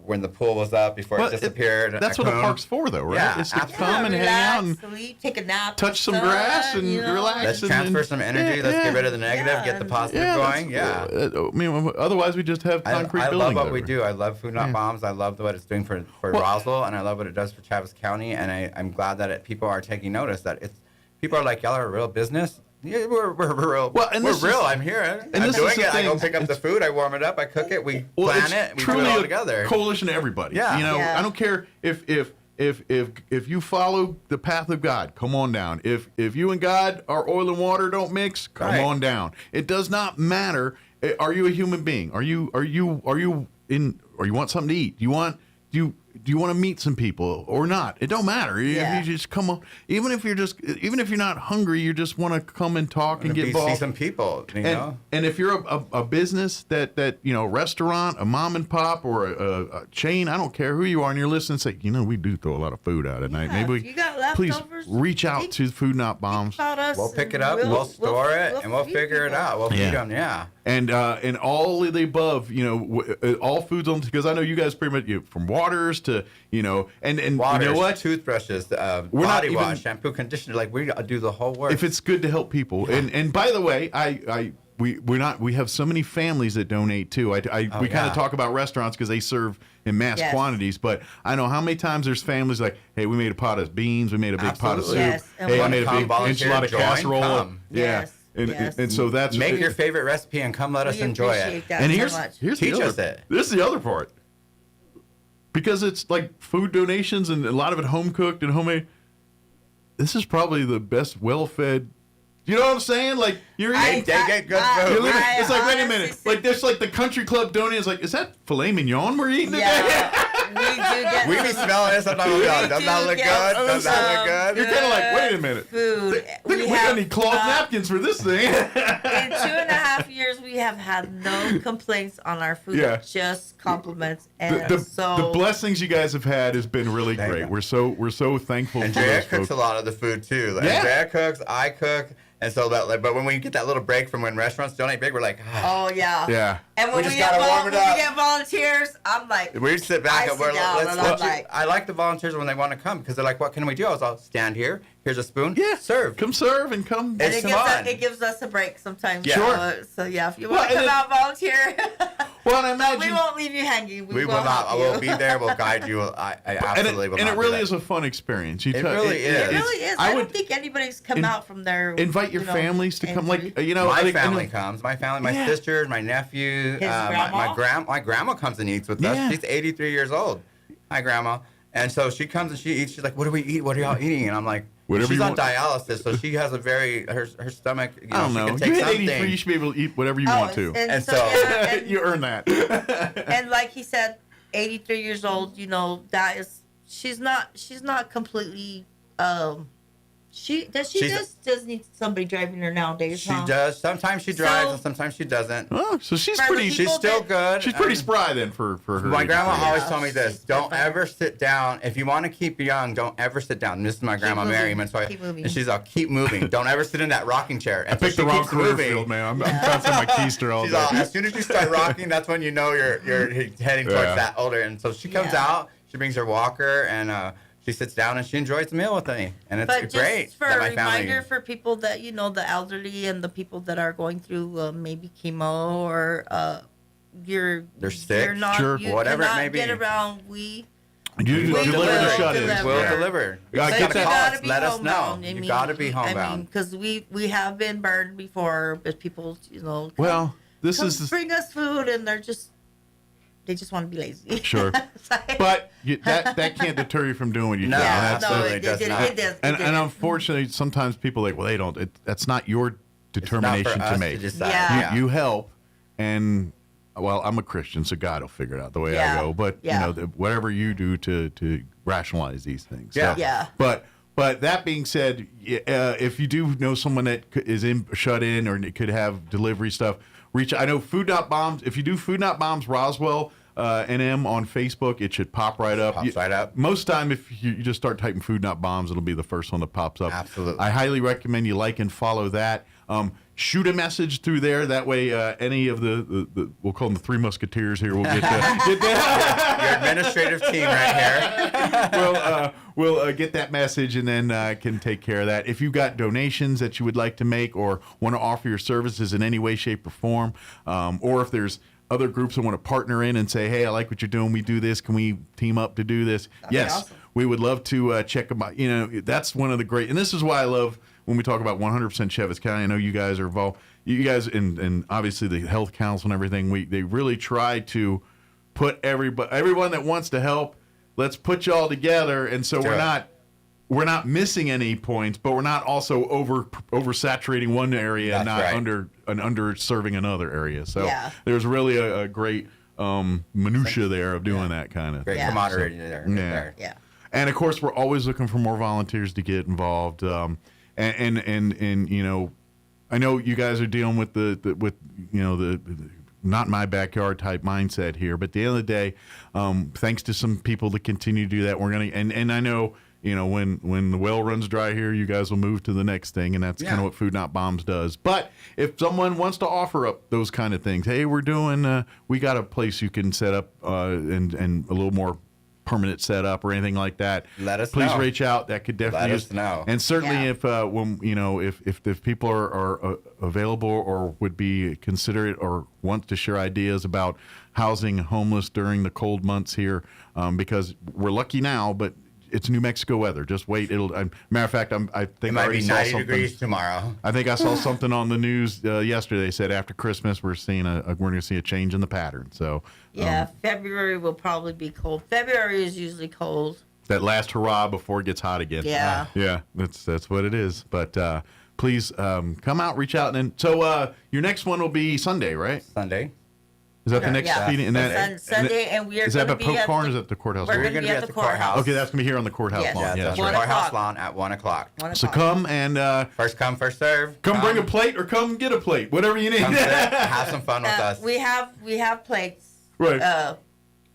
when the pool was up before it disappeared. That's what a park's for, though, right? Yeah, it's to come and hang out and take a nap, touch some grass, and relax. Let's transfer some energy. Let's get rid of the negative, get the positive going. Yeah. Otherwise we just have concrete buildings. I love what we do. I love Food Not Bombs. I love what it's doing for Roswell, and I love what it does for Travis County. And I'm glad that people are taking notice that people are like, y'all are a real business. Yeah, we're real. Well, we're real. I'm here. I'm doing it. I go pick up the food. I warm it up. I cook it. We plan it. We do it all together. Coalition of everybody. Yeah. I don't care if you follow the path of God, come on down. If you and God are oil and water don't mix, come on down. It does not matter. Are you a human being? Are you want something to eat? Do you want to meet some people or not? It don't matter. If you just come on, even if you're not hungry, you just want to come and talk and get involved. See some people, And if you're a business that restaurant, a mom and pop, or a chain, I don't care who you are, and you're listening, say, we do throw a lot of food out at night. Maybe please reach out to Food Not Bombs. We'll pick it up, we'll store it, and we'll figure it out. We'll feed them. Yeah. And all of the above, all foods on, because I know you guys pretty much from waters to and waters, you know what, toothbrushes, body wash, shampoo, conditioner, like we do the whole work. If it's good to help people, and by the way, we have so many families that donate too. We kind of talk about restaurants because they serve in mass quantities, but I know how many times there's families like, hey, we made a pot of beans, we made a big pot of soup, hey, I made a big enchilada casserole, And so that's make your favorite recipe and come let us enjoy it. And here's teach us it. This is the other part, because it's like food donations and a lot of it home cooked and homemade. This is probably the best well-fed. You know what I'm saying? Like you're eating. They get good food. It's like, wait a minute. Like there's like the country club donate. It's like, is that filet mignon we're eating today? We be smelling it sometimes. Does that look good? Does that look good? You're kind of like, wait a minute. Food. We don't need cloth napkins for this thing. In 2.5 years, we have had no complaints on our food. Yeah. Just compliments. And the blessings you guys have had has been really great. We're so thankful. Andrea cooks a lot of the food too. Andrea cooks. I cook. And so but when we get that little break from when restaurants donate big, we're like, oh yeah. Yeah. And when we get volunteers, I'm like, we sit back and we're like, I like the volunteers when they want to come because they're like, what can we do? I was all stand here. Here's a spoon. Yeah. Serve. Come serve and come. And it gives us a break sometimes. Yeah. So yeah, if you want to come out volunteer. Well, I imagine we won't leave you hanging. We will not. I will be there. We'll guide you. I absolutely will. And it really is a fun experience. It really is. It really is. I don't think anybody's come out from there. Invite your families to come. Like my family comes. My family, my sisters, my nephew, my grandma comes and eats with us. She's 83 years old. Hi, grandma. And so she comes and she eats. She's like, "What do we eat? What are y'all eating?" And I'm like, Whatever She's you on want. dialysis, so she has a very her stomach. I don't know. She can take You hit something. 83, you should be able to eat whatever you want to. And so yeah, and, you earn that. and like he said, 83 years old. You know, that is she's not completely. She just needs somebody driving her nowadays. She huh? does. Sometimes she drives and sometimes she doesn't. Oh, so she's For the pretty. people She's still good. She's pretty spry then for her. My age. grandma Yeah. always told me this: don't ever sit down. If you want to keep young, don't ever sit down. This is my grandma Mary Montoya, and she's all keep moving. Don't ever sit in that rocking chair. I And so picked she the wrong keeps career moving. field, man. I'm bouncing my keister all She's day. all, as soon as you start rocking, that's when you know you're heading towards Yeah. that older. And so she comes out, she brings her walker, and she sits down and she enjoys the meal with me, and it's But great. just for that a my reminder family. for people that the elderly and the people that are going through maybe chemo or They're sick, you're not, sure, you whatever it cannot may be. get around. We You will deliver the shut-ins. We'll deliver. You gotta But get you that. gotta be Let us know. homebound. You gotta be homebound. because we have been burned before, but people, Well, this come is bring us food, and they just want to be lazy. Sure. But that can't deter you from doing what you No, do. absolutely does not. It does. And unfortunately, sometimes people are like, well, they don't. That's not your determination us to to make. decide. Yeah. You help, and well, I'm a Christian, so God will figure it out the way I go. But whatever you do to rationalize these things. Yeah. So, Yeah. But that being said, if you do know someone that is shut in or could have delivery stuff, reach. I know Food Not Bombs. If you do Food Not Bombs Roswell NM on Facebook, it should pop right up. Pops right up. Most time, if you just start typing Food Not Bombs, it'll be the first one that pops up. Absolutely. I highly recommend you like and follow that. Shoot a message through there. That way, any of the we'll call them the Three Musketeers here will get that. Your administrative team right here. We'll get that message and then can take care of that. If you've got donations that you would like to make or want to offer your services in any way, shape, or form, or if there's other groups that want to partner in and say, hey, I like what you're doing. We do this. Can we team up to do this? Yes, awesome. We would love to check them out. That's one of the great, and this is why I love when we talk about 100% Chevis County. I know you guys are involved. You guys, and obviously the health council and everything, they really try to put everyone that wants to help, let's put you all together. And so we're not missing any points, but we're not also oversaturating one area and not under serving another area. So there's really a great minutia there of doing that kind of Great thing. camaraderie there. Yeah. And of course, we're always looking for more volunteers to get involved. And I know you guys are dealing with the not my backyard type mindset here, but at the end of the day, thanks to some people that continue to do that, we're gonna and I know when the well runs dry here, you guys will move to the next thing, and that's kind of what Food Not Bombs does. But if someone wants to offer up those kind of things, hey, we're doing we got a place you can set up and a little more permanent setup or anything like that, Let us please know. reach out. That could definitely Let us know. And certainly if if people are available or would be considerate or want to share ideas about housing homeless during the cold months here, because we're lucky now, but it's New Mexico weather. Just wait. Matter of fact, I think It I might already be saw 90 something. degrees tomorrow. I think I saw something on the news yesterday. They said after Christmas we're seeing we're going to see a change in the pattern. So Yeah, February will probably be cold. February is usually cold. that last hurrah before it gets hot again. Yeah. Yeah, that's what it is. But please come out, reach out, and then so your next one will be Sunday, right? Sunday. Is that the next meeting? And Sunday, and we are is that going at to be Pope at Corn or the, is that the courthouse? we're going to be at the courthouse. Okay, that's going to be here on the courthouse Yes. lawn. Yeah, that's right. the courthouse lawn at 1 o'clock. So come and first come, first serve. Come bring a plate or come get a plate, whatever you need. Come sit, have some fun with us. We have plates. Right.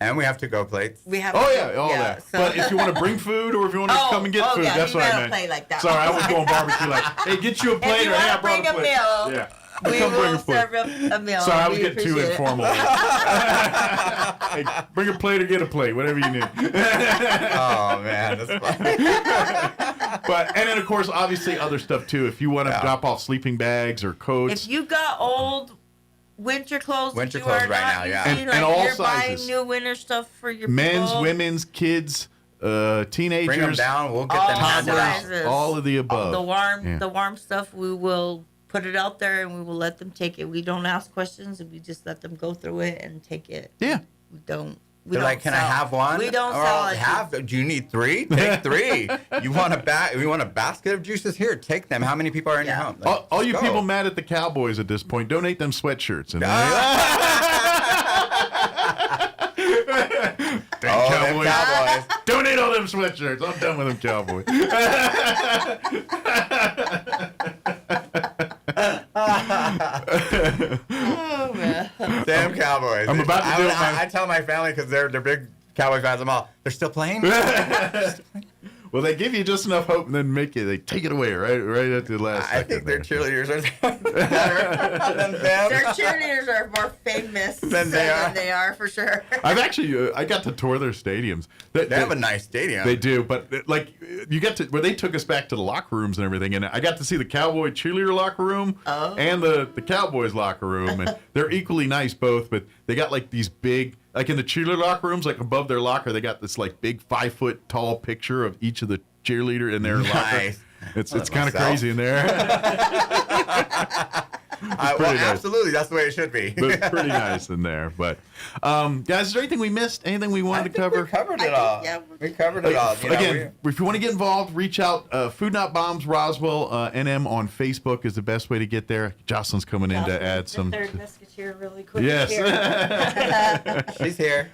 And we have to-go plates. We have. Oh yeah, all that. so- But if you want to bring food or if you want to come and get food, yeah, that's you what I better meant. play like that. Sorry, I was going barbecue like, hey, get you a plate If you or hey, I want to brought bring a a plate. meal, Yeah. we Come bring will a plate. serve a meal. Sorry, I was We getting too appreciate it. informal. Hey, bring a plate or get a plate, whatever you need. Oh man, that's funny. But and then of course, obviously other stuff too. If you want to drop off sleeping bags or coats, If you got old winter clothes, that Winter you clothes are right not now, yeah. using, And like all you're sizes. buying new winter stuff for your men's, people. women's, kids, teenagers, Bring them down. We'll get All them handed out. sizes. all of the above. The warm stuff, we will put it out there and we will let them take it. We don't ask questions, and we just let them go through it and take it. Yeah. We don't They're like, can I have one? We don't Or sell I'll it. have. Do you need 3? Take 3. You want a basket of juices? Here, take them. How many people are in your home? Like, All you go. people mad at the Cowboys at this point, donate them sweatshirts. And Cowboys. Cowboys. Donate all them sweatshirts. I'm done with them Cowboys. Oh, man. Damn Cowboys. I'm about to do I tell my family because they're big Cowboy fans. I'm all, they're still playing? Well, they give you just enough hope and then they take it away right at the last I second. think their cheerleaders are better than them. Their cheerleaders are more famous Than they are. for sure. I've actually I got to tour their stadiums. They have a nice stadium. They do, but like you get to where they took us back to the locker rooms and everything, and I got to see the Cowboy cheerleader locker room and the Cowboys locker room, and they're equally nice both. But they got like these big, like in the cheerleader locker rooms, like above their locker, they got this like big 5-foot tall picture of each of the cheerleader in their locker. It's kind of crazy in there. Absolutely, that's the way it should be. But it's pretty nice in there. But guys, is there anything we missed? Anything we wanted to cover? We covered it all. We covered it all. Again, if you want to get involved, reach out. Food Not Bombs Roswell NM on Facebook is the best way to get there. Jocelyn's coming in to add some. Third musketeer really quick. Yes. She's here.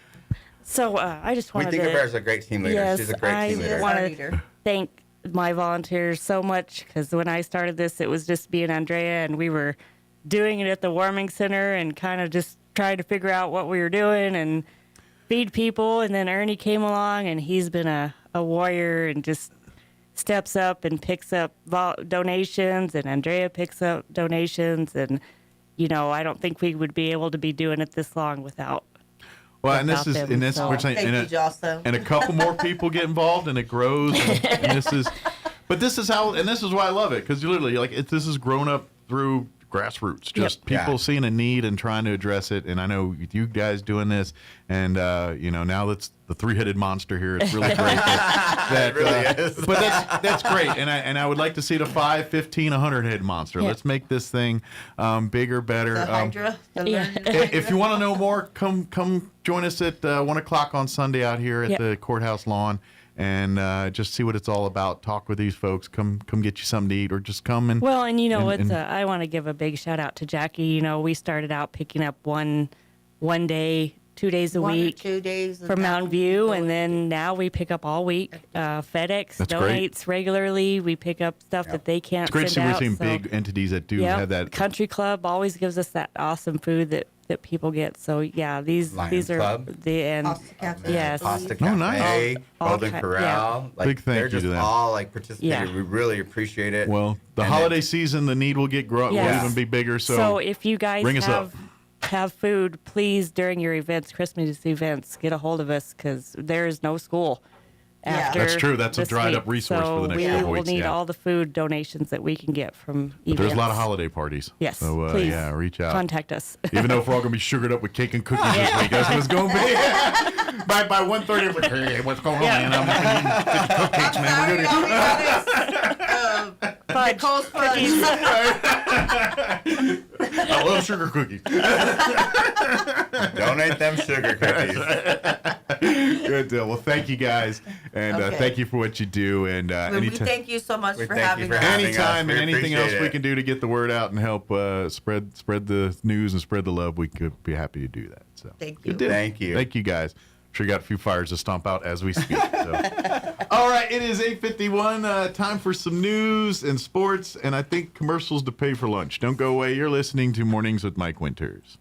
So I just wanted We think to. of her as a great team leader. Yes, She's a great team leader. I want to thank my volunteers so much because when I started this, it was just me and Andrea, and we were doing it at the warming center and kind of just trying to figure out what we were doing and feed people. And then Ernie came along, and he's been a warrior and just steps up and picks up donations, and Andrea picks up donations. And, you know, I don't think we would be able to be doing it this long without. Well, and this is, and this, we're saying, and a couple more people get involved, and it grows. And this is, but this is how, and this is why I love it, because literally, like, this is grown up through grassroots, just people seeing a need and trying to address it. And I know you guys doing this, and you know, now that's the 3-headed monster here. It's really great. That It really is. But that's great, and I would like to see the 5, 15, 100-head monster. Yeah. Let's make this thing bigger, better. The Hydra. If you want to know more, come join us at 1 o'clock on Sunday out here at the courthouse lawn, and just see what it's all about. Talk with these folks. Come get you something to eat, or just come and. Well, and you know what? I want to give a big shout out to Jackie. You know, we started out picking up one day, 2 days a 1 or week 2 days from Mountain View, and then now we pick up all week. FedEx That's donates regularly. We pick up stuff that they can't It's great to see send we're out. seeing so- big entities that do Yep. have that. Country Club always gives us that awesome food that people get. So yeah, these are Club. the and yes, Pasta Cafe, Golden ki- Corral. Like, Big thank they're you just to them. all like participating. Yeah. We really appreciate it. Well, the And holiday season, the need will get will Yes. even be bigger. So, if you guys ring us up. have food, please during your events, Christmas events, get a hold of us because there is no school. After That's true. That's a this dried week. up resource for the next we couple will weeks, need yeah. all the food donations that we can get from But events. there's a lot of holiday parties. Yes, So please yeah, reach out. contact us. Even though if we're all gonna be sugared up with cake and cookies this week, that's what it's gonna be. by 1:30, I'm like, hey, what's going on, man? I'm eating cupcakes, man. We're gonna. Nicole's cookies. I love sugar cookies. Donate them sugar cookies. Good deal. Well, thank you guys, and Okay. thank you for what you do. And We anytime, thank you so much We for thank having you for us. having anytime, us. We and anything else appreciate we it. can do to get the word out and help spread the news and spread the love, we could be happy to do that. So Thank good you. deal. Thank you. Thank you guys. I'm sure you got a few fires to stomp out as we speak. So. All right, it is 8:51. Time for some news and sports, and I think commercials to pay for lunch. Don't go away. You're listening to Mornings with Mike Winters.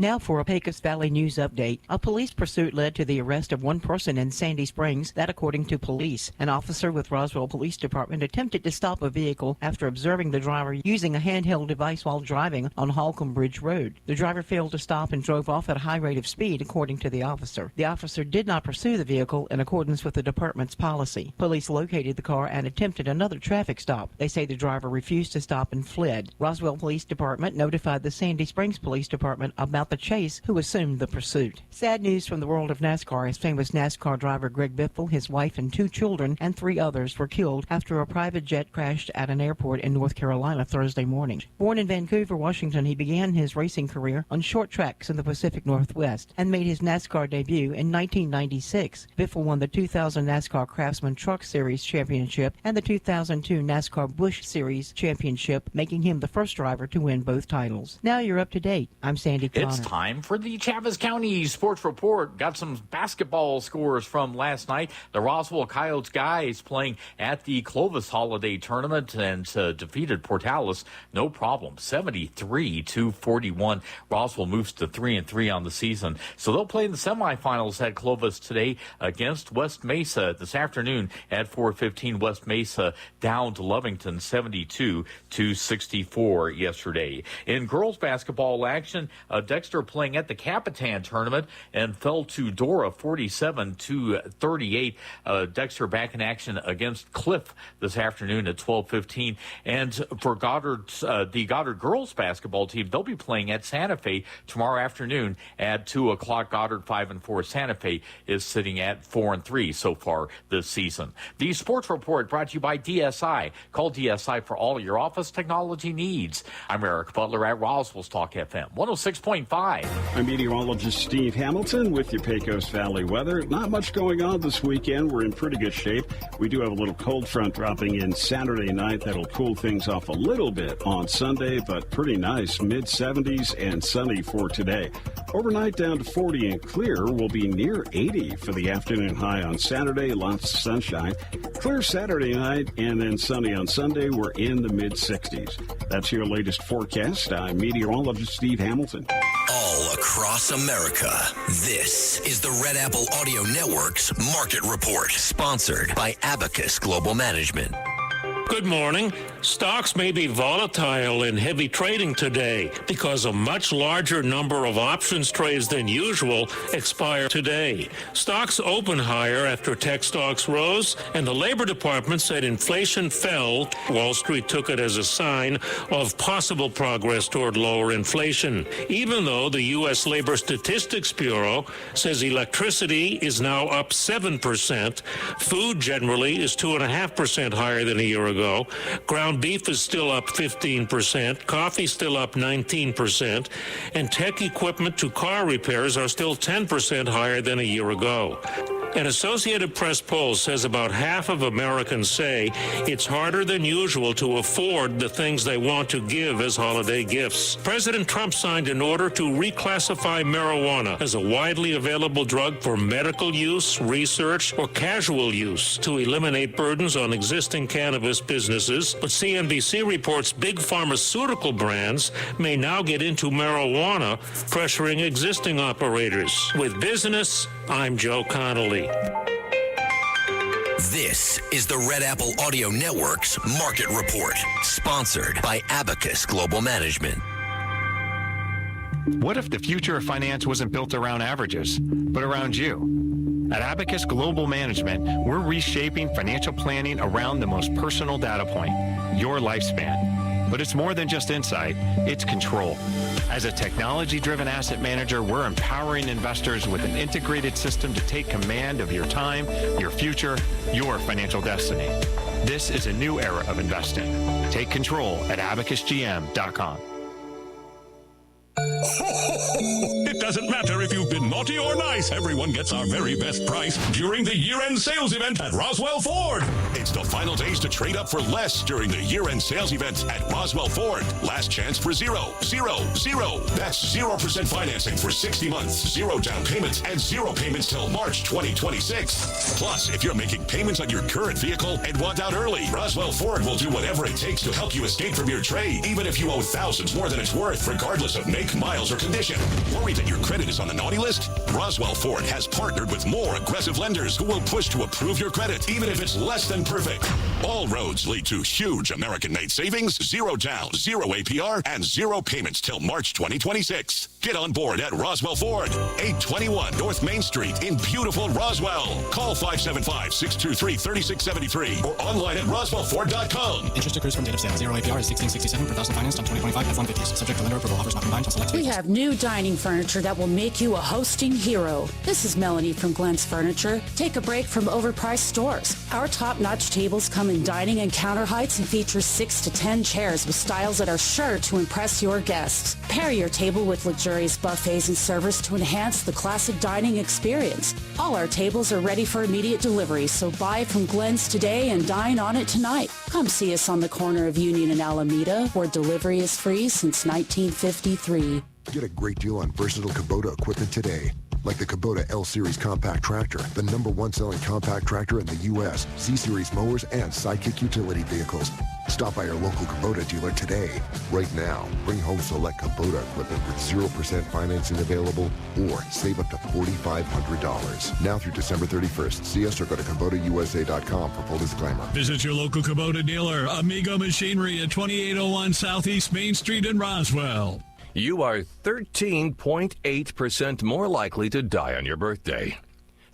Now for a Pecos Valley news update. A police pursuit led to the arrest of one person in Sandy Springs, that according to police. An officer with Roswell Police Department attempted to stop a vehicle after observing the driver using a handheld device while driving on Holcomb Bridge Road. The driver failed to stop and drove off at a high rate of speed, according to the officer. The officer did not pursue the vehicle in accordance with the department's policy. Police located the car and attempted another traffic stop. They say the driver refused to stop and fled. Roswell Police Department notified the Sandy Springs Police Department about the chase who assumed the pursuit. Sad news from the world of NASCAR as famous NASCAR driver Greg Biffle, his wife and 2 children, and 3 others were killed after a private jet crashed at an airport in North Carolina Thursday morning. Born in Vancouver, Washington, he began his racing career on short tracks in the Pacific Northwest and made his NASCAR debut in 1996. Biffle won the 2000 NASCAR Craftsman Truck Series Championship and the 2002 NASCAR Busch Series Championship, making him the first driver to win both titles. Now you're up to date. I'm Sandy Connor. It's time for the Chaves County Sports Report. Got some basketball scores from last night. The Roswell Coyotes guys playing at the Clovis Holiday Tournament and defeated Portales, no problem, 73-41. Roswell moves to 3-3 on the season. So they'll play in the semifinals at Clovis today against West Mesa this afternoon at 4:15. West Mesa down to Lovington 72-64 yesterday. In girls basketball action, Dexter playing at the Capitan tournament and fell to Dora 47-38. Dexter back in action against Cliff this afternoon at 12:15. And for Goddard, the Goddard girls basketball team, they'll be playing at Santa Fe tomorrow afternoon at 2 o'clock. Goddard 5-4. Santa Fe is sitting at 4-3 so far this season. The sports report brought to you by DSI. Call DSI for all your office technology needs. I'm Eric Butler at Roswell Talk FM 106.5. I'm meteorologist Steve Hamilton with your Pecos Valley weather. Not much going on this weekend. We're in pretty good shape. We do have a little cold front dropping in Saturday night. That'll cool things off a little bit on Sunday, but pretty nice. Mid-70s and sunny for today. Overnight down to 40 and clear. Will be near 80 for the afternoon high on Saturday. Lots of sunshine. Clear Saturday night and then sunny on Sunday. We're in the mid-60s. That's your latest forecast. I'm meteorologist Steve Hamilton. All across America, this is the Red Apple Audio Network's Market Report, sponsored by Abacus Global Management. Good morning. Stocks may be volatile in heavy trading today because a much larger number of options trades than usual expire today. Stocks open higher after tech stocks rose, and the Labor Department said inflation fell. Wall Street took it as a sign of possible progress toward lower inflation, even though the U.S. Labor Statistics Bureau says electricity is now up 7%. Food generally is 2.5% higher than a year ago. Ground beef is still up 15%, coffee still up 19%, and tech equipment to car repairs are still 10% higher than a year ago. An Associated Press poll says about half of Americans say it's harder than usual to afford the things they want to give as holiday gifts. President Trump signed an order to reclassify marijuana as a widely available drug for medical use, research, or casual use to eliminate burdens on existing cannabis businesses. But CNBC reports big pharmaceutical brands may now get into marijuana, pressuring existing operators. With business, I'm Joe Connolly. This is the Red Apple Audio Network's Market Report, sponsored by Abacus Global Management. What if the future of finance wasn't built around averages, but around you? At Abacus Global Management, we're reshaping financial planning around the most personal data point, your lifespan. But it's more than just insight, it's control. As a technology-driven asset manager, we're empowering investors with an integrated system to take command of your time, your future, your financial destiny. This is a new era of investing. Take control at abacusgm.com. It doesn't matter if you've been naughty or nice. Everyone gets our very best price during the year-end sales event at Roswell Ford. It's the final days to trade up for less during the year-end sales event at Roswell Ford. Last chance for 0, 0, 0. That's 0% financing for 60 months, 0 down payments, and 0 payments till March 2026. Plus, if you're making payments on your current vehicle and want out early, Roswell Ford will do whatever it takes to help you escape from your trade, even if you owe thousands more than it's worth, regardless of make, miles, or condition. Worried that your credit is on the naughty list? Roswell Ford has partnered with more aggressive lenders who will push to approve your credit, even if it's less than perfect. All roads lead to huge American-made savings, 0 down, 0 APR, and 0 payments till March 2026. Get on board at Roswell Ford, 821 North Main Street in beautiful Roswell. Call 575-623-3673 or online at roswellford.com. Interest accrues from date of sale. 0 APR is 1667 per thousand financed on 2025 F-150s. Subject to lender approval. Offers not combined on select We vehicles. have new dining furniture that will make you a hosting hero. This is Melanie from Glenn's Furniture. Take a break from overpriced stores. Our top-notch tables come in dining and counter heights and feature 6 to 10 chairs with styles that are sure to impress your guests. Pair your table with luxurious buffets and servers to enhance the classic dining experience. All our tables are ready for immediate delivery, so buy from Glenn's today and dine on it tonight. Come see us on the corner of Union and Alameda, where delivery is free since 1953. Get a great deal on versatile Kubota equipment today. Like the Kubota L-Series compact tractor, the #1 selling compact tractor in the U.S., Z-Series mowers, and Sidekick utility vehicles. Stop by your local Kubota dealer today. Right now, bring home select Kubota equipment with 0% financing available or save up to $4,500. Now through December 31st. See us or go to KubotaUSA.com for full disclaimer. Visit your local Kubota dealer, Amigo Machinery at 2801 Southeast Main Street in Roswell. You are 13.8% more likely to die on your birthday.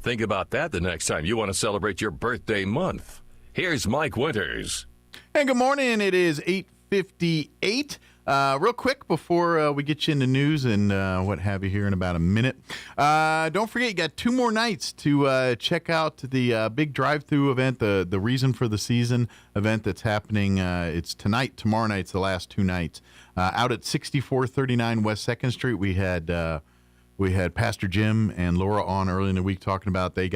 Think about that the next time you want to celebrate your birthday month. Here's Mike Winters. And good morning. It is 8:58. Real quick before we get you into news and what have you here in about a minute. Don't forget, you got 2 more nights to check out the big drive-through event, the Reason for the Season event that's happening. It's tonight, tomorrow night's the last 2 nights. Out at 6439 West 2nd Street, we had Pastor Jim and Laura on early in the week talking about they've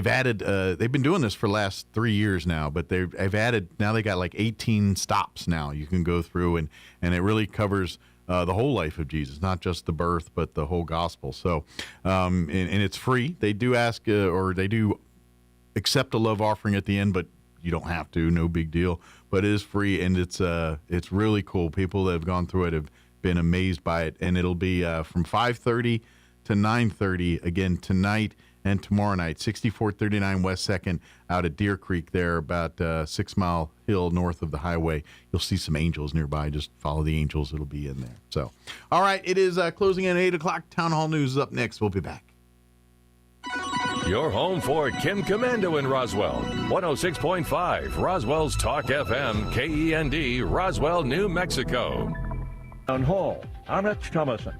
added, they've been doing this for the last 3 years now, but they've added, now they got like 18 stops now you can go through, and it really covers the whole life of Jesus, not just the birth, but the whole gospel. So, and it's free. They do ask, or they do accept a love offering at the end, but you don't have to, no big deal. But it is free, and it's really cool. People that have gone through it have been amazed by it, and it'll be from 5:30 to 9:30 again tonight and tomorrow night, 6439 West 2nd out at Deer Creek there, about 6 Mile Hill north of the highway. You'll see some angels nearby. Just follow the angels. It'll be in there. So, all right, it is closing at 8 o'clock. Town Hall News is up next. We'll be back. Your home for Kim Commando in Roswell. 106.5 Roswell's Talk FM, KEND, Roswell, New Mexico. Town Hall, I'm Rich Thomason.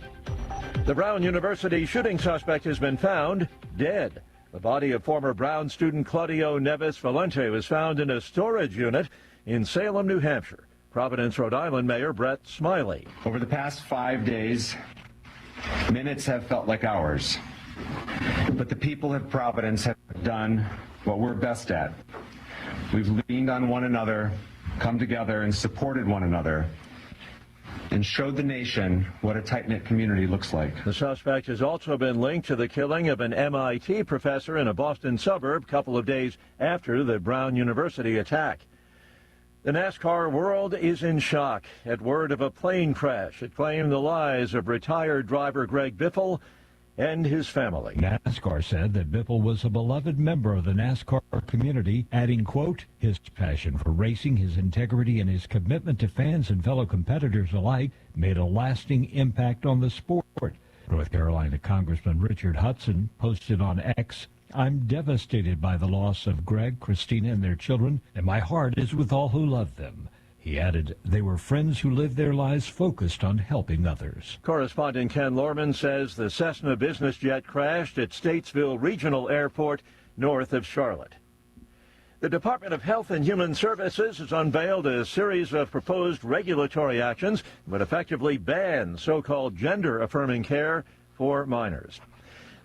The Brown University shooting suspect has been found dead. The body of former Brown student Claudio Neves Valente was found in a storage unit in Salem, New Hampshire. Providence, Rhode Island Mayor Brett Smiley. Over the past 5 days, minutes have felt like hours. But the people of Providence have done what we're best at. We've leaned on one another, come together and supported one another, and showed the nation what a tight-knit community looks like. The suspect has also been linked to the killing of an MIT professor in a Boston suburb a couple of days after the Brown University attack. The NASCAR world is in shock at word of a plane crash. It claimed the lives of retired driver Greg Biffle and his family. NASCAR said that Biffle was a beloved member of the NASCAR community, adding, quote, his passion for racing, his integrity, and his commitment to fans and fellow competitors alike made a lasting impact on the sport. North Carolina Congressman Richard Hudson posted on X, I'm devastated by the loss of Greg, Christina, and their children, and my heart is with all who love them. He added, they were friends who lived their lives focused on helping others. Correspondent Ken Lorman says the Cessna business jet crashed at Statesville Regional Airport north of Charlotte. The Department of Health and Human Services has unveiled a series of proposed regulatory actions that would effectively ban so-called gender-affirming care for minors.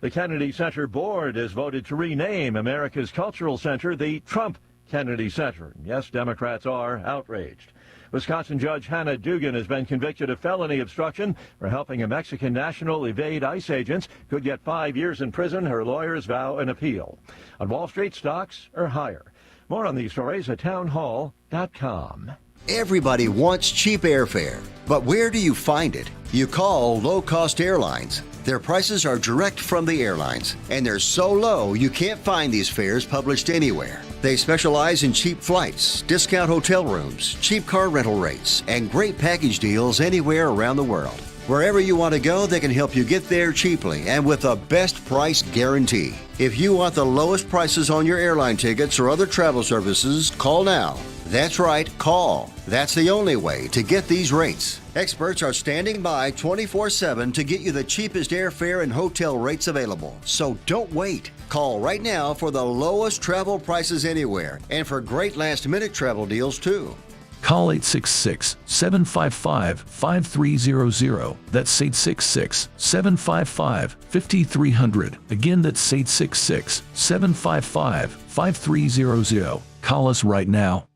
The Kennedy Center Board has voted to rename America's Cultural Center the Trump Kennedy Center. Yes, Democrats are outraged. Wisconsin Judge Hannah Dugan has been convicted of felony obstruction for helping a Mexican national evade ICE agents. Could get 5 years in prison. Her lawyers vow an appeal. On Wall Street, stocks are higher. More on these stories at townhall.com. Everybody wants cheap airfare, but where do you find it? You call low-cost airlines. Their prices are direct from the airlines, and they're so low you can't find these fares published anywhere. They specialize in cheap flights, discount hotel rooms, cheap car rental rates, and great package deals anywhere around the world. Wherever you want to go, they can help you get there cheaply and with a best price guarantee. If you want the lowest prices on your airline tickets or other travel services, call now. That's right, call. That's the only way to get these rates. Experts are standing by 24/7 to get you the cheapest airfare and hotel rates available. So don't wait. Call right now for the lowest travel prices anywhere and for great last-minute travel deals too. Call 866-755-5300. That's 866-755-5300. Again, that's 866-755-5300. Call us right now.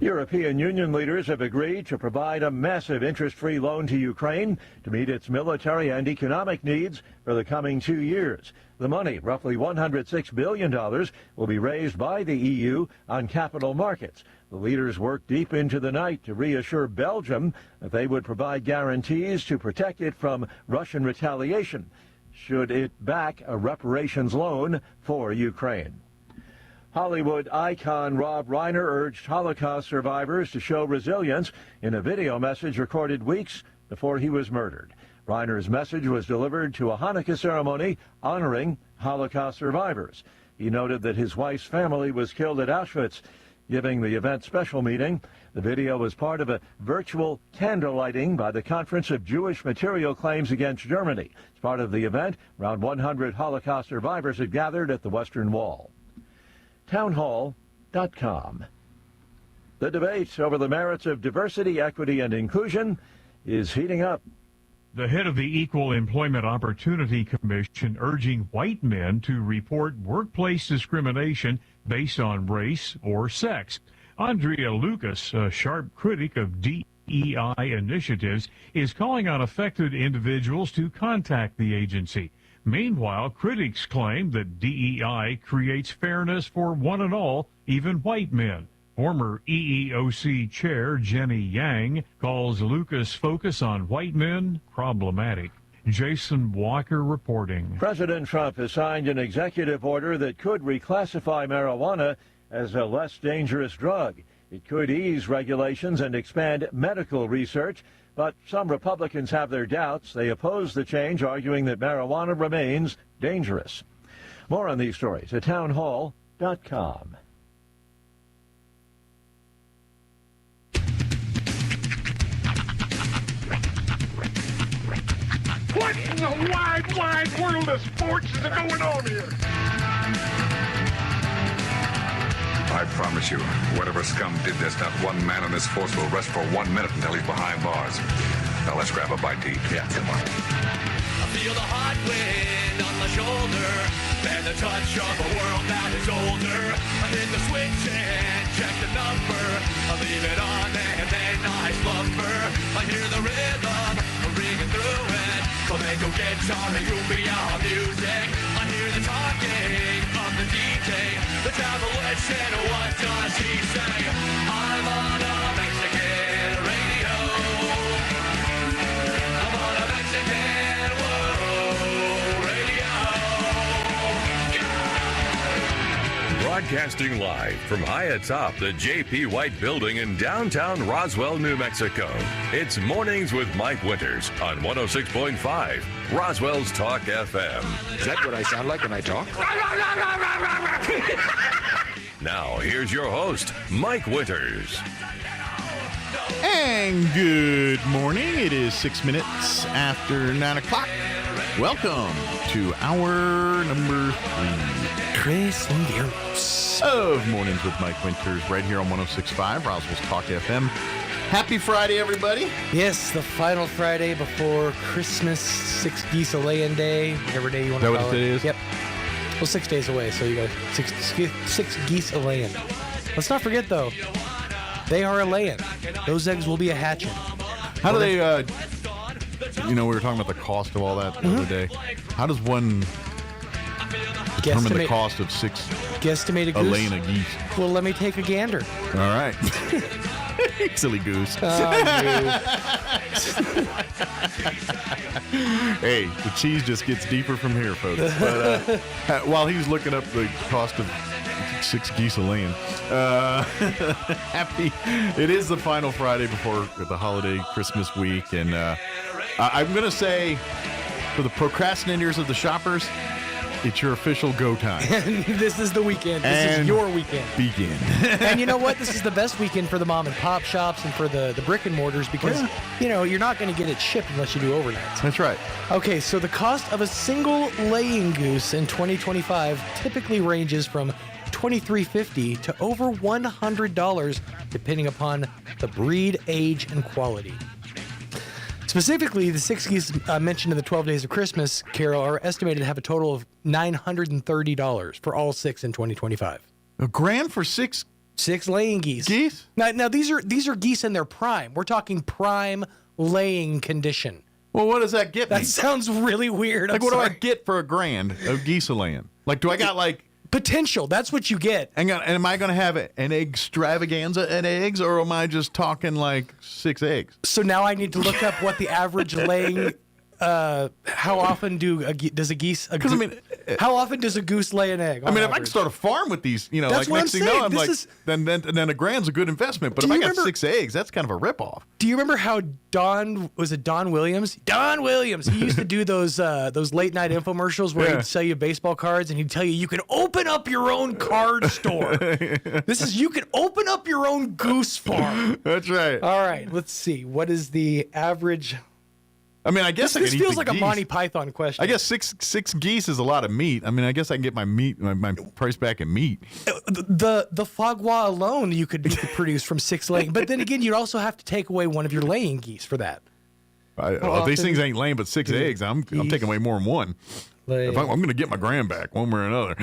European Union leaders have agreed to provide a massive interest-free loan to Ukraine to meet its military and economic needs for the coming 2 years. The money, roughly $106 billion, will be raised by the EU on capital markets. The leaders worked deep into the night to reassure Belgium that they would provide guarantees to protect it from Russian retaliation, should it back a reparations loan for Ukraine. Hollywood icon Rob Reiner urged Holocaust survivors to show resilience in a video message recorded weeks before he was murdered. Reiner's message was delivered to a Hanukkah ceremony honoring Holocaust survivors. He noted that his wife's family was killed at Auschwitz. Giving the event special meeting, the video was part of a virtual candle lighting by the Conference of Jewish Material Claims Against Germany. As part of the event, around 100 Holocaust survivors had gathered at the Western Wall. Townhall.com. The debate over the merits of diversity, equity, and inclusion is heating up. The head of the Equal Employment Opportunity Commission urging white men to report workplace discrimination based on race or sex. Andrea Lucas, a sharp critic of DEI initiatives, is calling on affected individuals to contact the agency. Meanwhile, critics claim that DEI creates fairness for one and all, even white men. Former EEOC Chair Jenny Yang calls Lucas' focus on white men problematic. Jason Walker reporting. President Trump has signed an executive order that could reclassify marijuana as a less dangerous drug. It could ease regulations and expand medical research, but some Republicans have their doubts. They oppose the change, arguing that marijuana remains dangerous. More on these stories at townhall.com. What in the wide, wide world of sports is going on here? I promise you, whatever scum did this, not one man in this force will rest for 1 minute until he's behind bars. Now let's grab a bite to eat. Yeah, come on. I feel the hot wind on my shoulder and the touch of a world that is older. I hit the switch and check the number. I leave it on and then I slumber. I hear the rhythm ringing through it. Flamenco guitar and cumbia music. I hear the talking of the DJ. The Travelician, what does he say? I'm on a Mexican radio. I'm on a Mexican world radio. Broadcasting live from high atop the J.P. White Building in downtown Roswell, New Mexico. It's Mornings with Mike Winters on 106.5 Roswell's Talk FM. Is that what I sound like when I talk? Now, here's your host, Mike Winters. And good morning. It is 6 minutes after 9 o'clock. Welcome to hour number 3. Chris and Garros of Mornings with Mike Winters right here on 106.5 Roswell's Talk FM. Happy Friday, everybody. Yes, the final Friday before Christmas, 6 geese a-laying day, whatever day you want to call it. Is that what it is? Yep. Well, 6 days away, so you got six geese a-laying. Let's not forget, though, they are a-laying. Those eggs will be a-hatching. How do they, we were talking about the cost of all that the other day. How does one determine the cost of 6 guesstimate a laying a geese? Well, let me take a gander. All right. Silly goose. Hey, the cheese just gets deeper from here, folks. But while he's looking up the cost of 6 geese a laying. Happy. It is the final Friday before the holiday Christmas week. And I'm going to say, for the procrastinators of the shoppers, it's your official go time. This is the weekend. This is your weekend. Begin. And you know what? This is the best weekend for the mom and pop shops and for the brick and mortars because, you're not going to get it shipped unless you do overnights. That's right. Okay, so the cost of a single laying goose in 2025 typically ranges from $23.50 to over $100, depending upon the breed, age, and quality. Specifically, the 6 geese mentioned in the 12 Days of Christmas carol are estimated to have a total of $930 for all 6 in 2025. $1,000 for 6 laying geese. Geese? Now these are geese in their prime. We're talking prime laying condition. Well, what does that get me? That sounds really weird. Like, what do I get for $1,000 of geese a laying? Like, do I got like potential? That's what you get. And am I going to have an extravaganza in eggs, or am I just talking like 6 eggs? So now I need to look up what the average laying. How often does a goose lay an egg? I mean, if I can start a farm with these, that's like what next thing you know, I'm like, then $1,000's a good investment. But if I got 6 eggs, that's kind of a ripoff. Do you remember how Don Williams? Don Williams. He used to do those late night infomercials where he'd sell you baseball cards and he'd tell you can open up your own card store. You can open up your own goose farm. That's right. All right, let's see. What is the average? I mean, I guess this feels like a Monty Python question. I guess six geese is a lot of meat. I mean, I guess I can get my price back in meat. The foie gras alone you could produce from 6 laying, but then again, you'd also have to take away one of your laying geese for that. These things ain't laying but 6 eggs. I'm taking away more than one. I'm going to get my gram back one way or another.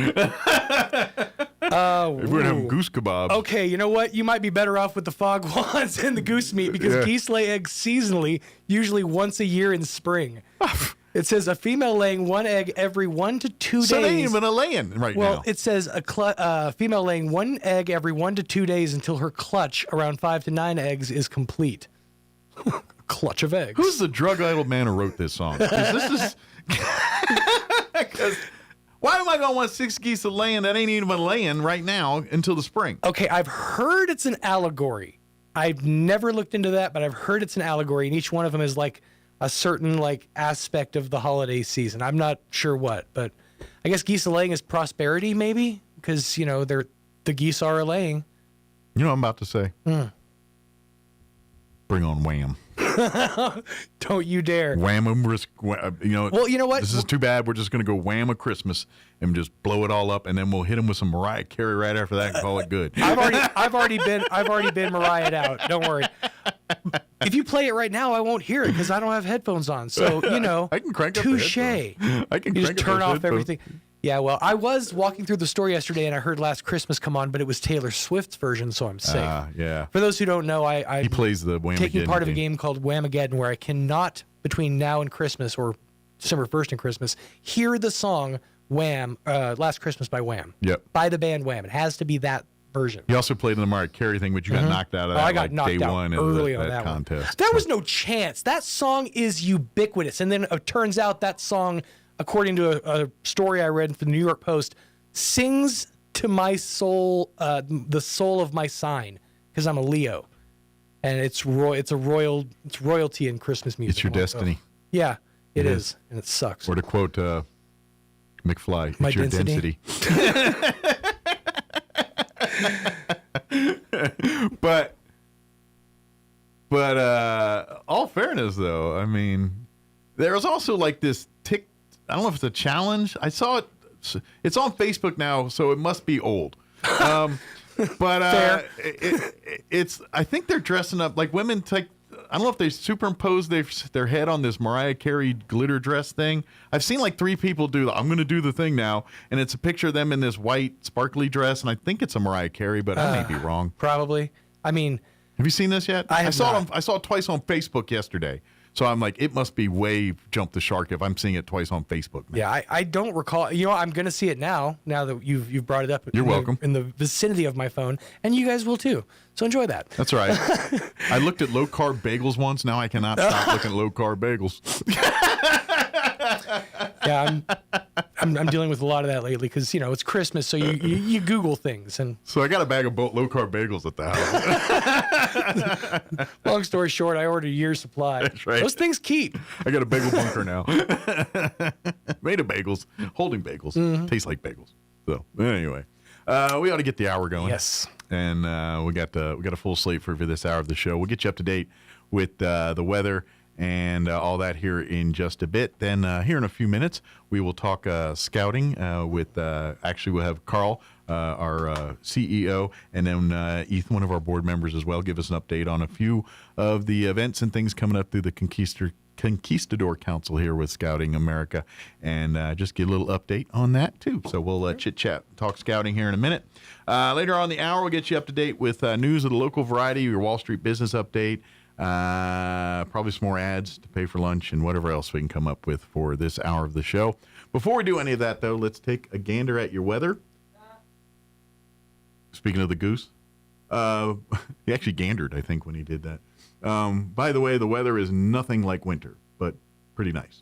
If we're going to have goose kebabs. Okay, you know what? You might be better off with the foie gras and the goose meat because geese lay eggs seasonally, usually once a year in spring. It says a female laying 1 egg every 1 to 2 days. So they ain't even a laying now. Well, it says a female laying 1 egg every 1 to 2 days until her clutch, around 5 to 9 eggs, is complete. Clutch of eggs. Who's the drug-addled man who wrote this song? This is... Why am I going to want 6 geese a laying that ain't even laying right now until the spring? Okay, I've heard it's an allegory. I've never looked into that, but I've heard it's an allegory, and each one of them is like a certain aspect of the holiday season. I'm not sure what, but I guess geese a laying is prosperity, maybe, because the geese are a laying. You know what I'm about to say? Bring on Wham. Don't you dare. Wham risk. Well, you know what? This is too bad. We're just going to go wham a Christmas and just blow it all up, and then we'll hit them with some Mariah Carey right after that and call it good. I've already been Mariah'd out. Don't worry. If you play it right now, I won't hear it because I don't have headphones on. So I can crank up touche. I can you crank just turn up off everything. Yeah, well, I was walking through the store yesterday and I heard Last Christmas come on, but it was Taylor Swift's version, so I'm safe. Yeah. For those who don't know, he plays the Whamageddon taking part of a game called Whamageddon where I cannot, between now and Christmas or December 1st and Christmas, hear the song Wham, Last Christmas by Wham. Yep. By the band Wham. It has to be that version. You also played in the Mariah Carey thing, but you got knocked out of that I got knocked day out one early of on that contest. There was no chance. That song is ubiquitous. And then it turns out that song, according to a story I read from the New York Post, sings to my soul, the soul of my sign, because I'm a Leo, and it's royalty in Christmas music. It's your destiny. Yeah, it is, and it sucks. Or to quote McFly, it's my your density. But all fairness though, I mean, there was also this I don't know if it's a challenge. I saw it. It's on Facebook now, so it must be old. But it's. I think they're dressing up like women. I don't know if they superimpose their head on this Mariah Carey glitter dress thing. I've seen 3 people do. I'm going to do the thing now, and it's a picture of them in this white sparkly dress, and I think it's a Mariah Carey, but I may be wrong. Probably. I mean, have you seen this yet? I saw it twice on Facebook yesterday. So I'm like, it must be way jumped the shark if I'm seeing it twice on Facebook now. Yeah, I don't recall. I'm going to see it now that you've brought it up. You're welcome. In the vicinity of my phone, and you guys will too. So enjoy that. That's right. I looked at low-carb bagels once. Now I cannot stop looking at low-carb bagels. Yeah, I'm dealing with a lot of that lately because, it's Christmas, so you Google things. And so I got a bag of low-carb bagels at the house. Long story short, I ordered a year's supply. That's right. Those things keep. I got a bagel bunker now. Made of bagels, holding bagels. Tastes like bagels. So anyway, we ought to get the hour going. Yes. And we got a full slate for this hour of the show. We'll get you up to date with the weather and all that here in just a bit. Then here in a few minutes, we will talk scouting with, actually we'll have Carl, our CEO, and then Ethan, one of our board members as well, give us an update on a few of the events and things coming up through the Conquistador Council here with Scouting America, and just get a little update on that too. So we'll chit-chat, talk scouting here in a minute. Later on in the hour, we'll get you up to date with news of the local variety, your Wall Street business update, probably some more ads to pay for lunch and whatever else we can come up with for this hour of the show. Before we do any of that, though, let's take a gander at your weather. Speaking of the goose, he actually gandered, I think, when he did that. By the way, the weather is nothing like winter, but pretty nice.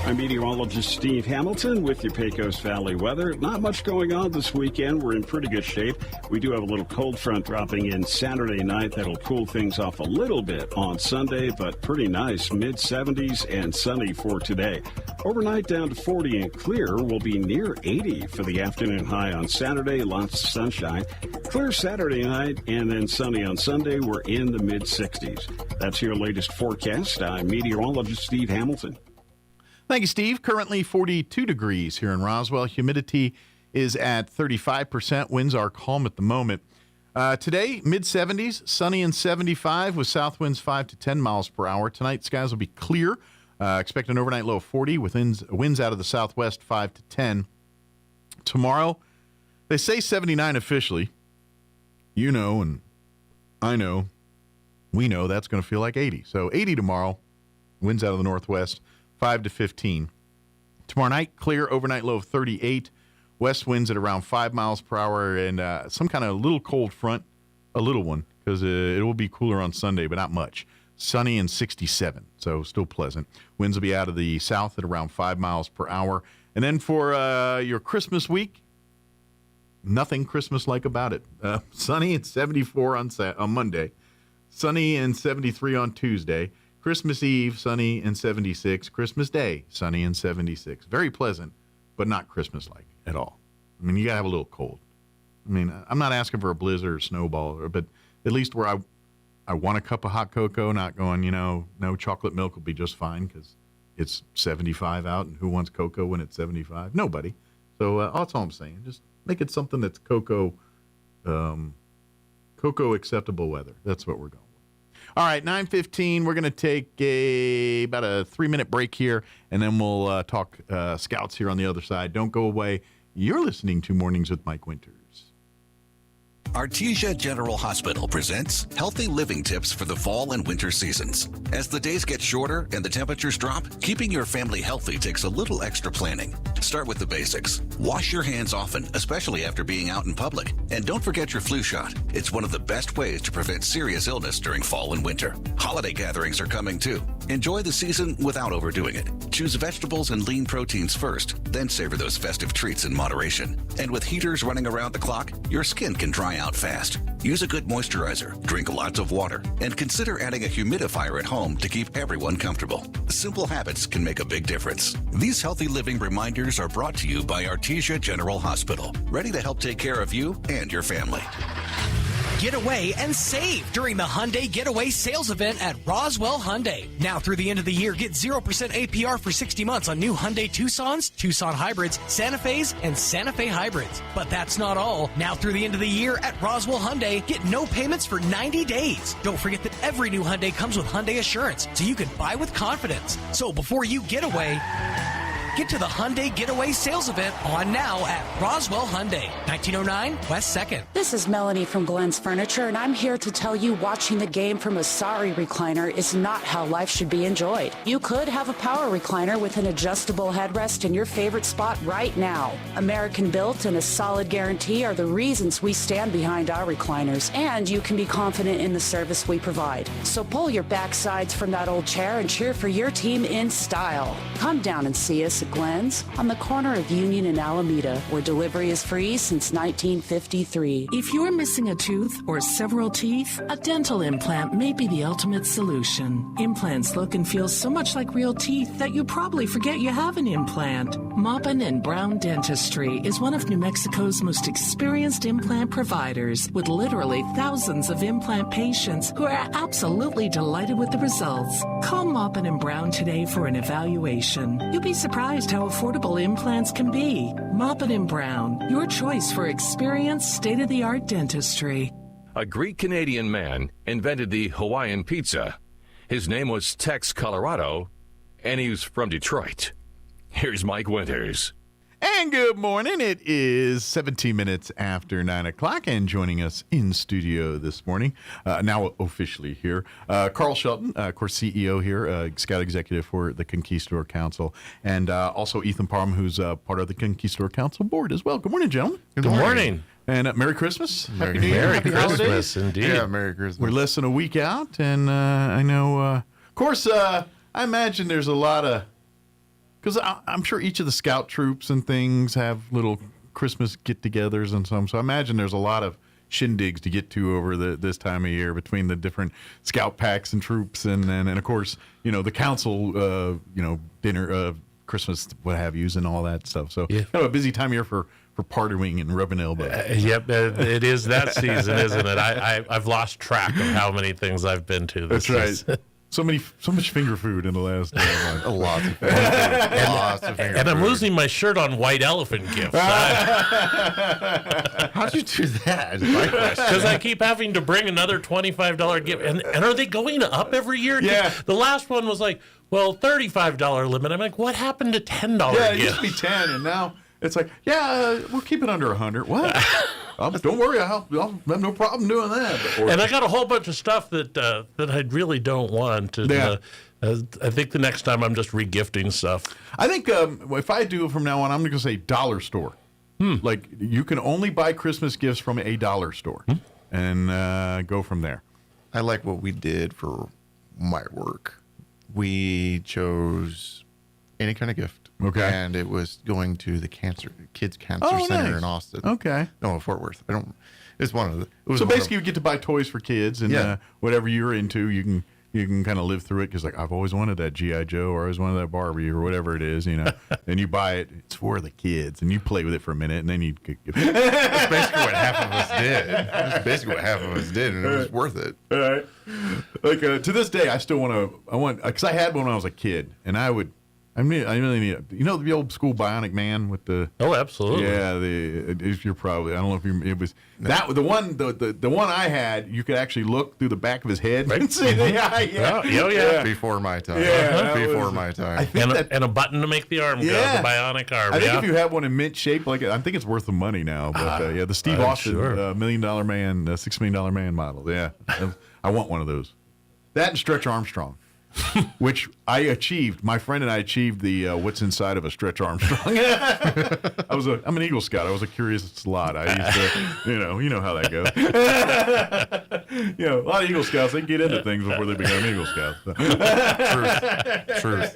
I'm meteorologist Steve Hamilton with your Pecos Valley weather. Not much going on this weekend. We're in pretty good shape. We do have a little cold front dropping in Saturday night. That'll cool things off a little bit on Sunday, but pretty nice. Mid-70s and sunny for today. Overnight down to 40 and clear. Will be near 80 for the afternoon high on Saturday. Lots of sunshine. Clear Saturday night and then sunny on Sunday. We're in the mid-60s. That's your latest forecast. I'm meteorologist Steve Hamilton. Thank you, Steve. Currently 42 degrees here in Roswell. Humidity is at 35%. Winds are calm at the moment. Today, mid-70s, sunny and 75 with south winds 5 to 10 miles per hour. Tonight, skies will be clear. Expect an overnight low of 40 with winds out of the southwest 5 to 10. Tomorrow, they say 79 officially. You know, and I know, we know that's going to feel like 80. So 80 tomorrow, winds out of the northwest 5 to 15. Tomorrow night, clear, overnight low of 38. West winds at around 5 miles per hour, and some kind of little cold front, a little one, because it will be cooler on Sunday, but not much. Sunny and 67, so still pleasant. Winds will be out of the south at around 5 miles per hour. And then for your Christmas week, nothing Christmas-like about it. Sunny and 74 on Monday. Sunny and 73 on Tuesday. Christmas Eve, sunny and 76. Christmas Day, sunny and 76. Very pleasant, but not Christmas-like at all. I mean, you got to have a little cold. I mean, I'm not asking for a blizzard or snowball, but at least where I want a cup of hot cocoa, not going, no chocolate milk will be just fine because it's 75 out, and who wants cocoa when it's 75? Nobody. So that's all I'm saying. Just make it something that's cocoa acceptable weather. That's what we're going. All right, 9:15. We're going to take about a 3-minute break here, and then we'll talk scouts here on the other side. Don't go away. You're listening to Mornings with Mike Winters. Artesia General Hospital presents healthy living tips for the fall and winter seasons. As the days get shorter and the temperatures drop, keeping your family healthy takes a little extra planning. Start with the basics. Wash your hands often, especially after being out in public. And don't forget your flu shot. It's one of the best ways to prevent serious illness during fall and winter. Holiday gatherings are coming too. Enjoy the season without overdoing it. Choose vegetables and lean proteins first, then savor those festive treats in moderation. And with heaters running around the clock, your skin can dry out fast. Use a good moisturizer, drink lots of water, and consider adding a humidifier at home to keep everyone comfortable. Simple habits can make a big difference. These healthy living reminders are brought to you by Artesia General Hospital, ready to help take care of you and your family. Get away and save during the Hyundai Getaway Sales Event at Roswell Hyundai. Now through the end of the year, get 0% APR for 60 months on new Hyundai Tucsons, Tucson Hybrids, Santa Fe's, and Santa Fe Hybrids. But that's not all. Now through the end of the year at Roswell Hyundai, get no payments for 90 days. Don't forget that every new Hyundai comes with Hyundai Assurance, so you can buy with confidence. So before you get away, Get to the Hyundai Getaway Sales Event on now at Roswell Hyundai, 1909 West 2nd. This is Melanie from Glenn's Furniture, and I'm here to tell you watching the game from a sorry recliner is not how life should be enjoyed. You could have a power recliner with an adjustable headrest in your favorite spot right now. American built and a solid guarantee are the reasons we stand behind our recliners, and you can be confident in the service we provide. So pull your backsides from that old chair and cheer for your team in style. Come down and see us at Glenn's on the corner of Union and Alameda, where delivery is free since 1953. If you're missing a tooth or several teeth, a dental implant may be the ultimate solution. Implants look and feel so much like real teeth that you probably forget you have an implant. Maupin and Brown Dentistry is one of New Mexico's most experienced implant providers, with literally thousands of implant patients who are absolutely delighted with the results. Call Maupin and Brown today for an evaluation. You'll be surprised how affordable implants can be. Maupin and Brown, your choice for experienced, state-of-the-art dentistry. A Greek-Canadian man invented the Hawaiian pizza. His name was Tex Colorado, and he was from Detroit. Here's Mike Winters. And good morning. It is 17 minutes after 9 o'clock, and joining us in studio this morning, now officially here, Carl Shelton, of course, CEO here, Scout Executive for the Conquistador Council, and also Ethan Parham, who's part of the Conquistador Council board as well. Good morning, gentlemen. Good morning. And Merry Christmas. Happy New Year. Merry Happy Christmas, holidays. indeed. Yeah, Merry Christmas. We're less than a week out, and I know, of course, I imagine there's a lot of, because I'm sure each of the scout troops and things have little Christmas get-togethers and some. So I imagine there's a lot of shindigs to get to over this time of year between the different scout packs and troops, and of course, the council, dinner, Christmas, what have yous, and all that stuff. So kind of a busy time of year for partying and rubbing elbows. Yep, it is that season, isn't it? I've lost track of how many things I've been to. That's right. So much finger food in the last month. A lot of finger food. Lots of finger food. And I'm losing my shirt on White Elephant gifts. How'd you do that? Is my question. Because I keep having to bring another $25 gift. And are they going up every year? Yeah. The last one was like, well, $35 limit. I'm like, what happened to $10 Yeah, it gifts? used to be 10, and now it's like, we'll keep it under 100. What? Don't worry, I'll have no problem doing that. And I got a whole bunch of stuff that I really don't want. And, I think the next time I'm just regifting stuff. I think if I do it from now on, I'm going to say dollar store. Like, you can only buy Christmas gifts from a dollar store, and go from there. I like what we did for my work. We chose any kind of gift. Okay. And it was going to the Kids Cancer Center in Austin. Okay. No, Fort Worth. It's one of the. So basically, you get to buy toys for kids, and whatever you're into, you can kind of live through it, because like, I've always wanted that G.I. Joe, or I always wanted that Barbie, or whatever it is, and you buy it. It's for the kids, and you play with it for a minute, and then you. That's basically what half of us did. That's basically what half of us did, and it was worth it. All right. Like to this day, I still want because I had one when I was a kid, and I really need it. The old school Bionic Man with the. Oh, absolutely. Yeah, you're probably. I don't know if you. It was that the one. The one I had. You could actually look through the back of his head and see the eye. Yeah. Before my time. Yeah, before my time. And a button to make the arm go. The bionic arm. I think if you have one in mint shape, I think it's worth the money now. But the Steve Austin $1 Million Man, $6 Million Man model. Yeah, I want one of those. That and Stretch Armstrong. Which I achieved. My friend and I achieved the what's inside of a Stretch Armstrong. I'm an Eagle Scout. I was a curious lot. I used to, you know how that goes. A lot of Eagle Scouts, they get into things before they become Eagle Scouts. Truth.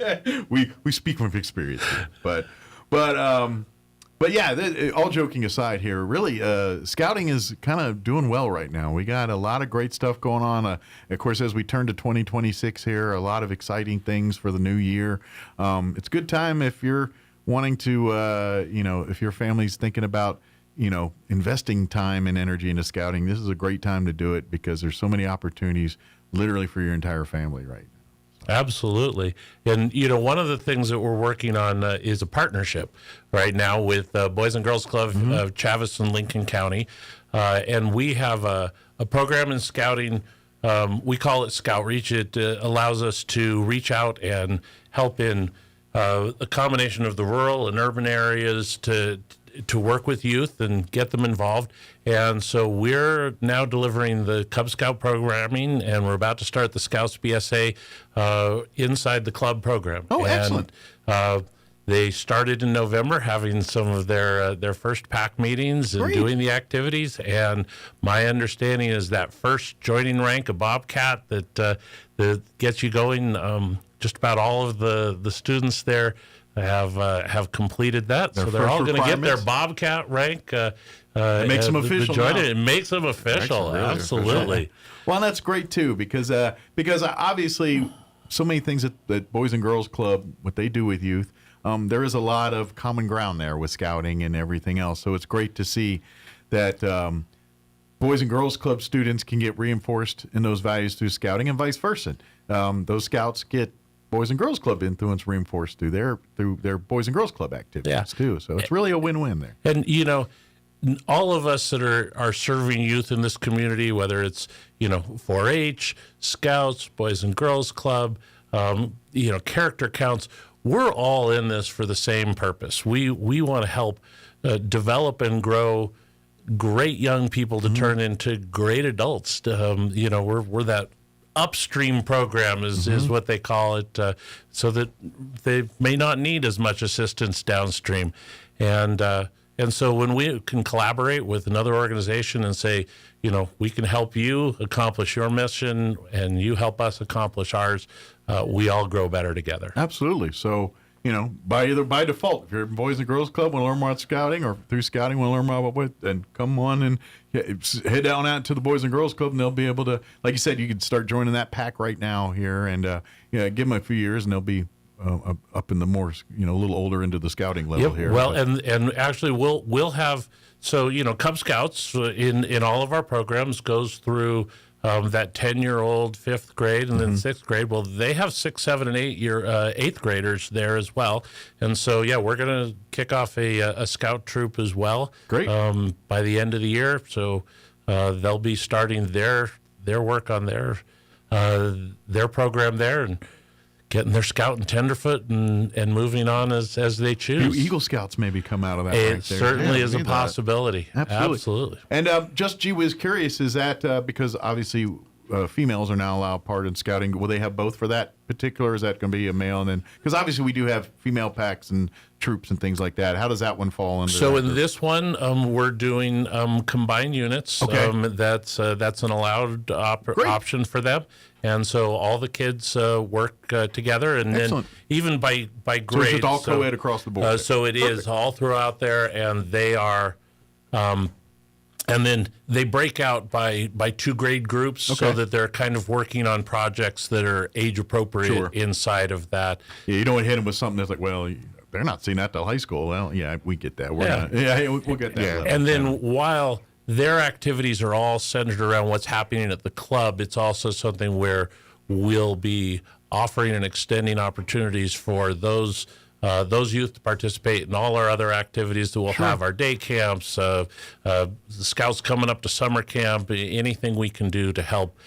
We speak from experience, but yeah, all joking aside here, really, scouting is kind of doing well right now. We got a lot of great stuff going on. Of course, as we turn to 2026 here, a lot of exciting things for the new year. It's a good time if you're wanting to, if your family's thinking about, investing time and energy into scouting. This is a great time to do it, because there's so many opportunities literally for your entire family right now. Absolutely. And, one of the things that we're working on is a partnership right now with Boys and Girls Club of Chavis and Lincoln County. And we have a program in scouting. We call it Scout Reach. It allows us to reach out and help in a combination of the rural and urban areas to work with youth and get them involved. And so we're now delivering the Cub Scout programming, and we're about to start the Scouts BSA inside the club program. Oh, excellent. They started in November having some of their first pack meetings and doing the activities. And my understanding is that first joining rank, a Bobcat that gets you going, just about all of the students there have completed that. So they're all going to get their Bobcat rank. It makes them official. It makes them official. Absolutely. Well, that's great too, because obviously so many things that Boys and Girls Club, what they do with youth, there is a lot of common ground there with scouting and everything else. So it's great to see that Boys and Girls Club students can get reinforced in those values through scouting, and vice versa. Those scouts get Boys and Girls Club influence reinforced through their Boys and Girls Club activities too. So it's really a win-win there. And all of us that are serving youth in this community, whether it's 4-H, Scouts, Boys and Girls Club, character counts, we're all in this for the same purpose. We want to help develop and grow great young people to turn into great adults. We're that upstream program is what they call it, so that they may not need as much assistance downstream. And so when we can collaborate with another organization and say, we can help you accomplish your mission and you help us accomplish ours, we all grow better together. Absolutely. So, by default, if you're in Boys and Girls Club, want to learn more about scouting, or through scouting, want to learn more about what, then come on and head down out to the Boys and Girls Club, and they'll be able to, like you said, you can start joining that pack right now here, and give them a few years, and they'll be up in the more, a little older into the scouting level here. Well, and actually we'll have, Cub Scouts in all of our programs goes through that 10-year-old 5th grade and then 6th grade. Well, they have 6th, 7th, and 8th graders there as well. And so, we're going to kick off a scout troop as well. Great. By the end of the year. So they'll be starting their work on their program there and getting their scout and tenderfoot and moving on as they choose. Eagle Scouts maybe come out of that. It certainly is a possibility. Absolutely. And just gee whiz curious, is that because obviously females are now allowed part in scouting, will they have both for that particular? Is that going to be a male? And then, because obviously we do have female packs and troops and things like that. How does that one fall under? So in this one, we're doing combined units. Okay. That's an allowed option for them. And so all the kids work together, and Excellent. Then even by grade. So it's all co-ed across the board. So it is all throughout there, and they are, and then they break out by 2 grade groups, so that they're kind of working on projects that are age appropriate inside of that. Yeah, you don't want to hit them with something that's like, well, they're not seeing that till high school. Well, yeah, we get that. We'll get that. Yeah. And then while their activities are all centered around what's happening at the club, it's also something where we'll be offering and extending opportunities for those youth to participate in all our other activities that we'll have, our day camps, the scouts coming up to summer camp, anything we can do to help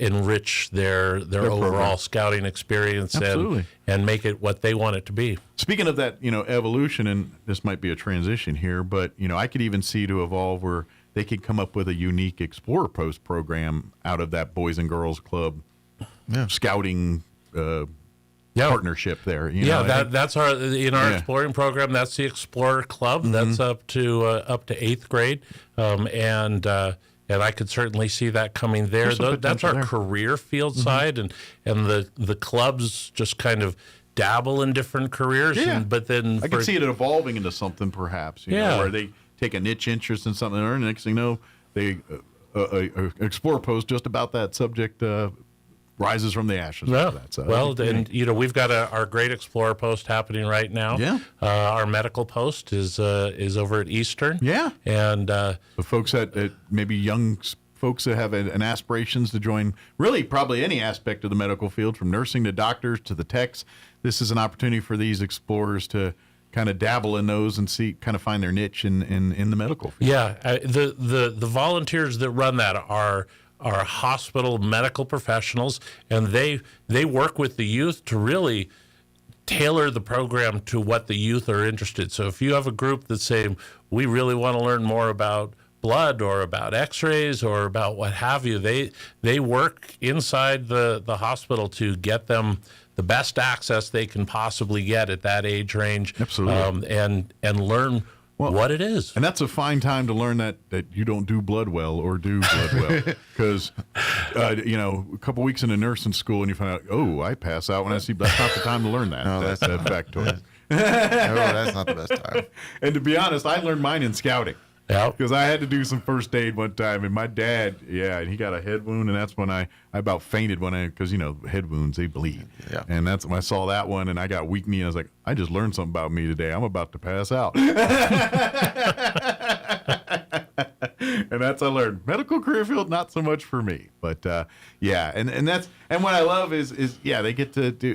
enrich their overall scouting experience and make it what they want it to be. Speaking of that, evolution, and this might be a transition here, but, I could even see to evolve where they could come up with a unique Explorer Post program out of that Boys and Girls Club scouting partnership there. That's our exploring program. That's the Explorer Club. That's up to 8th grade, and I could certainly see that coming there. That's our career field side, and the clubs just kind of dabble in different careers. But then I can see it evolving into something perhaps. Where they take a niche interest in something, and the next thing you know, they Explorer Post just about that subject rises from the ashes. Yeah. That. So we've got our great Explorer Post happening right now. Yeah. Our medical post is over at Eastern. Yeah. And the folks that maybe young folks that have an aspirations to join really probably any aspect of the medical field, from nursing to doctors to the techs, this is an opportunity for these explorers to kind of dabble in those and find their niche in the medical field. Yeah, the volunteers that run that are hospital medical professionals, and they work with the youth to really tailor the program to what the youth are interested. So if you have a group that's saying, we really want to learn more about blood or about x-rays or about what have you, they work inside the hospital to get them the best access they can possibly get at that age range. Absolutely. And learn what it is. And that's a fine time to learn that you don't do blood well or do blood well. Because, a couple weeks into nursing school and you find out, oh, I pass out when I see, that's not the time to learn that. No, that's that factoid. No, that's not the best time. And to be honest, I learned mine in scouting. Yeah. Because I had to do some first aid one time, and my dad, and he got a head wound, and that's when I about fainted because, head wounds, they bleed. Yeah. And that's when I saw that one, and I got weak knee, and I was like, I just learned something about me today. I'm about to pass out. And that's I learned. Medical career field, not so much for me. But, and what I love is they get to do,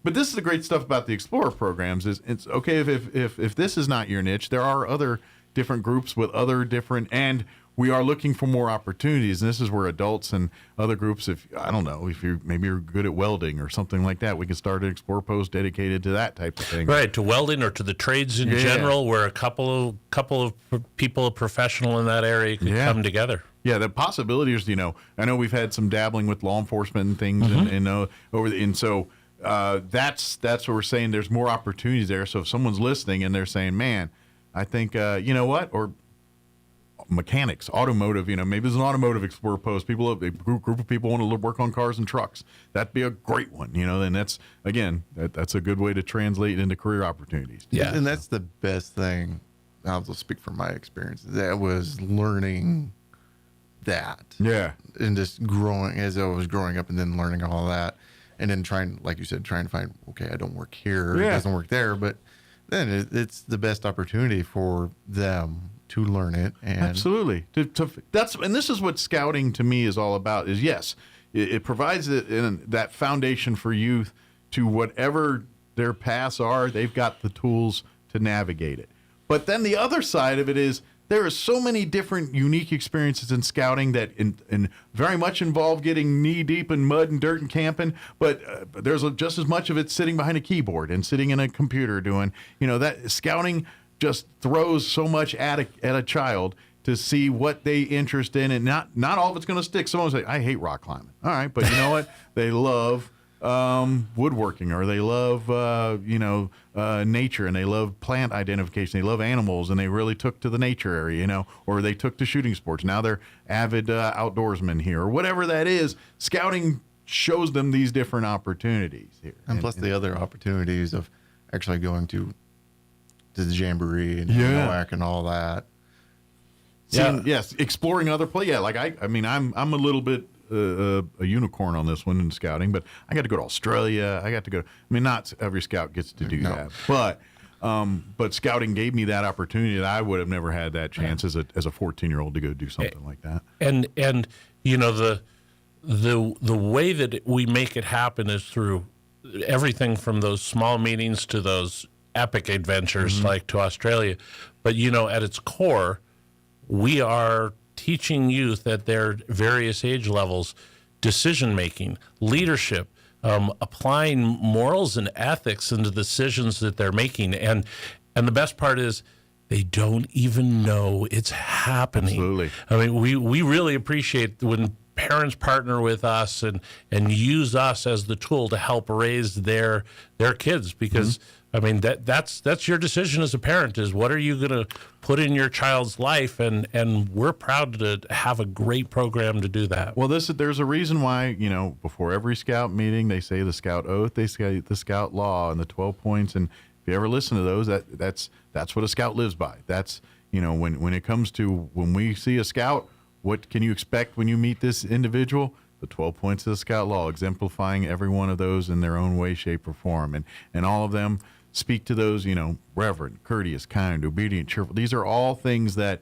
but this is the great stuff about the Explorer programs is it's okay if this is not your niche, there are other different groups with other different, and we are looking for more opportunities. And this is where adults and other groups, if you're good at welding or something like that, we can start an Explorer post dedicated to that type of thing. Right, to welding or to the trades in general, where a couple of people professional in that area could come together. Yeah, the possibilities. I know we've had some dabbling with law enforcement and things, that's what we're saying. There's more opportunities there. So if someone's listening and they're saying, man, I think, or mechanics, automotive, maybe there's an automotive Explorer post. A group of people want to work on cars and trucks. That'd be a great one, and that's, again, that's a good way to translate into career opportunities. Yeah. And that's the best thing. I'll just speak from my experience. That was learning that. Yeah. And just growing as I was growing up and then learning all that. And then trying to find, okay, I don't work here. It doesn't work there. But then it's the best opportunity for them to learn it. And absolutely. And this is what scouting to me is all about. Is it provides that foundation for youth to whatever their paths are. They've got the tools to navigate it. But then the other side of it is there are so many different unique experiences in scouting that in very much involve getting knee deep in mud and dirt and camping, but there's just as much of it sitting behind a keyboard and sitting in a computer doing, that scouting just throws so much at a child to see what they interest in, and not all of it's going to stick. Someone will say, I hate rock climbing. All right, but you know what? They love woodworking, or they love nature, and they love plant identification, they love animals, and they really took to the nature area, or they took to shooting sports. Now they're avid outdoorsmen here, or whatever that is. Scouting shows them these different opportunities here, and plus the other opportunities of actually going to the jamboree and NOAC and all that. Yes, exploring other places. Yeah, like I'm a little bit a unicorn on this one in scouting, but I got to go to Australia. I got to go. Not every scout gets to do that, but scouting gave me that opportunity that I would have never had that chance as a 14-year-old to go do something like that. And the way that we make it happen is through everything from those small meetings to those epic adventures like to Australia. But at its core, we are teaching youth at their various age levels decision-making, leadership, applying morals and ethics into decisions that they're making. And the best part is they don't even know it's happening. Absolutely. We really appreciate when parents partner with us and use us as the tool to help raise their kids, because that's your decision as a parent, is what are you going to put in your child's life, and we're proud to have a great program to do that. Well, there's a reason why, before every scout meeting they say the scout oath, they say the scout law and the 12 points, and if you ever listen to those, that's what a scout lives by. That's when it comes to when we see a scout, what can you expect when you meet this individual? The 12 points of the scout law, exemplifying every one of those in their own way, shape, or form. And all of them speak to those, reverent, courteous, kind, obedient, cheerful. These are all things that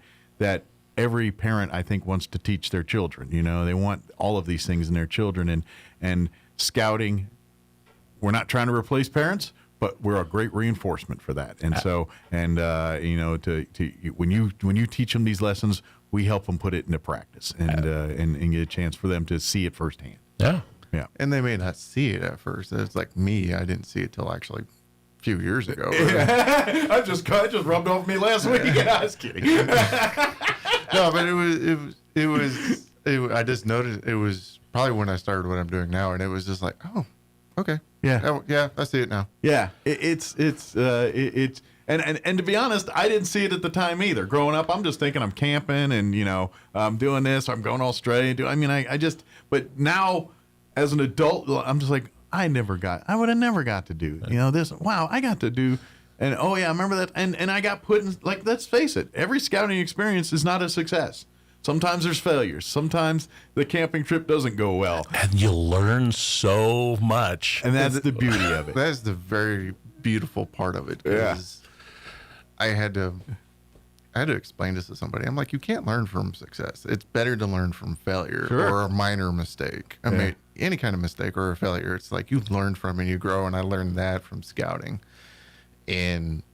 every parent, I think, wants to teach their children. They want all of these things in their children. And scouting, we're not trying to replace parents, but we're a great reinforcement for that. And so, when you teach them these lessons, we help them put it into practice and get a chance for them to see it firsthand. Yeah. Yeah. And they may not see it at first. It's like me, I didn't see it till actually few years ago. I just rubbed off me last week. I was kidding. No, but it was. I just noticed it was probably when I started what I'm doing now, and it was just like, oh, okay, yeah, I see it now. Yeah, it's and to be honest, I didn't see it at the time either. Growing up, I'm just thinking I'm camping and I'm doing this. I'm going to Australia. But now as an adult, I'm just like, I would have never got to do this. Wow, I got to do. And oh yeah, I remember that. And I got put in, like, let's face it, every scouting experience is not a success. Sometimes there's failures. Sometimes the camping trip doesn't go well. And you learn so much. And that's the beauty of it. That's the very beautiful part of it. Yeah. I had to explain this to somebody. I'm like, you can't learn from success. It's better to learn from failure or a minor mistake. I mean, any kind of mistake or a failure. It's like you learn from and you grow. And I learned that from scouting. And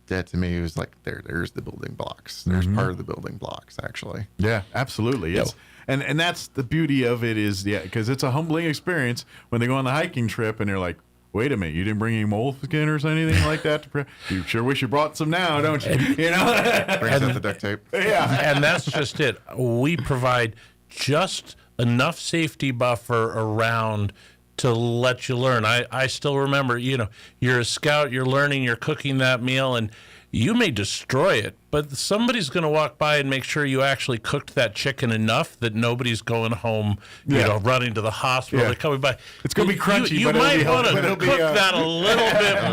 that to me was like, there's the building blocks. There's part of the building blocks, actually. Yeah, absolutely. Yes. And that's the beauty of it is, because it's a humbling experience when they go on the hiking trip and they're like, wait a minute, you didn't bring any moleskins or anything like that? You sure wish you brought some now, don't you? Brings out the duct tape. Yeah. And that's just it. We provide just enough safety buffer around to let you learn. I still remember, you're a scout, you're learning, you're cooking that meal, and you may destroy it, but somebody's going to walk by and make sure you actually cooked that chicken enough that nobody's going home, running to the hospital. They're coming by. It's going to be crunchy, you might want to cook that a little bit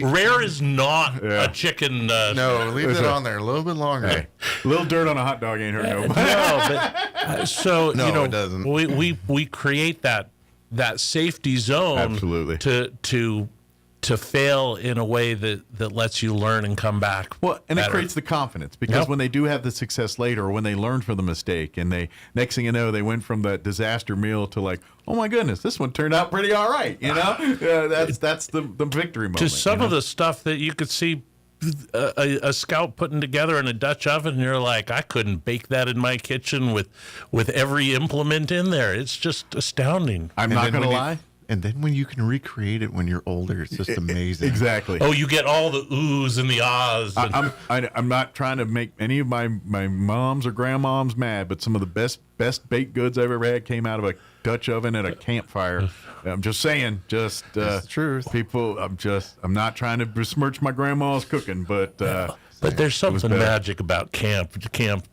more. Rare is not a chicken. No, leave it on there a little bit longer. Hey, a little dirt on a hot dog ain't hurt nobody. No, it doesn't. We create that safety zone. Absolutely. To fail in a way that lets you learn and come back. Well, and better. It creates the confidence because when they do have the success later, or when they learn from the mistake, and they next thing you know, they went from that disaster meal to like, oh my goodness, this one turned out pretty all right. That's the victory moment. To some of the stuff that you could see a scout putting together in a Dutch oven, and you're like, I couldn't bake that in my kitchen with every implement in there. It's just astounding. I'm not going to lie. And then when you can recreate it when you're older, it's just amazing. Exactly. Oh, you get all the oohs and the ahs. I'm not trying to make any of my moms or grandmoms mad, but some of the best baked goods I've ever had came out of a Dutch oven at a campfire. I'm just saying, that's the truth. People, I'm not trying to besmirch my grandma's cooking, but there's something magic about camp. Camp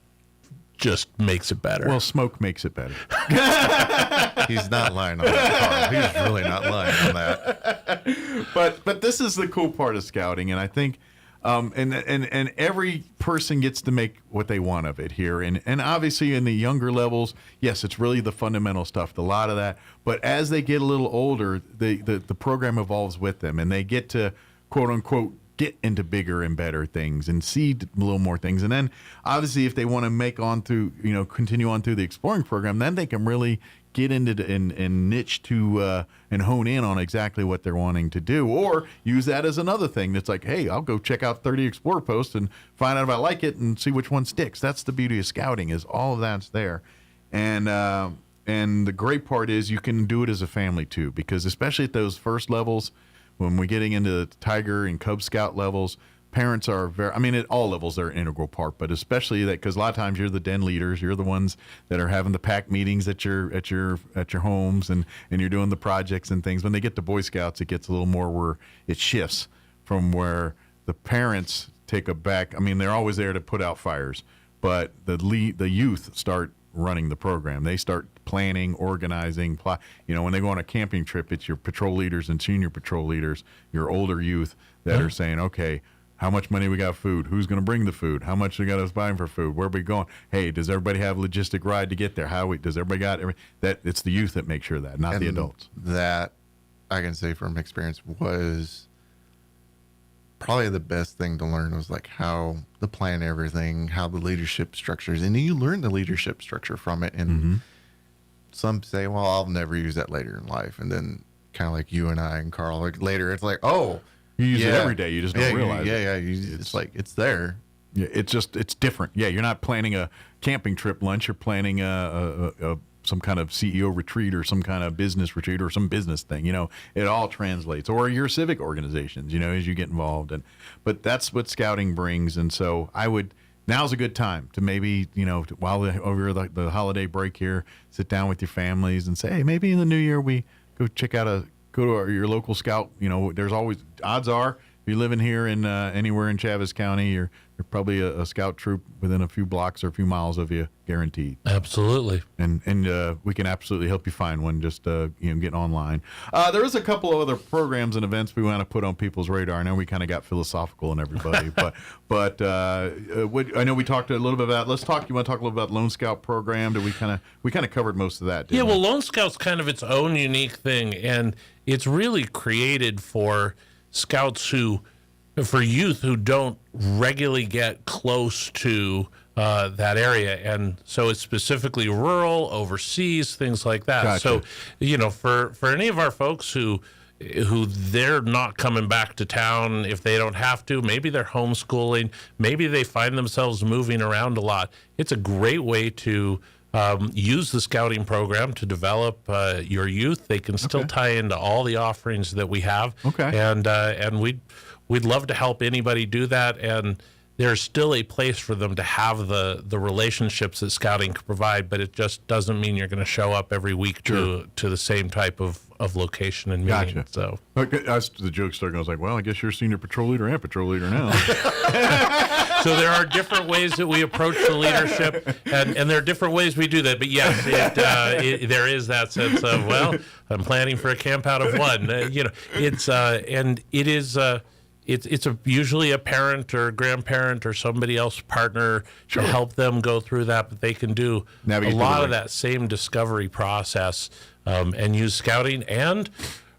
just makes it better. Well, smoke makes it better. He's not lying on that, Carl. He's really not lying on that. But this is the cool part of scouting, and I think, and every person gets to make what they want of it here, and obviously in the younger levels, yes, it's really the fundamental stuff, a lot of that. But as they get a little older, the program evolves with them, and they get to quote unquote get into bigger and better things and see a little more things. And then obviously if they want to continue on through the exploring program, then they can really get into and niche to and hone in on exactly what they're wanting to do, or use that as another thing that's like, hey, I'll go check out 30 Explorer posts and find out if I like it and see which one sticks. That's the beauty of scouting, is all of that's there. And the great part is you can do it as a family too, because especially at those first levels, when we're getting into the Tiger and Cub Scout levels, parents are at all levels they're an integral part, but especially that, because a lot of times you're the den leaders, you're the ones that are having the pack meetings at your homes, and you're doing the projects and things. When they get to Boy Scouts, it gets a little more where it shifts from where the parents take a back. I mean, they're always there to put out fires, but the youth start running the program. They start planning, organizing. When they go on a camping trip, it's your patrol leaders and senior patrol leaders, your older youth that are saying, okay, how much money we got food? Who's going to bring the food? How much we got us buying for food? Where are we going? Hey, does everybody have a logistic ride to get there? Does everybody got that? It's the youth that make sure that, not the adults. That I can say from experience was probably the best thing to learn, was like how to plan everything, how the leadership structures, and you learn the leadership structure from it. And some say, well, I'll never use that later in life. And then kind of like you and I and Carl, like later, it's like, oh, you use it every day. You just don't realize it. It's like, it's there. Yeah, it's different. Yeah, you're not planning a camping trip lunch. You're planning a some kind of CEO retreat or some kind of business retreat or some business thing. It all translates. Or your civic organizations, as you get involved. But that's what scouting brings. And so now's a good time to maybe, while over the holiday break here, sit down with your families and say, hey, maybe in the new year we go to your local scout. There's always, odds are, if you're living here in anywhere in Chaves County, you're probably a scout troop within a few blocks or a few miles of you, guaranteed. Absolutely. And we can absolutely help you find one. Just get online. There is a couple of other programs and events we want to put on people's radar. I know we kind of got philosophical on everybody, but I know we talked a little bit about. You want to talk a little about Lone Scout program? We kind of covered most of that. Well, Lone Scout's kind of its own unique thing, and it's really created for scouts for youth who don't regularly get close to that area, and so it's specifically rural, overseas, things like that. Gotcha. So, for any of our folks who they're not coming back to town if they don't have to, maybe they're homeschooling, maybe they find themselves moving around a lot. It's a great way to use the scouting program to develop your youth. They can still tie into all the offerings that we have. Okay. And we'd love to help anybody do that. And there's still a place for them to have the relationships that scouting can provide, but it just doesn't mean you're going to show up every week to the same type of location and meeting. Gotcha. So as the joke started, I was like, well, I guess you're senior patrol leader and patrol leader now. So there are different ways that we approach the leadership, and there are different ways we do that. But yes, there is that sense of, well, I'm planning for a camp out of one. It's usually a parent or a grandparent or somebody else partner to help them go through that, but they can do a lot of that same discovery process and use scouting and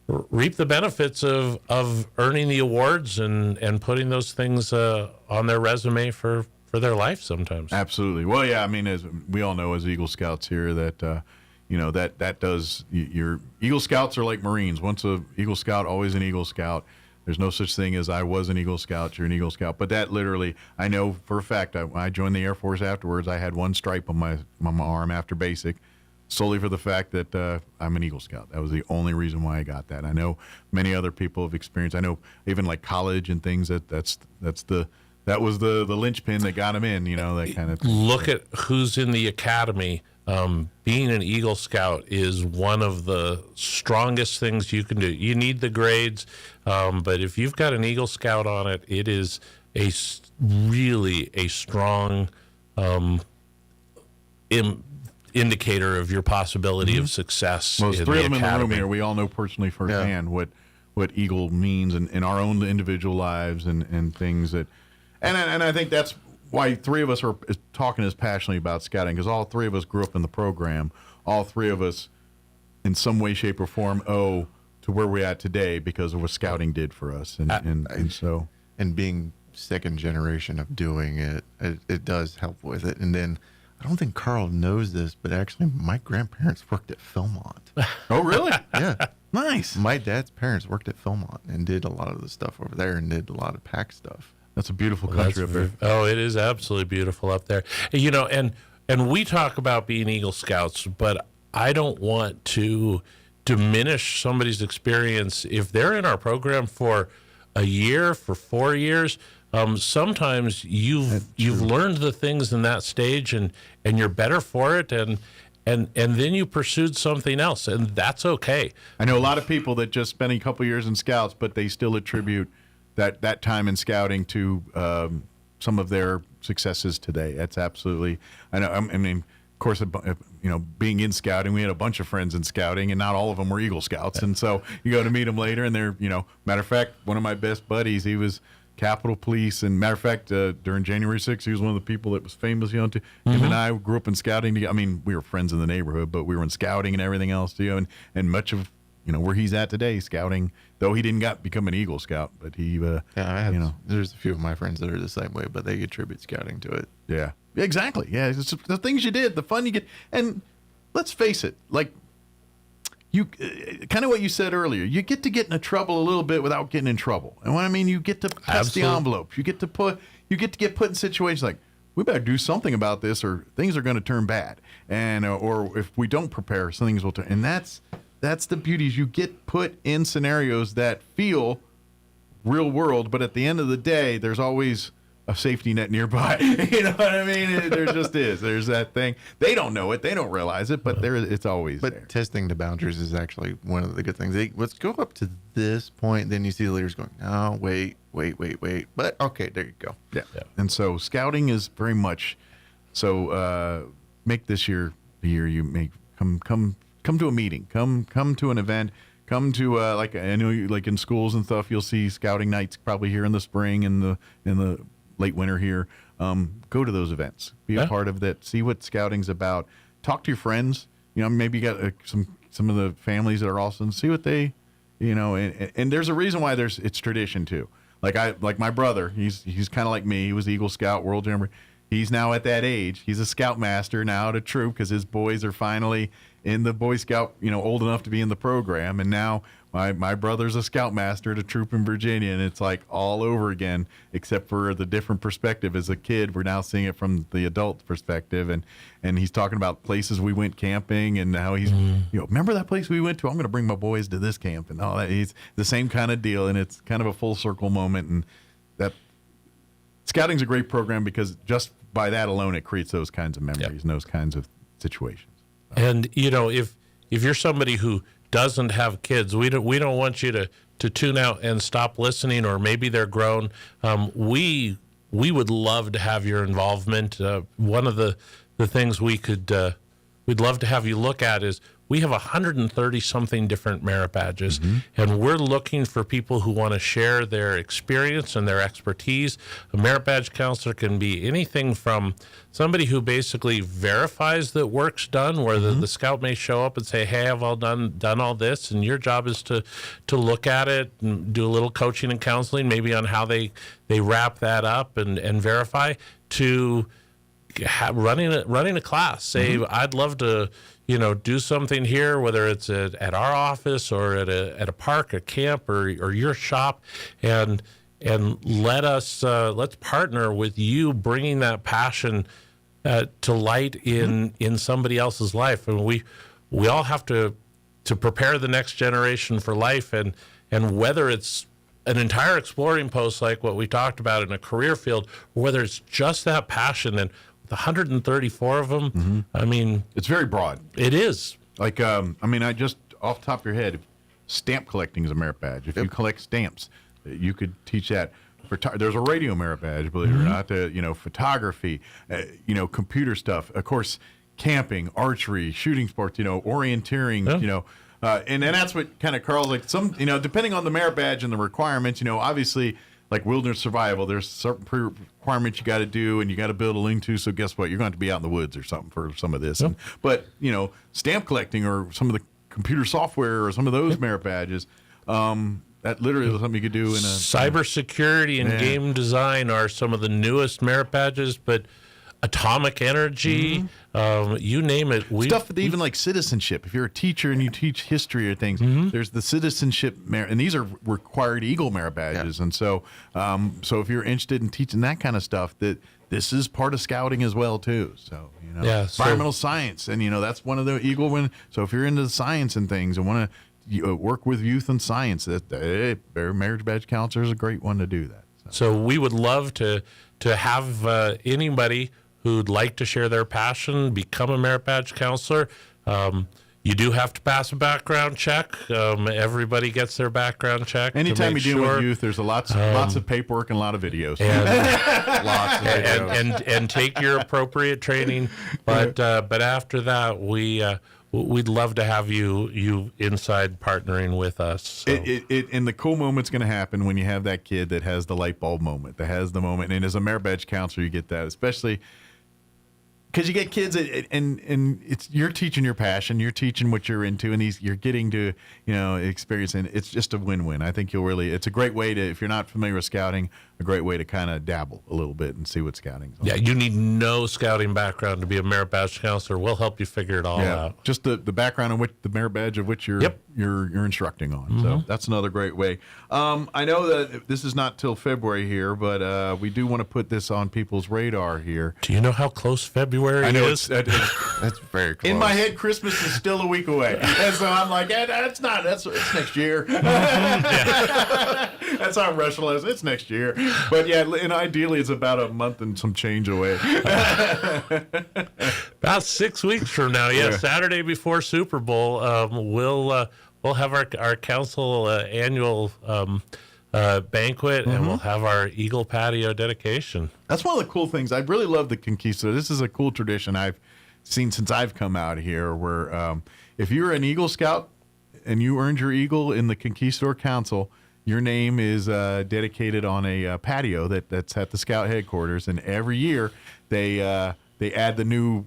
reap the benefits of earning the awards and putting those things on their resume for their life sometimes. Absolutely. Well, yeah, I mean, as we all know as Eagle Scouts here that that does, your Eagle Scouts are like Marines. Once a Eagle Scout, always an Eagle Scout. There's no such thing as I was an Eagle Scout, you're an Eagle Scout. But that literally, I know for a fact, I joined the Air Force afterwards. I had one stripe on my arm after basic, solely for the fact that I'm an Eagle Scout. That was the only reason why I got that. I know many other people have experienced. I know even like college and things that was the linchpin that got them in. That kind of thing. Look at who's in the academy. Being an Eagle Scout is one of the strongest things you can do. You need the grades, but if you've got an Eagle Scout on it, it is really a strong indicator of your possibility of success. Well, there's in three the of them academy. in the room here. We all know personally firsthand what Eagle means in our own individual lives and things that, and I think that's why three of us are talking as passionately about scouting, because all three of us grew up in the program. All three of us, in some way, shape, or form, owe to where we're at today because of what scouting did for us. And being second generation of doing it does help with it. And then I don't think Carl knows this, but actually my grandparents worked at Philmont. Oh, really? Yeah. Nice. My dad's parents worked at Philmont and did a lot of the stuff over there and did a lot of PAC stuff. That's a beautiful country up there. Oh, it is absolutely beautiful up there. And we talk about being Eagle Scouts, but I don't want to diminish somebody's experience if they're in our program for a year, for 4 years. Sometimes you've learned the things in that stage, and you're better for it, and then you pursued something else, and that's okay. I know a lot of people that just spent a couple years in Scouts, but they still attribute that time in scouting to some of their successes today. That's absolutely. I know. I mean, of course, being in scouting, we had a bunch of friends in scouting, and not all of them were Eagle Scouts. And so you go to meet them later, and they're, matter of fact, one of my best buddies, he was Capitol Police, and matter of fact, during January 6th, he was one of the people that was famous. Him and I grew up in scouting. I mean, we were friends in the neighborhood, but we were in scouting and everything else too. And much of where he's at today, scouting, though he didn't become an Eagle Scout, but he, there's a few of my friends that are the same way, but they attribute scouting to it. Yeah, exactly. Yeah, it's the things you did, the fun you get, and let's face it, like you, kind of what you said earlier, you get to get into trouble a little bit without getting in trouble, and what I mean, you get to test the envelopes, you get to get put in situations like, we better do something about this, or things are going to turn bad. And or if we don't prepare, some things will turn. And that's the beauty, is you get put in scenarios that feel real world, but at the end of the day, there's always a safety net nearby. You know what I mean? There just is. There's that thing. They don't know it. They don't realize it, but it's always there. But testing the boundaries is actually one of the good things. Let's go up to this point. Then you see the leaders going, oh, wait. But okay, there you go. Yeah. And so scouting is very much so. Make this year the year you make come to a meeting. Come to an event. Come to like I know you, like in schools and stuff. You'll see scouting nights probably here in the spring and in the late winter here. Go to those events. Be a part of that. See what scouting's about. Talk to your friends. You know, maybe you got some of the families that are awesome. See what they, and there's a reason why it's tradition too. Like my brother, he's kind of like me. He was Eagle Scout, World Jamboree. He's now at that age. He's a scoutmaster now at a troop because his boys are finally in the Boy Scout, old enough to be in the program. And now my brother's a scoutmaster at a troop in Virginia, and it's like all over again, except for the different perspective. As a kid, we're now seeing it from the adult perspective, and he's talking about places we went camping and how he's, remember that place we went to? I'm going to bring my boys to this camp and all that. He's the same kind of deal, and it's kind of a full circle moment. And that scouting's a great program because just by that alone, it creates those kinds of memories and those kinds of situations. And if you're somebody who doesn't have kids, we don't want you to tune out and stop listening, or maybe they're grown. We would love to have your involvement. One of the things we'd love to have you look at is we have 130 something different merit badges, and we're looking for people who want to share their experience and their expertise. A merit badge counselor can be anything from somebody who basically verifies that work's done, where the scout may show up and say, hey, I've all done all this, and your job is to look at it and do a little coaching and counseling, maybe on how they wrap that up and verify, to running a class. Say, I'd love to do something here, whether it's at our office or at a park, a camp, or your shop, and let's partner with you, bringing that passion to light in somebody else's life. And we all have to prepare the next generation for life, and whether it's an entire exploring post like what we talked about in a career field, or whether it's just that passion. And the 134 of them, I mean, it's very broad. It is. Like, I just off the top of your head, stamp collecting is a merit badge. If you collect stamps, you could teach that. There's a radio merit badge, believe it or not. Photography, computer stuff. Of course, camping, archery, shooting sports. Orienteering. And that's what kind of Carl's like. Some, depending on the merit badge and the requirements. Obviously, like wilderness survival, there's certain requirements you got to do, and you got to build a lean-to. So guess what? You're going to be out in the woods or something for some of this. But stamp collecting or some of the computer software or some of those merit badges, that literally is something you could do in a cybersecurity and game design are some of the newest merit badges. But atomic energy, you name it. Stuff that even like citizenship. If you're a teacher and you teach history or things, there's the citizenship merit, and these are required Eagle merit badges. And so, if you're interested in teaching that kind of stuff, that this is part of scouting as well too. So environmental science, and that's one of the Eagle win. So if you're into the science and things and want to work with youth and science, that marriage badge counselor is a great one to do that. So we would love to have anybody who'd like to share their passion, become a merit badge counselor. You do have to pass a background check. Everybody gets their background check. Anytime you deal with youth, there's lots of paperwork and a lot of videos. And take your appropriate training. But after that, we'd love to have you inside partnering with us. So. And the cool moment's going to happen when you have that kid that has the light bulb moment, that has the moment. And as a merit badge counselor, you get that, especially because you get kids and it's you're teaching your passion, you're teaching what you're into, and you're getting to experience, and it's just a win-win. I think it's a great way to, if you're not familiar with scouting, a great way to kind of dabble a little bit and see what scouting's all about. You need no scouting background to be a merit badge counselor. We'll help you figure it all out. Just the background of which the merit badge of which you're instructing on. So that's another great way. I know that this is not till February here, but we do want to put this on people's radar here. Do you know how close February I know is? That's very close. In my head, Christmas is still a week away, and so I'm like, it's next year. That's how rational it's next year. But yeah, and ideally it's about a month and some change away. About 6 weeks from now, Saturday before Super Bowl, we'll have our council annual banquet, and we'll have our Eagle Patio dedication. That's one of the cool things. I really love the Conquistador. This is a cool tradition I've seen since I've come out here, where if you're an Eagle Scout and you earned your Eagle in the Conquistador Council, your name is dedicated on a patio that's at the Scout headquarters, and every year they add the new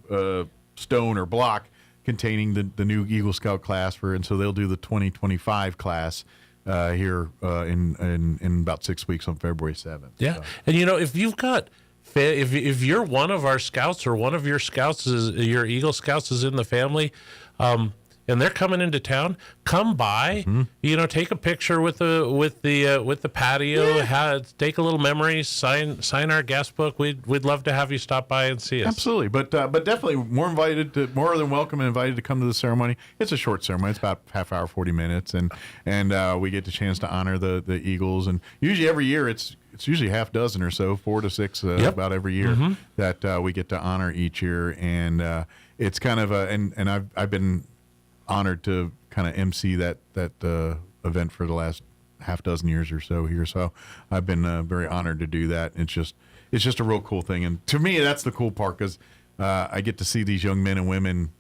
stone or block containing the new Eagle Scout class and so they'll do the 2025 class here in about 6 weeks on February 7th. Yeah, so. And if you've got if you're one of our scouts or one of your scouts your Eagle Scouts is in the family, and they're coming into town, come by, take a picture with the patio, take a little memory, sign our guest book. We'd love to have you stop by and see us. Absolutely, but definitely more than welcome and invited to come to the ceremony. It's a short ceremony; it's about half hour, 40 minutes, and we get the chance to honor the Eagles. And usually every year it's usually half dozen or so, 4 to 6 about every year that we get to honor each year, and it's kind of and I've been honored to kind of MC that event for the last half dozen years or so here. So I've been very honored to do that. It's just a real cool thing, and to me that's the cool part, because I get to see these young men and women,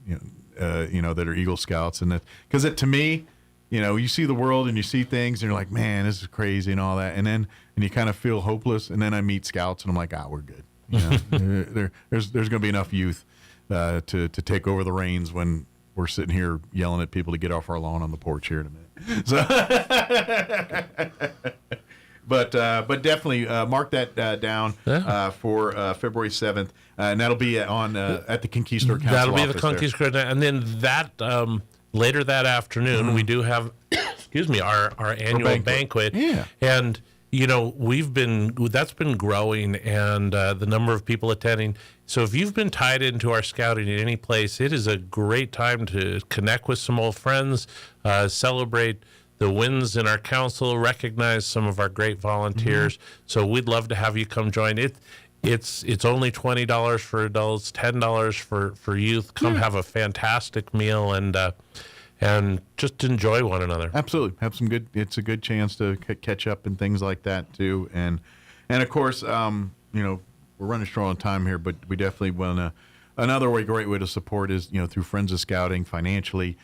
that are Eagle Scouts, and because to me, you see the world and you see things, and you're like, man, this is crazy and all that, and you kind of feel hopeless, and then I meet Scouts, and I'm like, we're good. There's going to be enough youth to take over the reins when we're sitting here yelling at people to get off our lawn on the porch here in a minute. So, but definitely mark that down for February 7th, and that'll be at the Conquistador Council. That'll be the Conquistador, and then that later that afternoon we do have, our annual banquet. Yeah, and that's been growing, and the number of people attending. So if you've been tied into our scouting at any place, it is a great time to connect with some old friends, celebrate the wins in our council, recognize some of our great volunteers. So we'd love to have you come join. It's only $20 for adults, $10 for youth. Come have a fantastic meal and just enjoy one another. Absolutely, have some good. It's a good chance to catch up and things like that too. And of course, we're running short on time here, but we definitely want to. Another great way to support is through Friends of Scouting, financially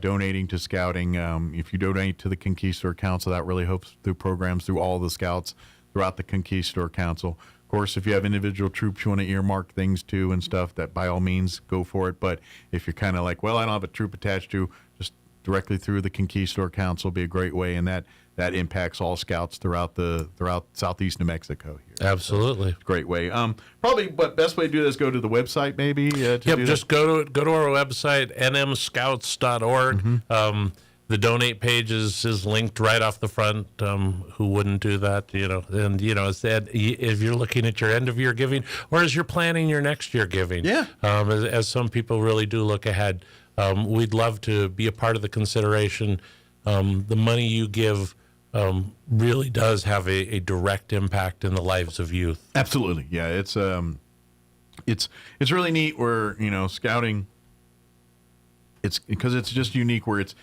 donating to Scouting. If you donate to the Conquistador Council, that really helps through programs through all the Scouts throughout the Conquistador Council. Of course, if you have individual troops you want to earmark things to and stuff, that by all means go for it. But if you're kind of like, well, I don't have a troop attached to, just directly through the Conquistador Council be a great way, and that impacts all Scouts throughout southeast New Mexico here. Absolutely, so great way. Probably, but best way to do this, go to the website maybe. Just go to our website, nmscouts.org. The donate page is linked right off the front. Who wouldn't do that? And if you're looking at your end of year giving, or as you're planning your next year giving, as some people really do look ahead, we'd love to be a part of the consideration. The money you give really does have a direct impact in the lives of youth. Absolutely, yeah. It's really neat where scouting. It's because it's just unique where it's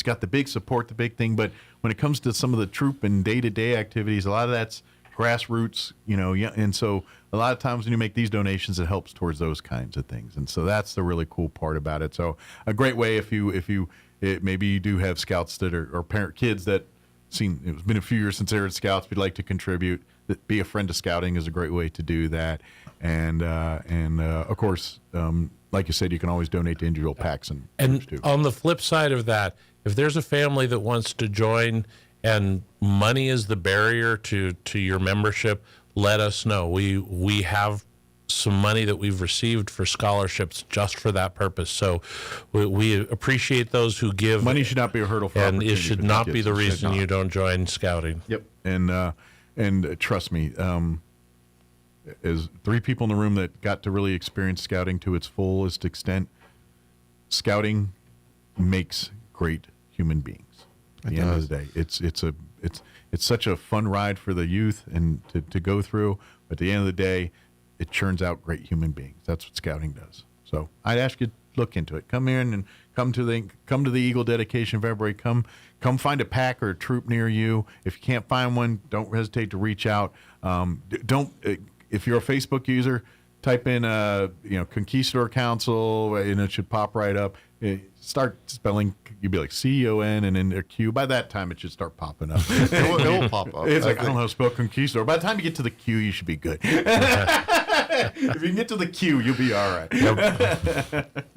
got the big support, the big thing, but when it comes to some of the troop and day-to-day activities, a lot of that's grassroots, and so a lot of times when you make these donations, it helps towards those kinds of things, and so that's the really cool part about it. So a great way if maybe you do have Scouts that are parent kids that it's been a few years since they were at Scouts, we'd like to contribute. Be a friend of Scouting is a great way to do that. And of course, like you said, you can always donate to individual packs and on the flip side of that, if there's a family that wants to join and money is the barrier to your membership, let us know. We have some money that we've received for scholarships just for that purpose. So we appreciate those who give. Money should not be a hurdle for and it should not be the reason you don't join scouting. Yep. And trust me, as 3 people in the room that got to really experience scouting to its fullest extent, scouting makes great human beings. At the end of the day, it's such a fun ride for the youth and to go through. But at the end of the day, it churns out great human beings. That's what scouting does. So I'd ask you to look into it. Come in and come to the Eagle dedication February. Come find a pack or a troop near you. If you can't find one, don't hesitate to reach out. If you're a Facebook user, type in Conquistador Council and it should pop right up. Start spelling, you'd be like CON and then a Q. By that time, it should start popping up. it will pop up. It's like, I don't know how to spell Conquistador. By the time you get to the Q, you should be good. If you can get to the Q, you'll be all right. Yep.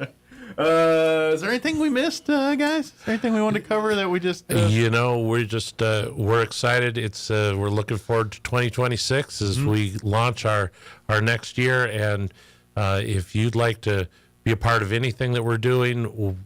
Is there anything we missed, guys? Is there anything we wanted to cover that we just... we're excited. We're looking forward to 2026 as we launch our next year. And if you'd like to be a part of anything that we're doing,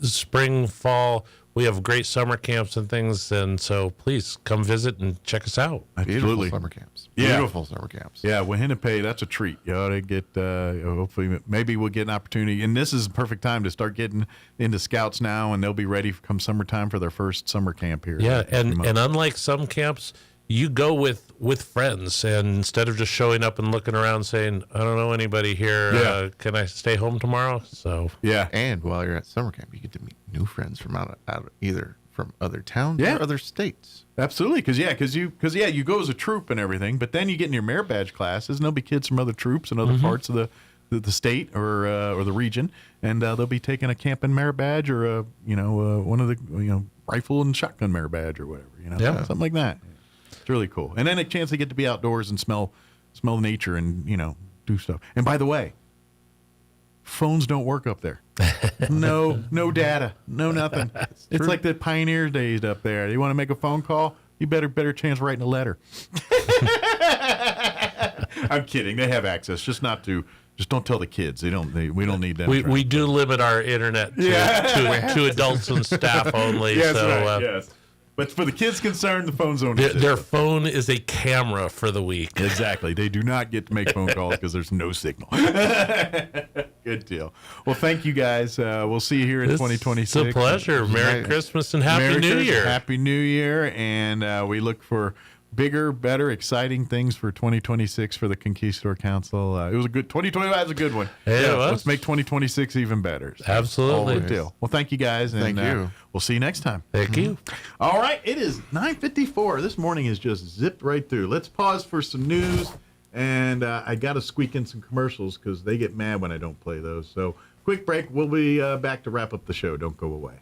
spring, fall, we have great summer camps and things. And so please come visit and check us out. Absolutely. Beautiful summer camps. Yeah. Beautiful summer camps. Yeah, Wahinape, that's a treat. You ought to get, hopefully, maybe we'll get an opportunity. And this is the perfect time to start getting into scouts now, and they'll be ready come summertime for their first summer camp here. Yeah, and unlike some camps, you go with friends, and instead of just showing up and looking around saying, I don't know anybody here, can I stay home tomorrow? So yeah. And while you're at summer camp, you get to meet new friends from either from other towns or other states. Absolutely, because you go as a troop and everything, but then you get in your merit badge classes, and there'll be kids from other troops and other parts of the state or the region, and they'll be taking a camping merit badge or one of the rifle and shotgun merit badge or whatever, something like that. It's really cool, and then a chance to get to be outdoors and smell nature and do stuff. And by the way, phones don't work up there. No data, no nothing. It's like the pioneer days up there. You want to make a phone call, you better chance writing a letter. I'm kidding. They have access, just don't tell the kids. We don't need them. We do limit our internet to adults and staff only. Yes, right. Yes. But for the kids concerned, the phone's on. Their phone is a camera for the week. Exactly. They do not get to make phone calls because there's no signal. Good deal. Well, thank you guys. We'll see you here in 2026. It's a pleasure. Merry Christmas and Happy New Year. Happy New Year. And we look for bigger, better, exciting things for 2026 for the Conquistador Council. It was a good 2025 was a good one. Yeah, it was. Let's make 2026 even better. So, absolutely. Good deal. Well, thank you guys, and thank you. We'll see you next time. Thank you. All right, it is 9:54. This morning has just zipped right through. Let's pause for some news, and I got to squeak in some commercials because they get mad when I don't play those. So, quick break. We'll be back to wrap up the show. Don't go away.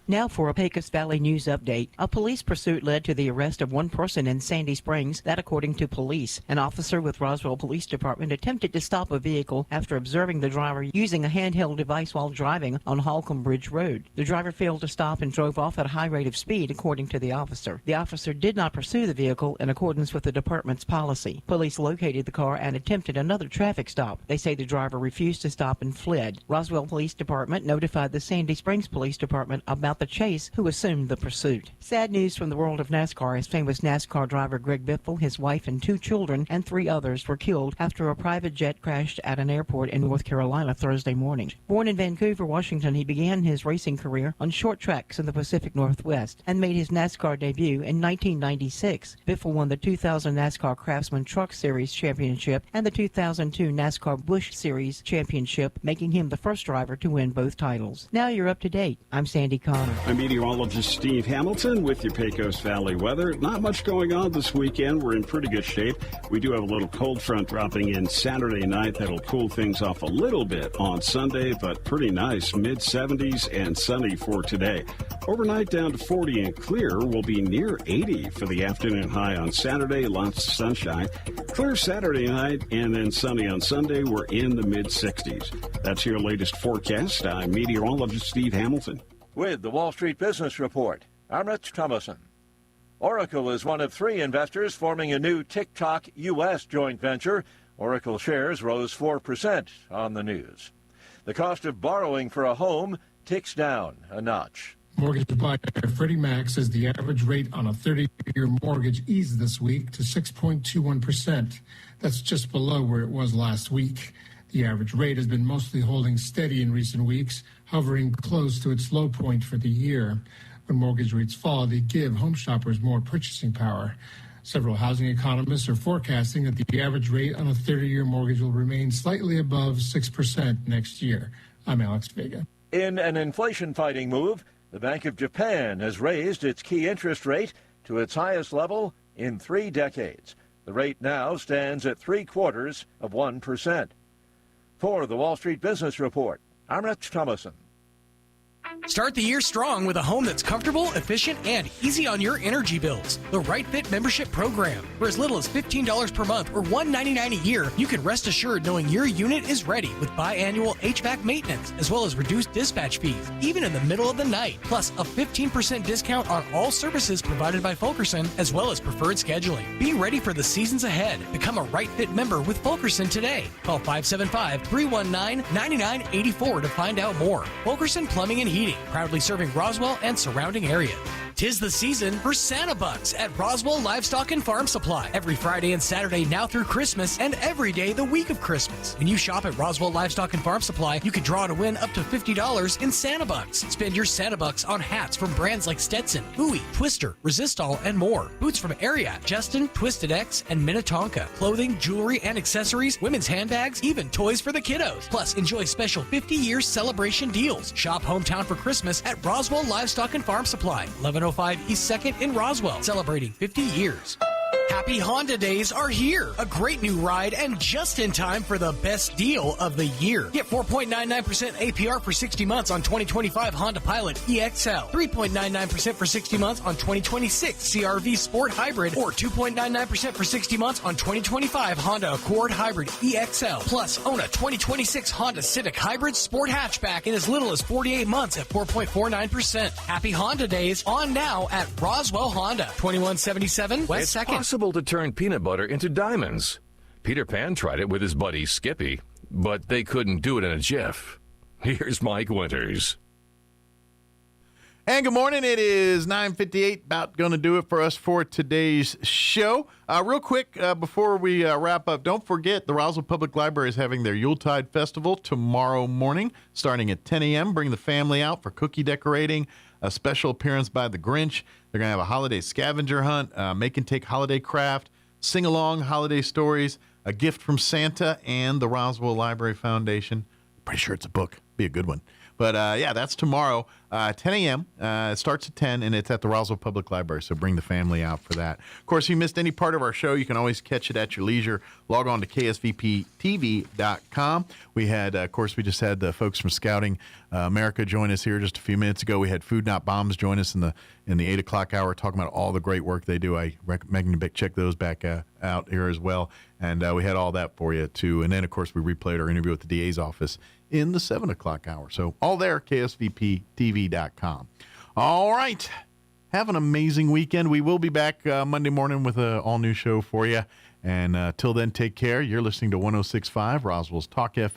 Now for a Pecos Valley news update. A police pursuit led to the arrest of one person in Sandy Springs, that according to police. An officer with Roswell Police Department attempted to stop a vehicle after observing the driver using a handheld device while driving on Holcomb Bridge Road. The driver failed to stop and drove off at a high rate of speed, according to the officer. The officer did not pursue the vehicle in accordance with the department's policy. Police located the car and attempted another traffic stop. They say the driver refused to stop and fled. Roswell Police Department notified the Sandy Springs Police Department about the chase, who assumed the pursuit. Sad news from the world of NASCAR as famous NASCAR driver Greg Biffle, his wife and 2 children, and 3 others were killed after a private jet crashed at an airport in North Carolina Thursday morning. Born in Vancouver, Washington, he began his racing career on short tracks in the Pacific Northwest and made his NASCAR debut in 1996. Biffle won the 2000 NASCAR Craftsman Truck Series Championship and the 2002 NASCAR Busch Series Championship, making him the first driver to win both titles. Now you're up to date. I'm Sandy Cobb. Connor. I'm meteorologist Steve Hamilton with your Pecos Valley weather. Not much going on this weekend. We're in pretty good shape. We do have a little cold front dropping in Saturday night. That'll cool things off a little bit on Sunday, but pretty nice. Mid-70s and sunny for today. Overnight down to 40 and clear. Will be near 80 for the afternoon high on Saturday. Lots of sunshine. Clear Saturday night and then sunny on Sunday. We're in the mid-60s. That's your latest forecast. I'm meteorologist Steve Hamilton. With the Wall Street Business Report, I'm Rich Thomason. Oracle is one of 3 investors forming a new TikTok U.S. joint venture. Oracle shares rose 4% on the news. The cost of borrowing for a home ticks down a notch. Mortgage provider Freddie Mac says the average rate on a 30-year mortgage eased this week to 6.21%. That's just below where it was last week. The average rate has been mostly holding steady in recent weeks, hovering close to its low point for the year. When mortgage rates fall, they give home shoppers more purchasing power. Several housing economists are forecasting that the average rate on a 30-year mortgage will remain slightly above 6% next year. I'm Alex Vega. In an inflation-fighting move, the Bank of Japan has raised its key interest rate to its highest level in 3 decades. The rate now stands at 0.75%. For the Wall Street Business Report, I'm Rich Thomason. Start the year strong with a home that's comfortable, efficient, and easy on your energy bills. The Right Fit membership program. For as little as $15 per month or $199 a year, you can rest assured knowing your unit is ready with biannual HVAC maintenance, as well as reduced dispatch fees, even in the middle of the night. Plus, a 15% discount on all services provided by Fulkerson, as well as preferred scheduling. Be ready for the seasons ahead. Become a Right Fit member with Fulkerson today. Call 575-319-9984 to find out more. Fulkerson Plumbing and Heating, proudly serving Roswell and surrounding areas. 'Tis the season for Santa Bucks at Roswell Livestock and Farm Supply. Every Friday and Saturday now through Christmas, and every day the week of Christmas. When you shop at Roswell Livestock and Farm Supply, you can draw to win up to $50 in Santa Bucks. Spend your Santa Bucks on hats from brands like Stetson, Bowie, Twister, Resistol, and more. Boots from Ariat, Justin, Twisted X, and Minnetonka. Clothing, jewelry, and accessories, women's handbags, even toys for the kiddos. Plus, enjoy special 50-year celebration deals. Shop hometown for Christmas at Roswell Livestock and Farm Supply, 1105 East 2nd in Roswell, celebrating 50 years. Happy Honda Days are here. A great new ride and just in time for the best deal of the year. Get 4.99% APR for 60 months on 2025 Honda Pilot EXL, 3.99% for 60 months on 2026 CR-V Sport Hybrid, or 2.99% for 60 months on 2025 Honda Accord Hybrid EXL. Plus, own a 2026 Honda Civic Hybrid Sport Hatchback in as little as 48 months at 4.49%. Happy Honda Days on now at Roswell Honda, 2177 West 2nd. It's possible to turn peanut butter into diamonds. Peter Pan tried it with his buddy Skippy, but they couldn't do it in a jiff. Here's Mike Winters. And good morning. It is 9:58. About going to do it for us for today's show. Real quick, before we wrap up, don't forget the Roswell Public Library is having their Yuletide Festival tomorrow morning, starting at 10 a.m. Bring the family out for cookie decorating, a special appearance by the Grinch. They're going to have a holiday scavenger hunt, make and take holiday craft, sing-along holiday stories, a gift from Santa, and the Roswell Library Foundation. Pretty sure it's a book. Be a good one. But, yeah, that's tomorrow, 10 a.m. It starts at 10, and it's at the Roswell Public Library, so bring the family out for that. Of course, if you missed any part of our show, you can always catch it at your leisure. Log on to ksvptv.com. We had, of course, we just had the folks from Scouting America join us here just a few minutes ago. We had Food Not Bombs join us in the 8 o'clock hour talking about all the great work they do. I recommend you check those back out here as well. And we had all that for you, too. And then, of course, we replayed our interview with the DA's office in the 7 o'clock hour. So all there, ksvptv.com. All right. Have an amazing weekend. We will be back Monday morning with an all-new show for you. And till then, take care. You're listening to 106.5 Roswell's Talk FM.